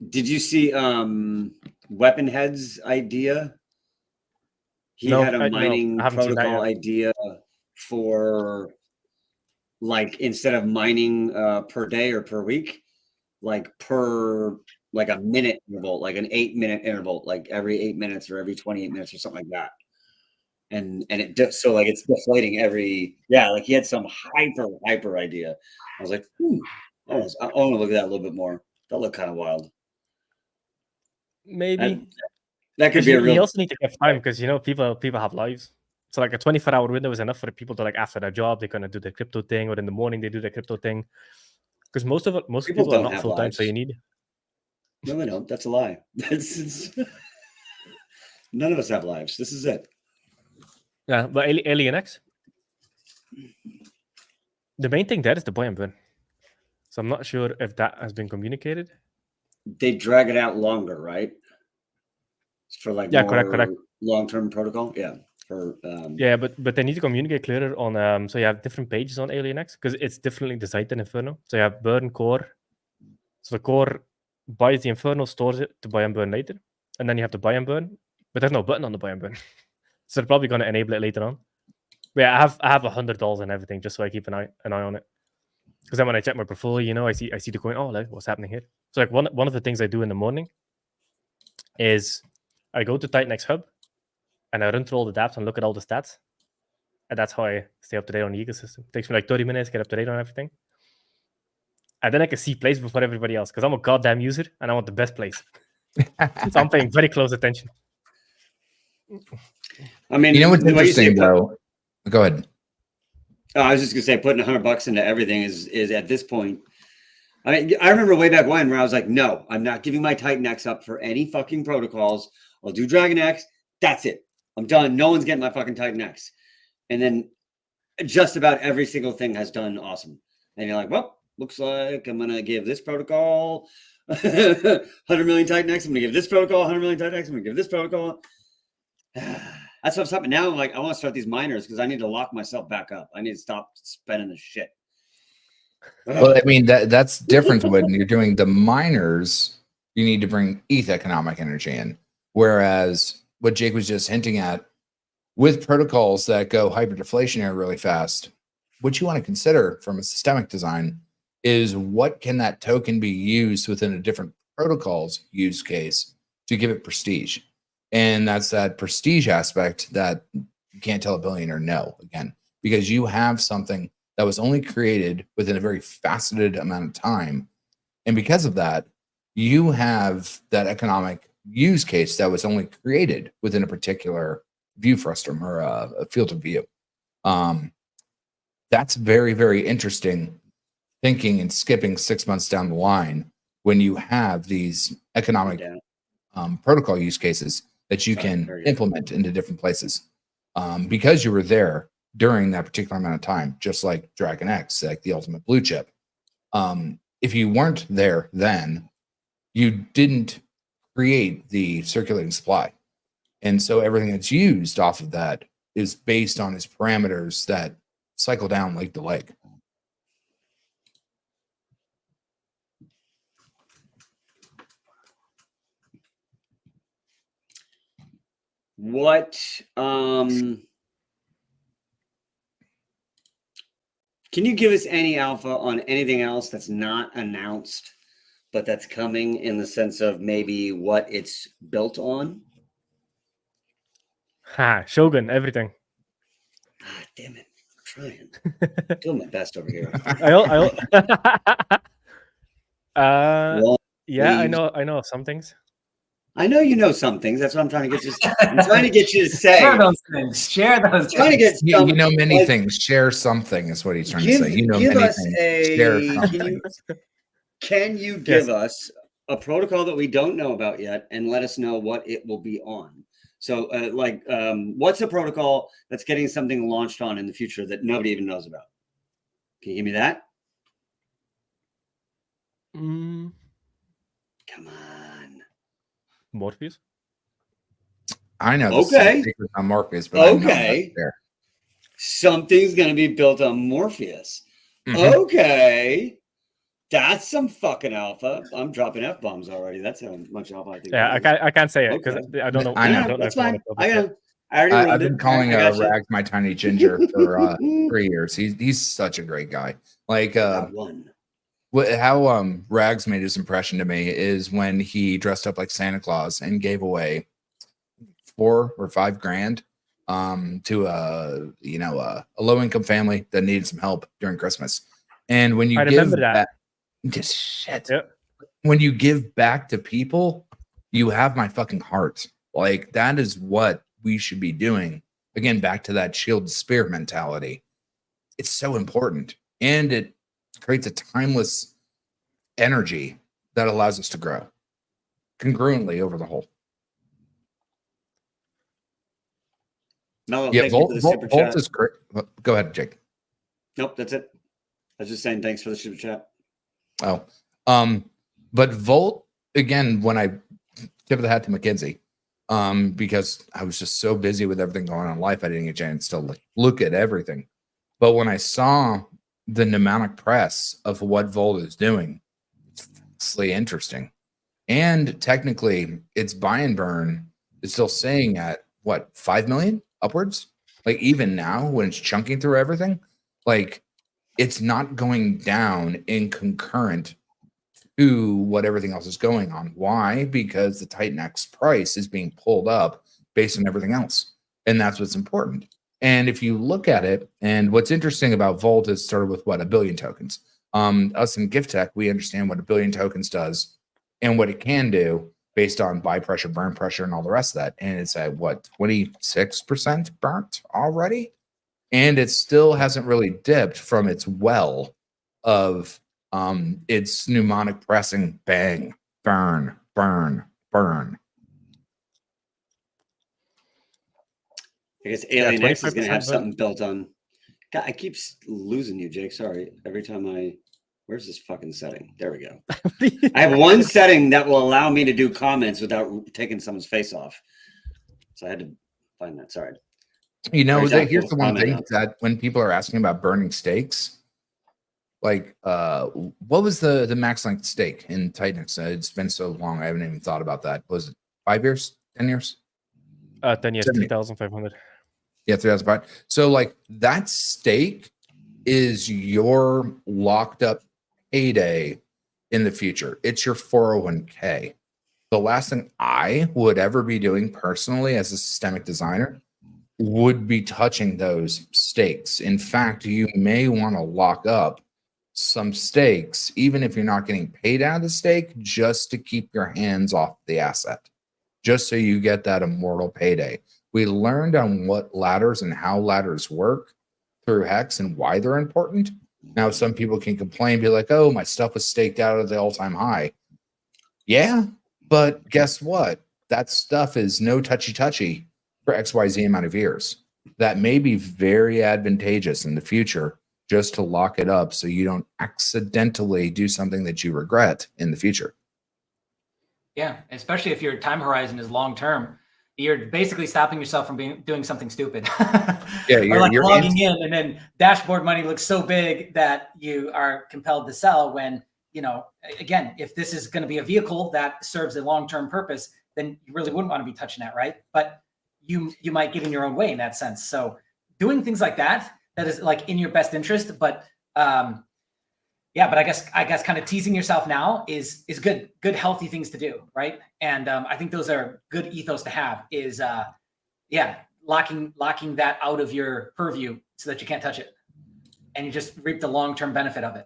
Did you see Weapon Head's idea? He had a mining protocol idea for, like, instead of mining per day or per week, like a minute interval, like an 8-minute interval, like every 8 minutes or every 28 minutes or something like that. And so like it's deflating like he had some hyper idea. I was like, I want to look at that a little bit more. That looked kind of wild. Maybe that could be a real. You also need to have time because people have lives. So like a 24-hour window is enough for the people to, like, after their job they're gonna do the crypto thing, or in the morning they do the crypto thing. Because most people are not full time, so you need. No, they don't. That's a lie. None of us have lives. This is it. Yeah, but Alien X, the main thing there is the buy and burn. So I'm not sure if that has been communicated. They drag it out longer, right? For like correct. Long-term protocol, yeah. But they need to communicate clearer on. So you have different pages on Alien X because it's differently designed than Inferno. So you have burn core. So the core buys the Inferno, stores it to buy and burn later, and then you have the buy and burn, but there's no button on the buy and burn. So they're probably going to enable it later on. But yeah, I have $100 and everything just so I keep an eye on it. Because then when I check my portfolio, I see the coin. Oh, like, what's happening here? So like one of the things I do in the morning is I go to TitanX Hub and I run through all the dApps and look at all the stats, and that's how I stay up to date on the ecosystem. It takes me like 30 minutes to get up to date on everything, and then I can see plays before everybody else because I'm a goddamn user and I want the best plays. So I'm paying very close attention. I mean, what's interesting though? Go ahead. I was just gonna say, putting $100 into everything is at this point. I mean, I remember way back when where I was like, no, I'm not giving my TitanX up for any fucking protocols. I'll do Dragon X. That's it. I'm done. No one's getting my fucking TitanX. And then just about every single thing has done awesome. And you're like, well, looks like I'm gonna give this protocol 100 million TitanX. I'm gonna give this protocol 100 million TitanX. I'm gonna give this protocol. That's what's happening now. I'm like, I want to start these miners because I need to lock myself back up. I need to stop spending the shit. Well, I mean, that's different when you're doing the miners. You need to bring ETH economic energy in. Whereas what Jake was just hinting at, with protocols that go hyperdeflationary really fast, what you want to consider from a systemic design is what can that token be used within a different protocol's use case to give it prestige. And that's that prestige aspect that you can't tell a billionaire no, again, because you have something that was only created within a very faceted amount of time. And because of that, you have that economic use case that was only created within a particular view frustum or a field of view. That's very, very interesting thinking and skipping 6 months down the line when you have these economic protocol use cases that you can implement into different places because you were there during that particular amount of time, just like Dragon X, like the ultimate blue chip. If you weren't there then, you didn't create the circulating supply. And so everything that's used off of that is based on its parameters that cycle down like the lake. What can you give us any alpha on anything else that's not announced, but that's coming in the sense of maybe what it's built on? Shogun, everything. Ah, damn it. I'm trying. Doing my best over here. Yeah, I know some things. I know you know some things. That's what I'm trying to get you. I'm trying to get you to say. Share those things. Share those. Trying to get you know many things. Share something is what he's trying to say. You know many things. Share something. Can you give us a protocol that we don't know about yet and let us know what it will be on? So what's a protocol that's getting something launched on in the future that nobody even knows about? Can you give me that? Come on. Morpheus? I know. Okay. On Morpheus, but okay. Something's going to be built on Morpheus. Mm-hmm. Okay. That's some fucking alpha. I'm dropping F-bombs already. That's how much alpha I think. Yeah, I can't say it because I don't know. I know. I don't know. That's fine. I've been calling Rags my tiny ginger for 3 years. He's such a great guy. Like how Rags made his impression to me is when he dressed up like Santa Claus and gave away $4 or $5 grand to a low-income family that needed some help during Christmas. And when you give that just shit. Yep. When you give back to people, you have my fucking heart. Like that is what we should be doing. Again, back to that shield spear mentality. It's so important. And it creates a timeless energy that allows us to grow congruently over the whole. Yeah, Volt is great. Go ahead, Jake. Nope, that's it. I was just saying thanks for the super chat. Oh, but Volt, again, when I tip of the hat to McKinsey, because I was just so busy with everything going on in life, I didn't get a chance to look at everything. But when I saw the mnemonic press of what Volt is doing, it's vastly interesting. And technically, its buy and burn is still saying at what, 5 million upwards? Like even now, when it's chunking through everything, like it's not going down in concurrent to what everything else is going on. Why? Because the TitanX price is being pulled up based on everything else. And that's what's important. And if you look at it, and what's interesting about Volt is started with what, 1 billion tokens. Us in Gift Tech, we understand what 1 billion tokens does and what it can do based on buy pressure, burn pressure, and all the rest of that. And it's at what, 26% burnt already? And it still hasn't really dipped from its well of its mnemonic pressing, bang, burn, burn, burn. I guess Alien X is going to have something built on. God, I keep losing you, Jake. Sorry. Every time where's this fucking setting? There we go. I have one setting that will allow me to do comments without taking someone's face off. So I had to find that. Sorry. You know, here's the one thing that when people are asking about burning stakes, like what was the max length stake in TitanX? It's been so long, I haven't even thought about that. Was it 5 years, 10 years? 10 years, 3,500. Yeah, 3,500. So like that stake is your locked up payday in the future. It's your 401k. The last thing I would ever be doing personally as a systemic designer would be touching those stakes. In fact, you may want to lock up some stakes, even if you're not getting paid out of the stake, just to keep your hands off the asset, just so you get that immortal payday. We learned on what ladders and how ladders work through Hex and why they're important. Now, some people can complain, be like, oh, my stuff was staked out at the all-time high. Yeah, but guess what? That stuff is no touchy-touchy for XYZ amount of years. That may be very advantageous in the future just to lock it up so you don't accidentally do something that you regret in the future. Yeah, especially if your time horizon is long-term. You're basically stopping yourself from doing something stupid. Yeah, you're logging in and then dashboard money looks so big that you are compelled to sell when, again, if this is going to be a vehicle that serves a long-term purpose, then you really wouldn't want to be touching that, right? But you might get in your own way in that sense. So doing things like that is like in your best interest. But but I guess kind of teasing yourself now is good healthy things to do, right? And I think those are good ethos to have. Is locking that out of your purview so that you can't touch it, and you just reap the long-term benefit of it.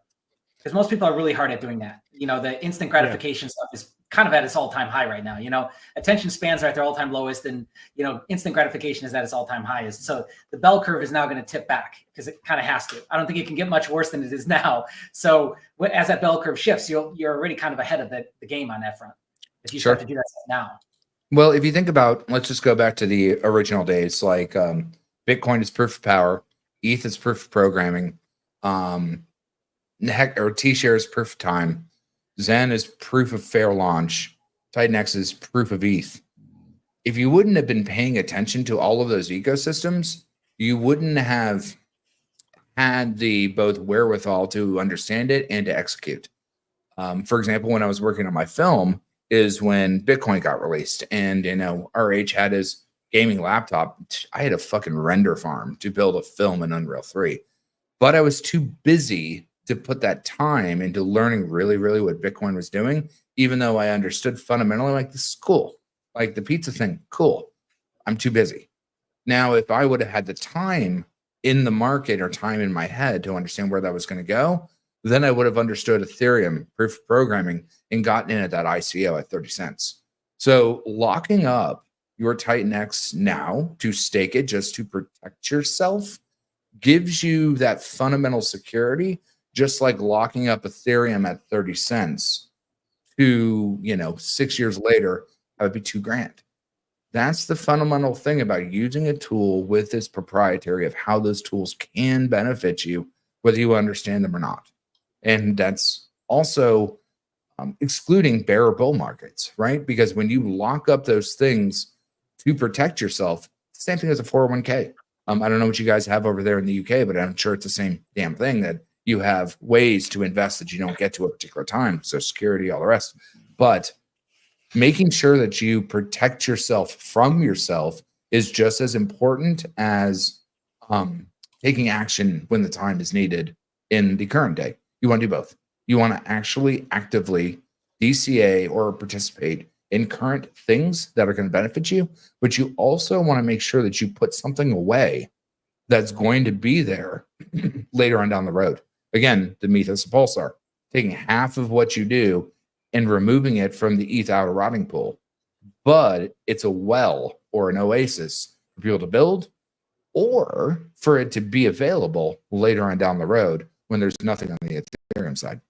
because most people are really hard at doing that. You know, the instant gratification stuff is kind of at its all-time high right now. You know, attention spans are at their all-time lowest, and you know, instant gratification is at its all-time highest. So the bell curve is now going to tip back because it kind of has to. I don't think it can get much worse than it is now. So as that bell curve shifts, you're already kind of ahead of the game on that front if you start to do that stuff now. Well, if you think about, let's just go back to the original days, like Bitcoin is proof of power, ETH is proof of programming, T-share is proof of time, Zen is proof of fair launch, TitanX is proof of ETH. If you wouldn't have been paying attention to all of those ecosystems, you wouldn't have had the both wherewithal to understand it and to execute. For example, when I was working on my film, is when Bitcoin got released, and you know, RH had his gaming laptop. I had a fucking render farm to build a film in Unreal 3, but I was too busy to put that time into learning really what Bitcoin was doing, even though I understood fundamentally, like, this is cool, like the pizza thing, cool. I'm too busy. Now, if I would have had the time in the market or time in my head to understand where that was going to go, then I would have understood Ethereum, proof of programming, and gotten in at that ICO at 30 cents. So locking up your TitanX now to stake it just to protect yourself gives you that fundamental security, just like locking up Ethereum at 30 cents to, you know, 6 years later, that would be $2,000. That's the fundamental thing about using a tool with this proprietary of how those tools can benefit you, whether you understand them or not. And that's also excluding bear or bull markets, right? Because when you lock up those things to protect yourself, same thing as a 401k. I don't know what you guys have over there in the UK, but I'm sure it's the same damn thing, that you have ways to invest that you don't get to a particular time, so security, all the rest. But making sure that you protect yourself from yourself is just as important as taking action when the time is needed in the current day. You want to do both. You want to actually actively DCA or participate in current things that are going to benefit you, but you also want to make sure that you put something away that's going to be there later on down the road. Again, the mythos of Pulsar, taking half of what you do and removing it from the ETH outer rotting pool. But it's a well or an oasis for people to build, or for it to be available later on down the road when there's nothing on the Ethereum side.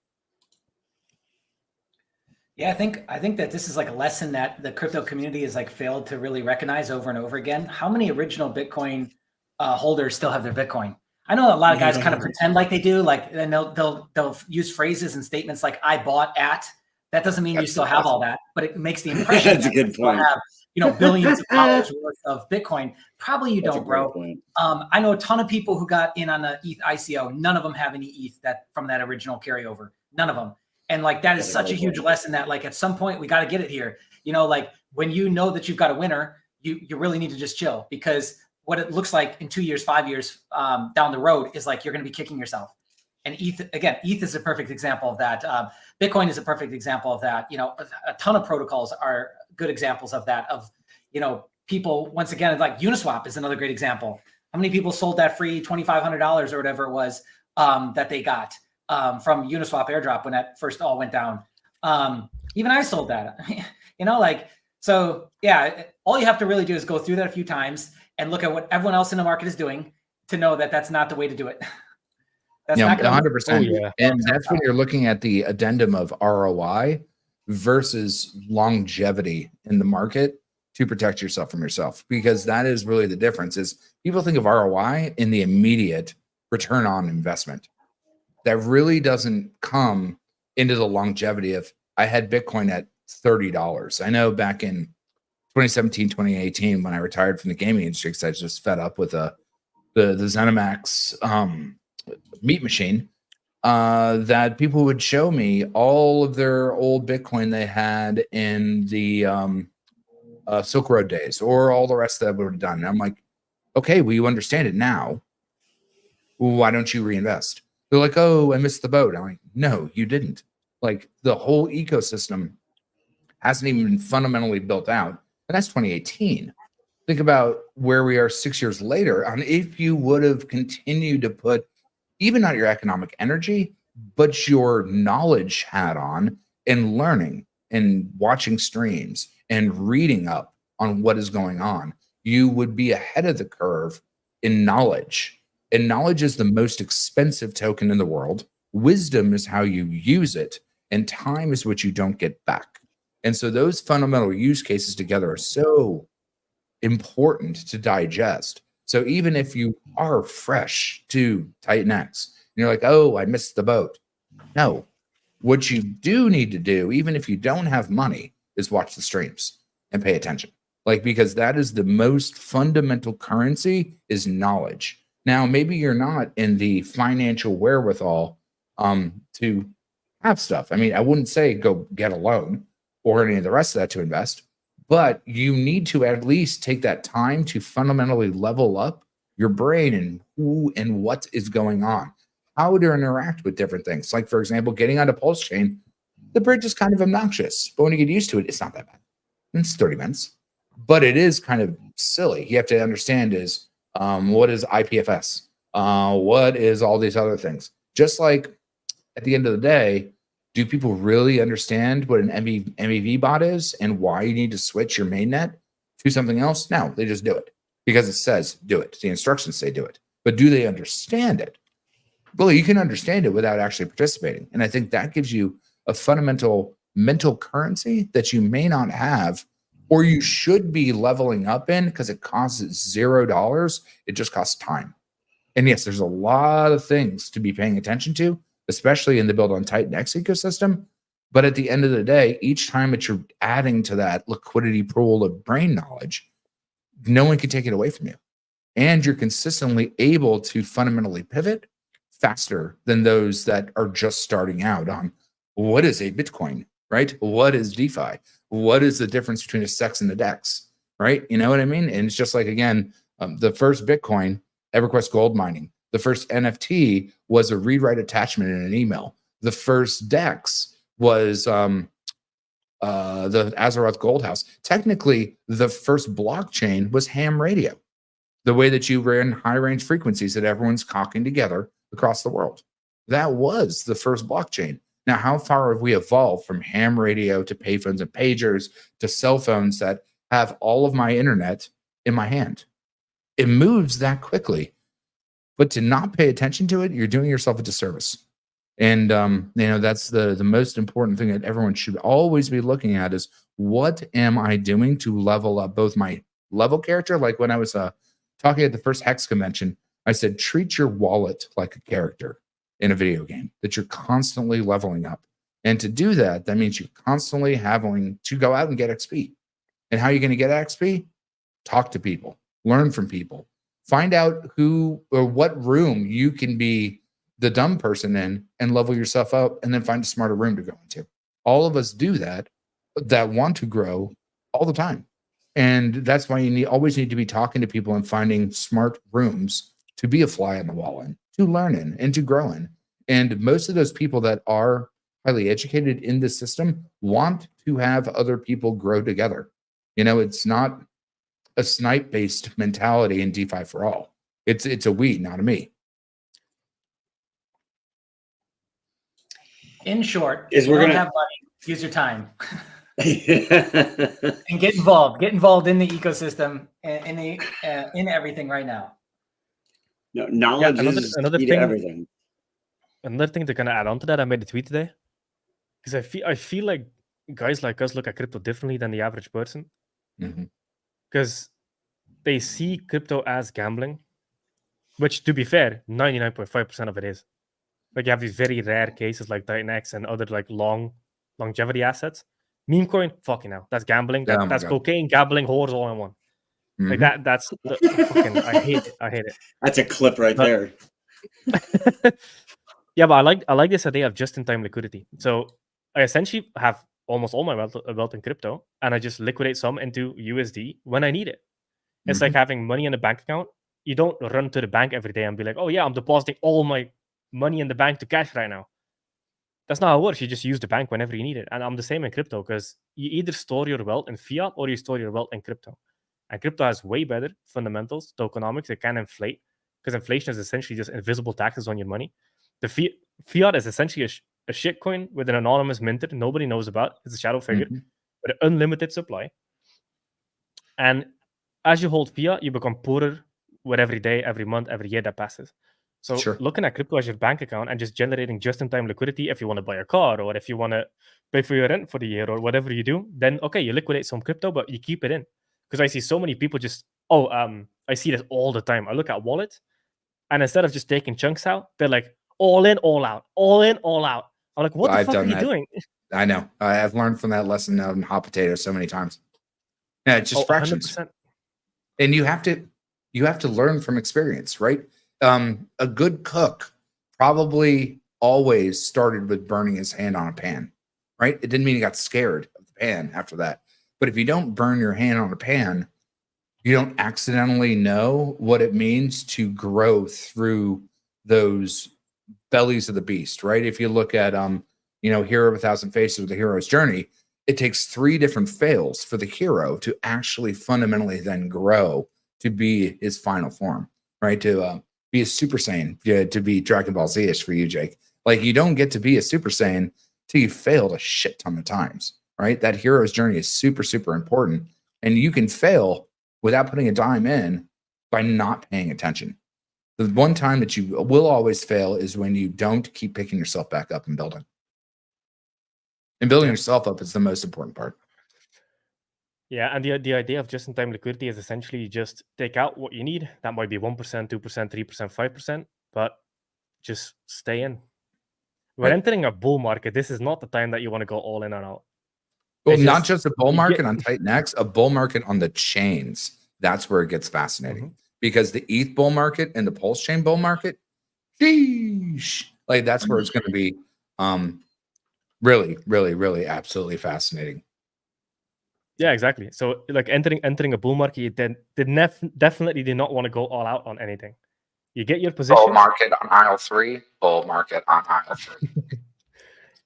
Yeah, I think that this is like a lesson that the crypto community has like failed to really recognize over and over again. How many original Bitcoin holders still have their Bitcoin? I know a lot of guys kind of pretend like they do, like, and they'll use phrases and statements like "I bought at." That doesn't mean you still have all that, but it makes the impression That's a good point. Have, you know, billions of dollars worth of Bitcoin. Probably you don't, bro. I know a ton of people who got in on the ETH ICO. None of them have any ETH from that original carryover. None of them. And like, that is such a huge lesson that like at some point we got to get it here. You know, like when you know that you've got a winner, you really need to just chill, because what it looks like in 2 years, 5 years down the road is like you're going to be kicking yourself. And ETH is a perfect example of that. Bitcoin is a perfect example of that. You know, a ton of protocols are good examples of that. Of, you know, people, once again, like Uniswap is another great example. How many people sold that free $2,500 or whatever it was that they got from Uniswap airdrop when that first all went down? Even I sold that. You know, like, so yeah, all you have to really do is go through that a few times and look at what everyone else in the market is doing to know that that's not the way to do it. That's yeah, not 100%. Oh, yeah. And that's when you're looking at the addendum of ROI versus longevity in the market to protect yourself from yourself, because that is really the difference. Is people think of ROI in the immediate return on investment. That really doesn't come into the longevity of, I had Bitcoin at $30. I know back in 2017, 2018, when I retired from the gaming industry, because I was just fed up with the ZeniMax meat machine, that people would show me all of their old Bitcoin they had in the Silk Road days, or all the rest that would have done. And I'm like, okay, well, you understand it now. Why don't you reinvest? They're like, oh, I missed the boat. I'm like, no, you didn't. Like, the whole ecosystem hasn't even been fundamentally built out. And that's 2018. Think about where we are 6 years later. And if you would have continued to put, even not your economic energy, but your knowledge hat on and learning and watching streams and reading up on what is going on, you would be ahead of the curve in knowledge. And knowledge is the most expensive token in the world. Wisdom is how you use it, and time is what you don't get back. And so those fundamental use cases together are so important to digest. So even if you are fresh to TitanX and you're like, oh, I missed the boat. No, what you do need to do, even if you don't have money, is watch the streams and pay attention. Like, because that is the most fundamental currency, is knowledge. Now, maybe you're not in the financial wherewithal to have stuff. I mean, I wouldn't say go get a loan or any of the rest of that to invest, but you need to at least take that time to fundamentally level up your brain and who and what is going on, how to interact with different things. Like, for example, getting onto Pulsechain, the bridge is kind of obnoxious, but when you get used to it, it's not that bad. It's 30 minutes, but it is kind of silly. You have to understand is what is IPFS? What is all these other things? Just like at the end of the day, do people really understand what an MEV bot is and why you need to switch your mainnet to something else? No, they just do it because it says do it. The instructions say do it. But do they understand it? Well, you can understand it without actually participating. And I think that gives you a fundamental mental currency that you may not have, or you should be leveling up in, because it costs $0. It just costs time. And yes, there's a lot of things to be paying attention to, especially in the build on TitanX ecosystem. But at the end of the day, each time that you're adding to that liquidity pool of brain knowledge, no one can take it away from you. And you're consistently able to fundamentally pivot faster than those that are just starting out on what is a Bitcoin, right? What is DeFi? What is the difference between a SEX and a DEX, right? You know what I mean? And it's just like, again, the first Bitcoin, EverQuest gold mining. The first NFT was a read-write attachment in an email. The first DEX was the Azeroth Gold House. Technically, the first blockchain was ham radio, the way that you ran high-range frequencies that everyone's cocking together across the world. That was the first blockchain. Now, how far have we evolved from ham radio to payphones and pagers to cell phones that have all of my internet in my hand? It moves that quickly. But to not pay attention to it, you're doing yourself a disservice. And that's the most important thing that everyone should always be looking at is, what am I doing to level up both my level character? Like when I was talking at the first Hex convention, I said, treat your wallet like a character in a video game, that you're constantly leveling up. And to do that, that means you're constantly having to go out and get XP. And how are you going to get XP? Talk to people, learn from people. Find out who or what room you can be the dumb person in and level yourself up, and then find a smarter room to go into. All of us do that want to grow all the time. And that's why you always need to be talking to people and finding smart rooms to be a fly on the wall in, to learn in, and to grow in. And most of those people that are highly educated in this system want to have other people grow together. It's not a snipe-based mentality in DeFi for all. It's a we, not a me. In short, is we're gonna have money. Use your time and get involved. Get involved in the ecosystem and in everything right now. No, knowledge is another key thing, to everything. Another thing to kind of add on to that, I made a tweet today because I feel like guys like us look at crypto differently than the average person. Because they see crypto as gambling, which, to be fair, 99.5% of it is. Like, you have these very rare cases like TitanX and other like longevity assets. Meme coin, fucking hell, that's gambling. That's cocaine, gambling, whores all in one. Like that's the fucking. I hate it. That's a clip right there. Yeah, but I like this idea of just-in-time liquidity. So I essentially have almost all my wealth in crypto, and I just liquidate some into USD when I need it. It's like having money in a bank account. You don't run to the bank every day and be like, oh yeah, I'm depositing all my money in the bank to cash right now. That's not how it works. You just use the bank whenever you need it. And I'm the same in crypto, because you either store your wealth in fiat or you store your wealth in crypto. And crypto has way better fundamentals, tokenomics. It can inflate, because inflation is essentially just invisible taxes on your money. The Fiat is essentially a shitcoin with an anonymous minter nobody knows about. It's a shadow figure with an unlimited supply. And as you hold fiat, you become poorer with every day, every month, every year that passes. So looking at crypto as your bank account and just generating just-in-time liquidity if you want to buy a car or if you want to pay for your rent for the year or whatever you do, then okay, you liquidate some crypto, but you keep it in. Because I see so many people just, I see this all the time. I look at wallets, and instead of just taking chunks out, they're like, all in, all out, all in, all out. I'm like, what the fuck are you doing? I know. I've learned from that lesson out in hot potatoes so many times. Yeah, it's just fractions. 100%. And you have to learn from experience, right? A good cook probably always started with burning his hand on a pan, right? It didn't mean he got scared of the pan after that. But if you don't burn your hand on a pan, you don't accidentally know what it means to grow through those bellies of the beast, right? If you look at Hero of a Thousand Faces with the hero's journey, it takes 3 different fails for the hero to actually fundamentally then grow to be his final form, right? To be a Super Saiyan, to be Dragon Ball Z-ish for you, Jake. Like, you don't get to be a Super Saiyan till you failed a shit ton of times, right? That hero's journey is super, super important. And you can fail without putting a dime in by not paying attention. The one time that you will always fail is when you don't keep picking yourself back up and building. And building yourself up is the most important part. Yeah, and the idea of just-in-time liquidity is essentially just take out what you need. That might be 1%, 2%, 3%, 5%, but just stay in. When entering a bull market, this is not the time that you want to go all in and out. Well, not just a bull market on TitanX, a bull market on the chains. That's where it gets fascinating. Because the ETH bull market and the Pulsechain bull market, sheesh, like that's where it's going to be really, really, really absolutely fascinating. Yeah, exactly. So like entering a bull market, you definitely did not want to go all out on anything. You get your position. Bull market on aisle 3, bull market on aisle 3.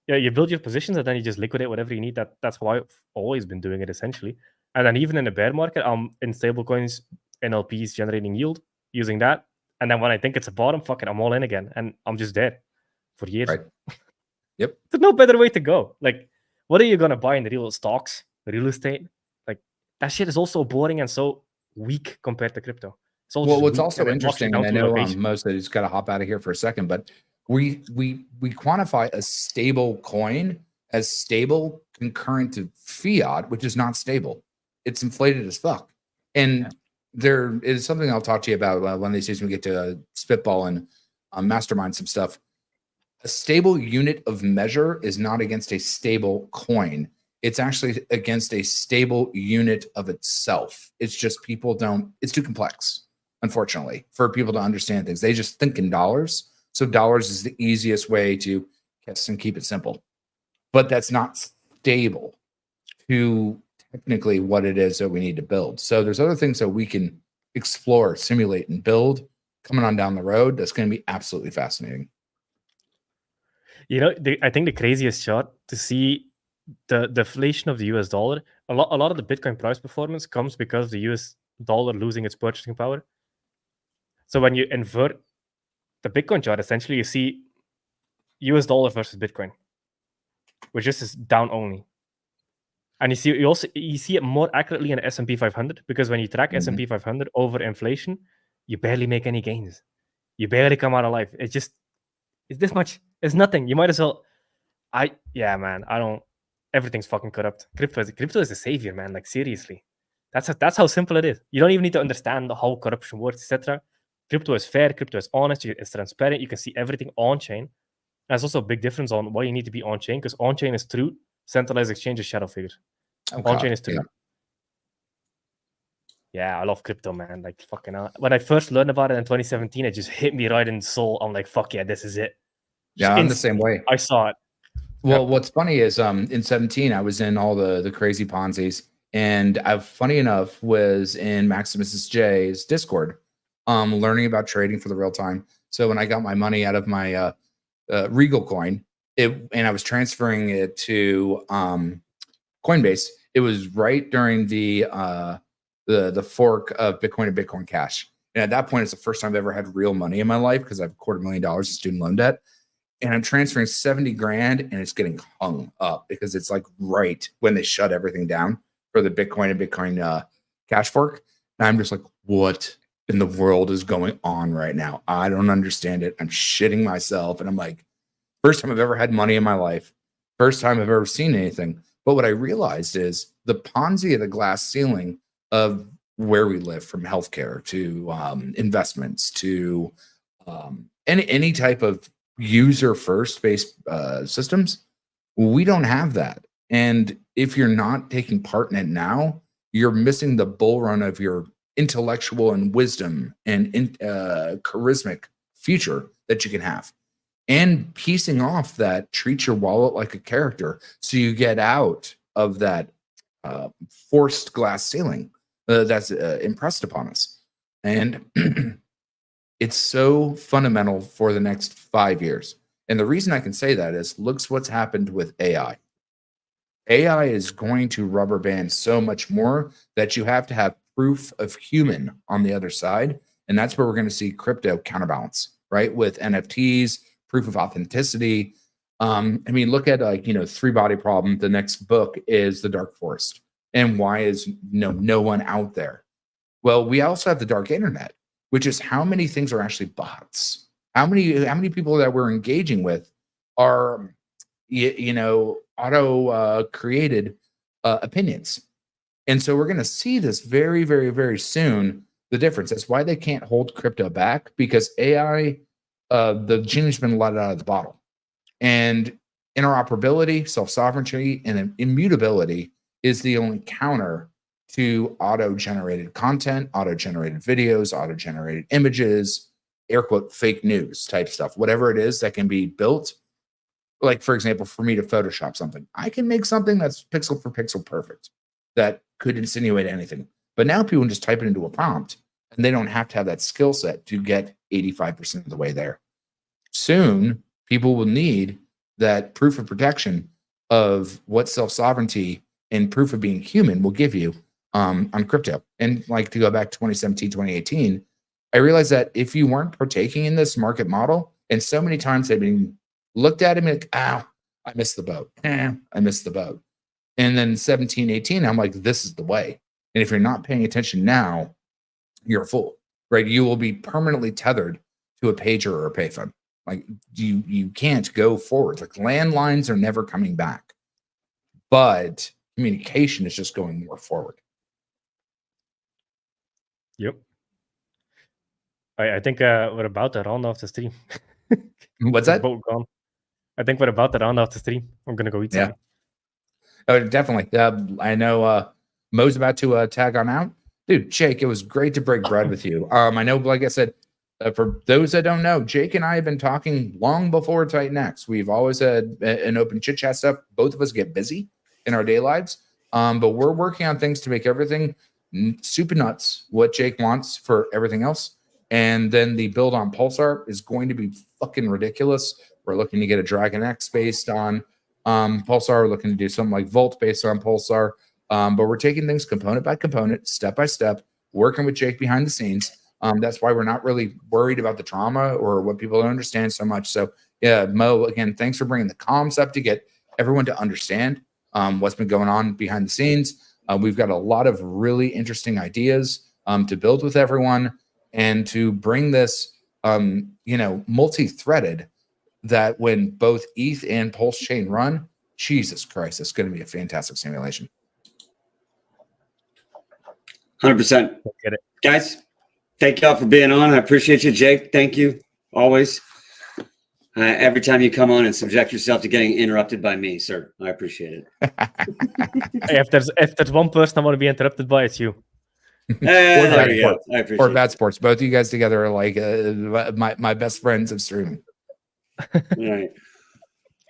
Yeah, you build your positions and then you just liquidate whatever you need. That's how I've always been doing it essentially. And then even in a bear market, I'm in stablecoins, NLPs generating yield, using that. And then when I think it's a bottom, fuck it, I'm all in again. And I'm just there for years. Right. Yep. There's no better way to go. Like, what are you gonna buy in the real stocks, real estate? Like, that shit is also boring and so weak compared to crypto. Well, what's also interesting, and I know most of it's got to hop out of here for a second, but we quantify a stable coin as stable concurrent to fiat, which is not stable. It's inflated as fuck. And there is something I'll talk to you about one of these days when we get to spitball and mastermind some stuff. A stable unit of measure is not against a stable coin. It's actually against a stable unit of itself. It's just it's too complex, unfortunately, for people to understand things. They just think in dollars. So dollars is the easiest way to guess and keep it simple. But that's not stable to technically what it is that we need to build. So there's other things that we can explore, simulate, and build coming on down the road. That's going to be absolutely fascinating. I think the craziest chart to see the deflation of the US dollar, a lot of the Bitcoin price performance comes because the US dollar losing its purchasing power. So when you invert the Bitcoin chart, essentially you see US dollar versus Bitcoin, which just is down only. And you see it more accurately in the S&P 500 because when you track S&P 500 over inflation, you barely make any gains. You barely come out alive. It's this much. It's nothing. You might as well. Everything's fucking corrupt. Crypto is a savior, man. Like, seriously, that's how simple it is. You don't even need to understand how corruption works, etc. Crypto is fair. Crypto is honest. It's transparent. You can see everything on chain. There's also a big difference on why you need to be on chain, because on chain is truth. Centralized exchange is shadow figures. On chain is truth. Yeah, I love crypto, man. Like, fucking hell. When I first learned about it in 2017, it just hit me right in the soul. I'm like, fuck yeah, this is it. Yeah, I'm the same way. I saw it. Well, what's funny is in 17, I was in all the crazy Ponzi's, and funny enough, was in Maximus J's Discord, learning about trading for the real time. So when I got my money out of my Regal coin, and I was transferring it to Coinbase, it was right during the fork of Bitcoin to Bitcoin Cash. And at that point, it's the first time I've ever had real money in my life because I have $250,000 of student loan debt. and I'm transferring 70 grand and it's getting hung up because it's like right when they shut everything down for the Bitcoin and Bitcoin cash fork. And I'm just like, what in the world is going on right now? I don't understand it. I'm shitting myself. And I'm like, first time I've ever had money in my life. First time I've ever seen anything. But what I realized is the Ponzi of the glass ceiling of where we live, from healthcare to investments to any type of user first based systems. We don't have that. And if you're not taking part in it now, you're missing the bull run of your intellectual and wisdom and charismatic future that you can have. And piecing off that treat your wallet like a character so you get out of that forced glass ceiling that's impressed upon us. And it's so fundamental for the next 5 years. And the reason I can say that is look what's happened with AI. AI is going to rubber band so much more that you have to have proof of human on the other side. And that's where we're going to see crypto counterbalance, right? With NFTs, proof of authenticity. I mean, look at like, Three Body Problem. The next book is The Dark Forest. And why is no one out there? Well, we also have the dark internet, which is how many things are actually bots. How many people that we're engaging with are, auto created opinions. And so we're going to see this very, very, very soon, the difference. That's why they can't hold crypto back, because AI, the genie's been let out of the bottle. And interoperability, self-sovereignty, and immutability is the only counter to auto-generated content, auto-generated videos, auto-generated images, air quote, fake news type stuff, whatever it is that can be built. Like, for example, for me to Photoshop something, I can make something that's pixel for pixel perfect that could insinuate anything. But now people can just type it into a prompt and they don't have to have that skill set to get 85% of the way there. Soon, people will need that proof of protection of what self-sovereignty and proof of being human will give you on crypto. And like, to go back to 2017, 2018, I realized that if you weren't partaking in this market model, and so many times they've been looked at him like, ow, I missed the boat. I missed the boat. And then 17, 18, I'm like, this is the way. And if you're not paying attention now, you're a fool, right? You will be permanently tethered to a pager or a payphone. Like you can't go forward. Like landlines are never coming back, but communication is just going more forward. Yep. I think we're about to round off the stream. What's that? Both gone. I think we're about to round off the stream. I'm gonna go eat something. Oh, definitely. I know Mo's about to tag on out. Dude, Jake, it was great to break bread with you. I know, like I said, for those that don't know, Jake and I have been talking long before TitanX. We've always had an open chit chat stuff. Both of us get busy in our day lives, but we're working on things to make everything super nuts. What Jake wants for everything else, and then the build on Pulsar is going to be fucking ridiculous. We're looking to get a TitanX based on Pulsar. We're looking to do something like Volt based on Pulsar. But we're taking things component by component, step by step, working with Jake behind the scenes. That's why we're not really worried about the drama or what people don't understand so much. So yeah, Mo, again, thanks for bringing the comms up to get everyone to understand what's been going on behind the scenes. We've got a lot of really interesting ideas to build with everyone and to bring this, multi-threaded, that when both ETH and Pulsechain run, Jesus Christ, it's going to be a fantastic simulation. 100%. Get it. Guys, thank y'all for being on. I appreciate you, Jake. Thank you, always. Every time you come on and subject yourself to getting interrupted by me, sir, I appreciate it. Hey, if there's one person I want to be interrupted by, it's you. There you go. I appreciate or Bad Sports. Both of you guys together are like my best friends of streaming. All right.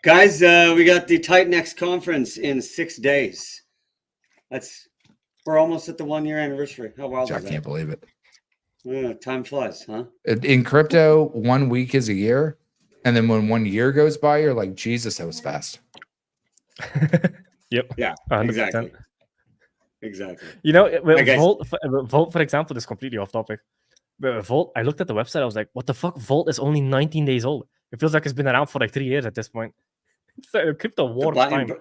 Guys, we got the TitanX conference in 6 days. We're almost at the 1 year anniversary. How wild is that? I can't believe it. Yeah, time flies, huh? In crypto, 1 week is a year. And then when 1 year goes by, you're like, Jesus, that was fast. Yep. Yeah, 100%. Exactly. Volt, for example, is completely off topic. But Volt, I looked at the website. I was like, what the fuck? Volt is only 19 days old. It feels like it's been around for like 3 years at this point. It's a crypto war time.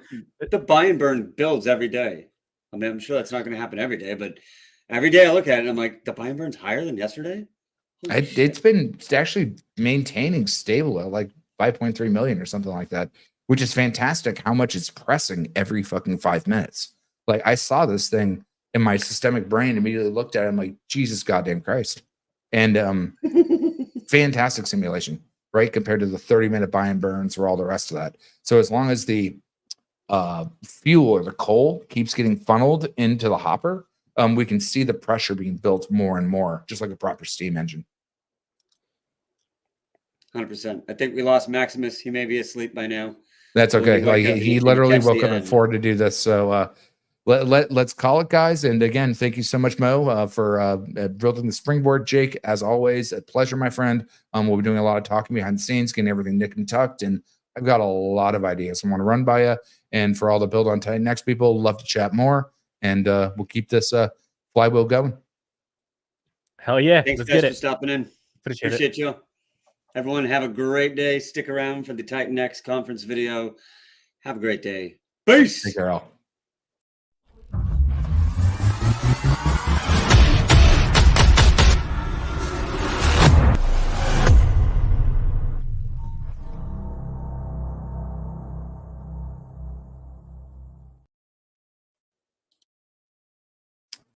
The buy and burn builds every day. I mean, I'm sure that's not going to happen every day, but every day I look at it and I'm like, the buy and burn's higher than yesterday. It's actually maintaining stable at like 5.3 million or something like that, which is fantastic. How much it's pressing every fucking 5 minutes. Like I saw this thing and my systemic brain immediately looked at it. I'm like, Jesus goddamn Christ. And fantastic simulation, right? Compared to the 30-minute buy and burns or all the rest of that. So as long as the fuel or the coal keeps getting funneled into the hopper, we can see the pressure being built more and more, just like a proper steam engine. 100%. I think we lost Maximus. He may be asleep by now. That's okay. Like he literally woke up at 4 to do this. So let's call it, guys. And again, thank you so much, Mo, for building the springboard. Jake, as always, a pleasure, my friend. We'll be doing a lot of talking behind the scenes, getting everything nicked and tucked. And I've got a lot of ideas I want to run by you. And for all the Build on TitanX people, love to chat more. And we'll keep this flywheel going. Hell yeah. Thanks, Let's guys, get for it. stopping in. Appreciate you. Everyone, have a great day. Stick around for the TitanX conference video. Have a great day. Peace. Take care, all.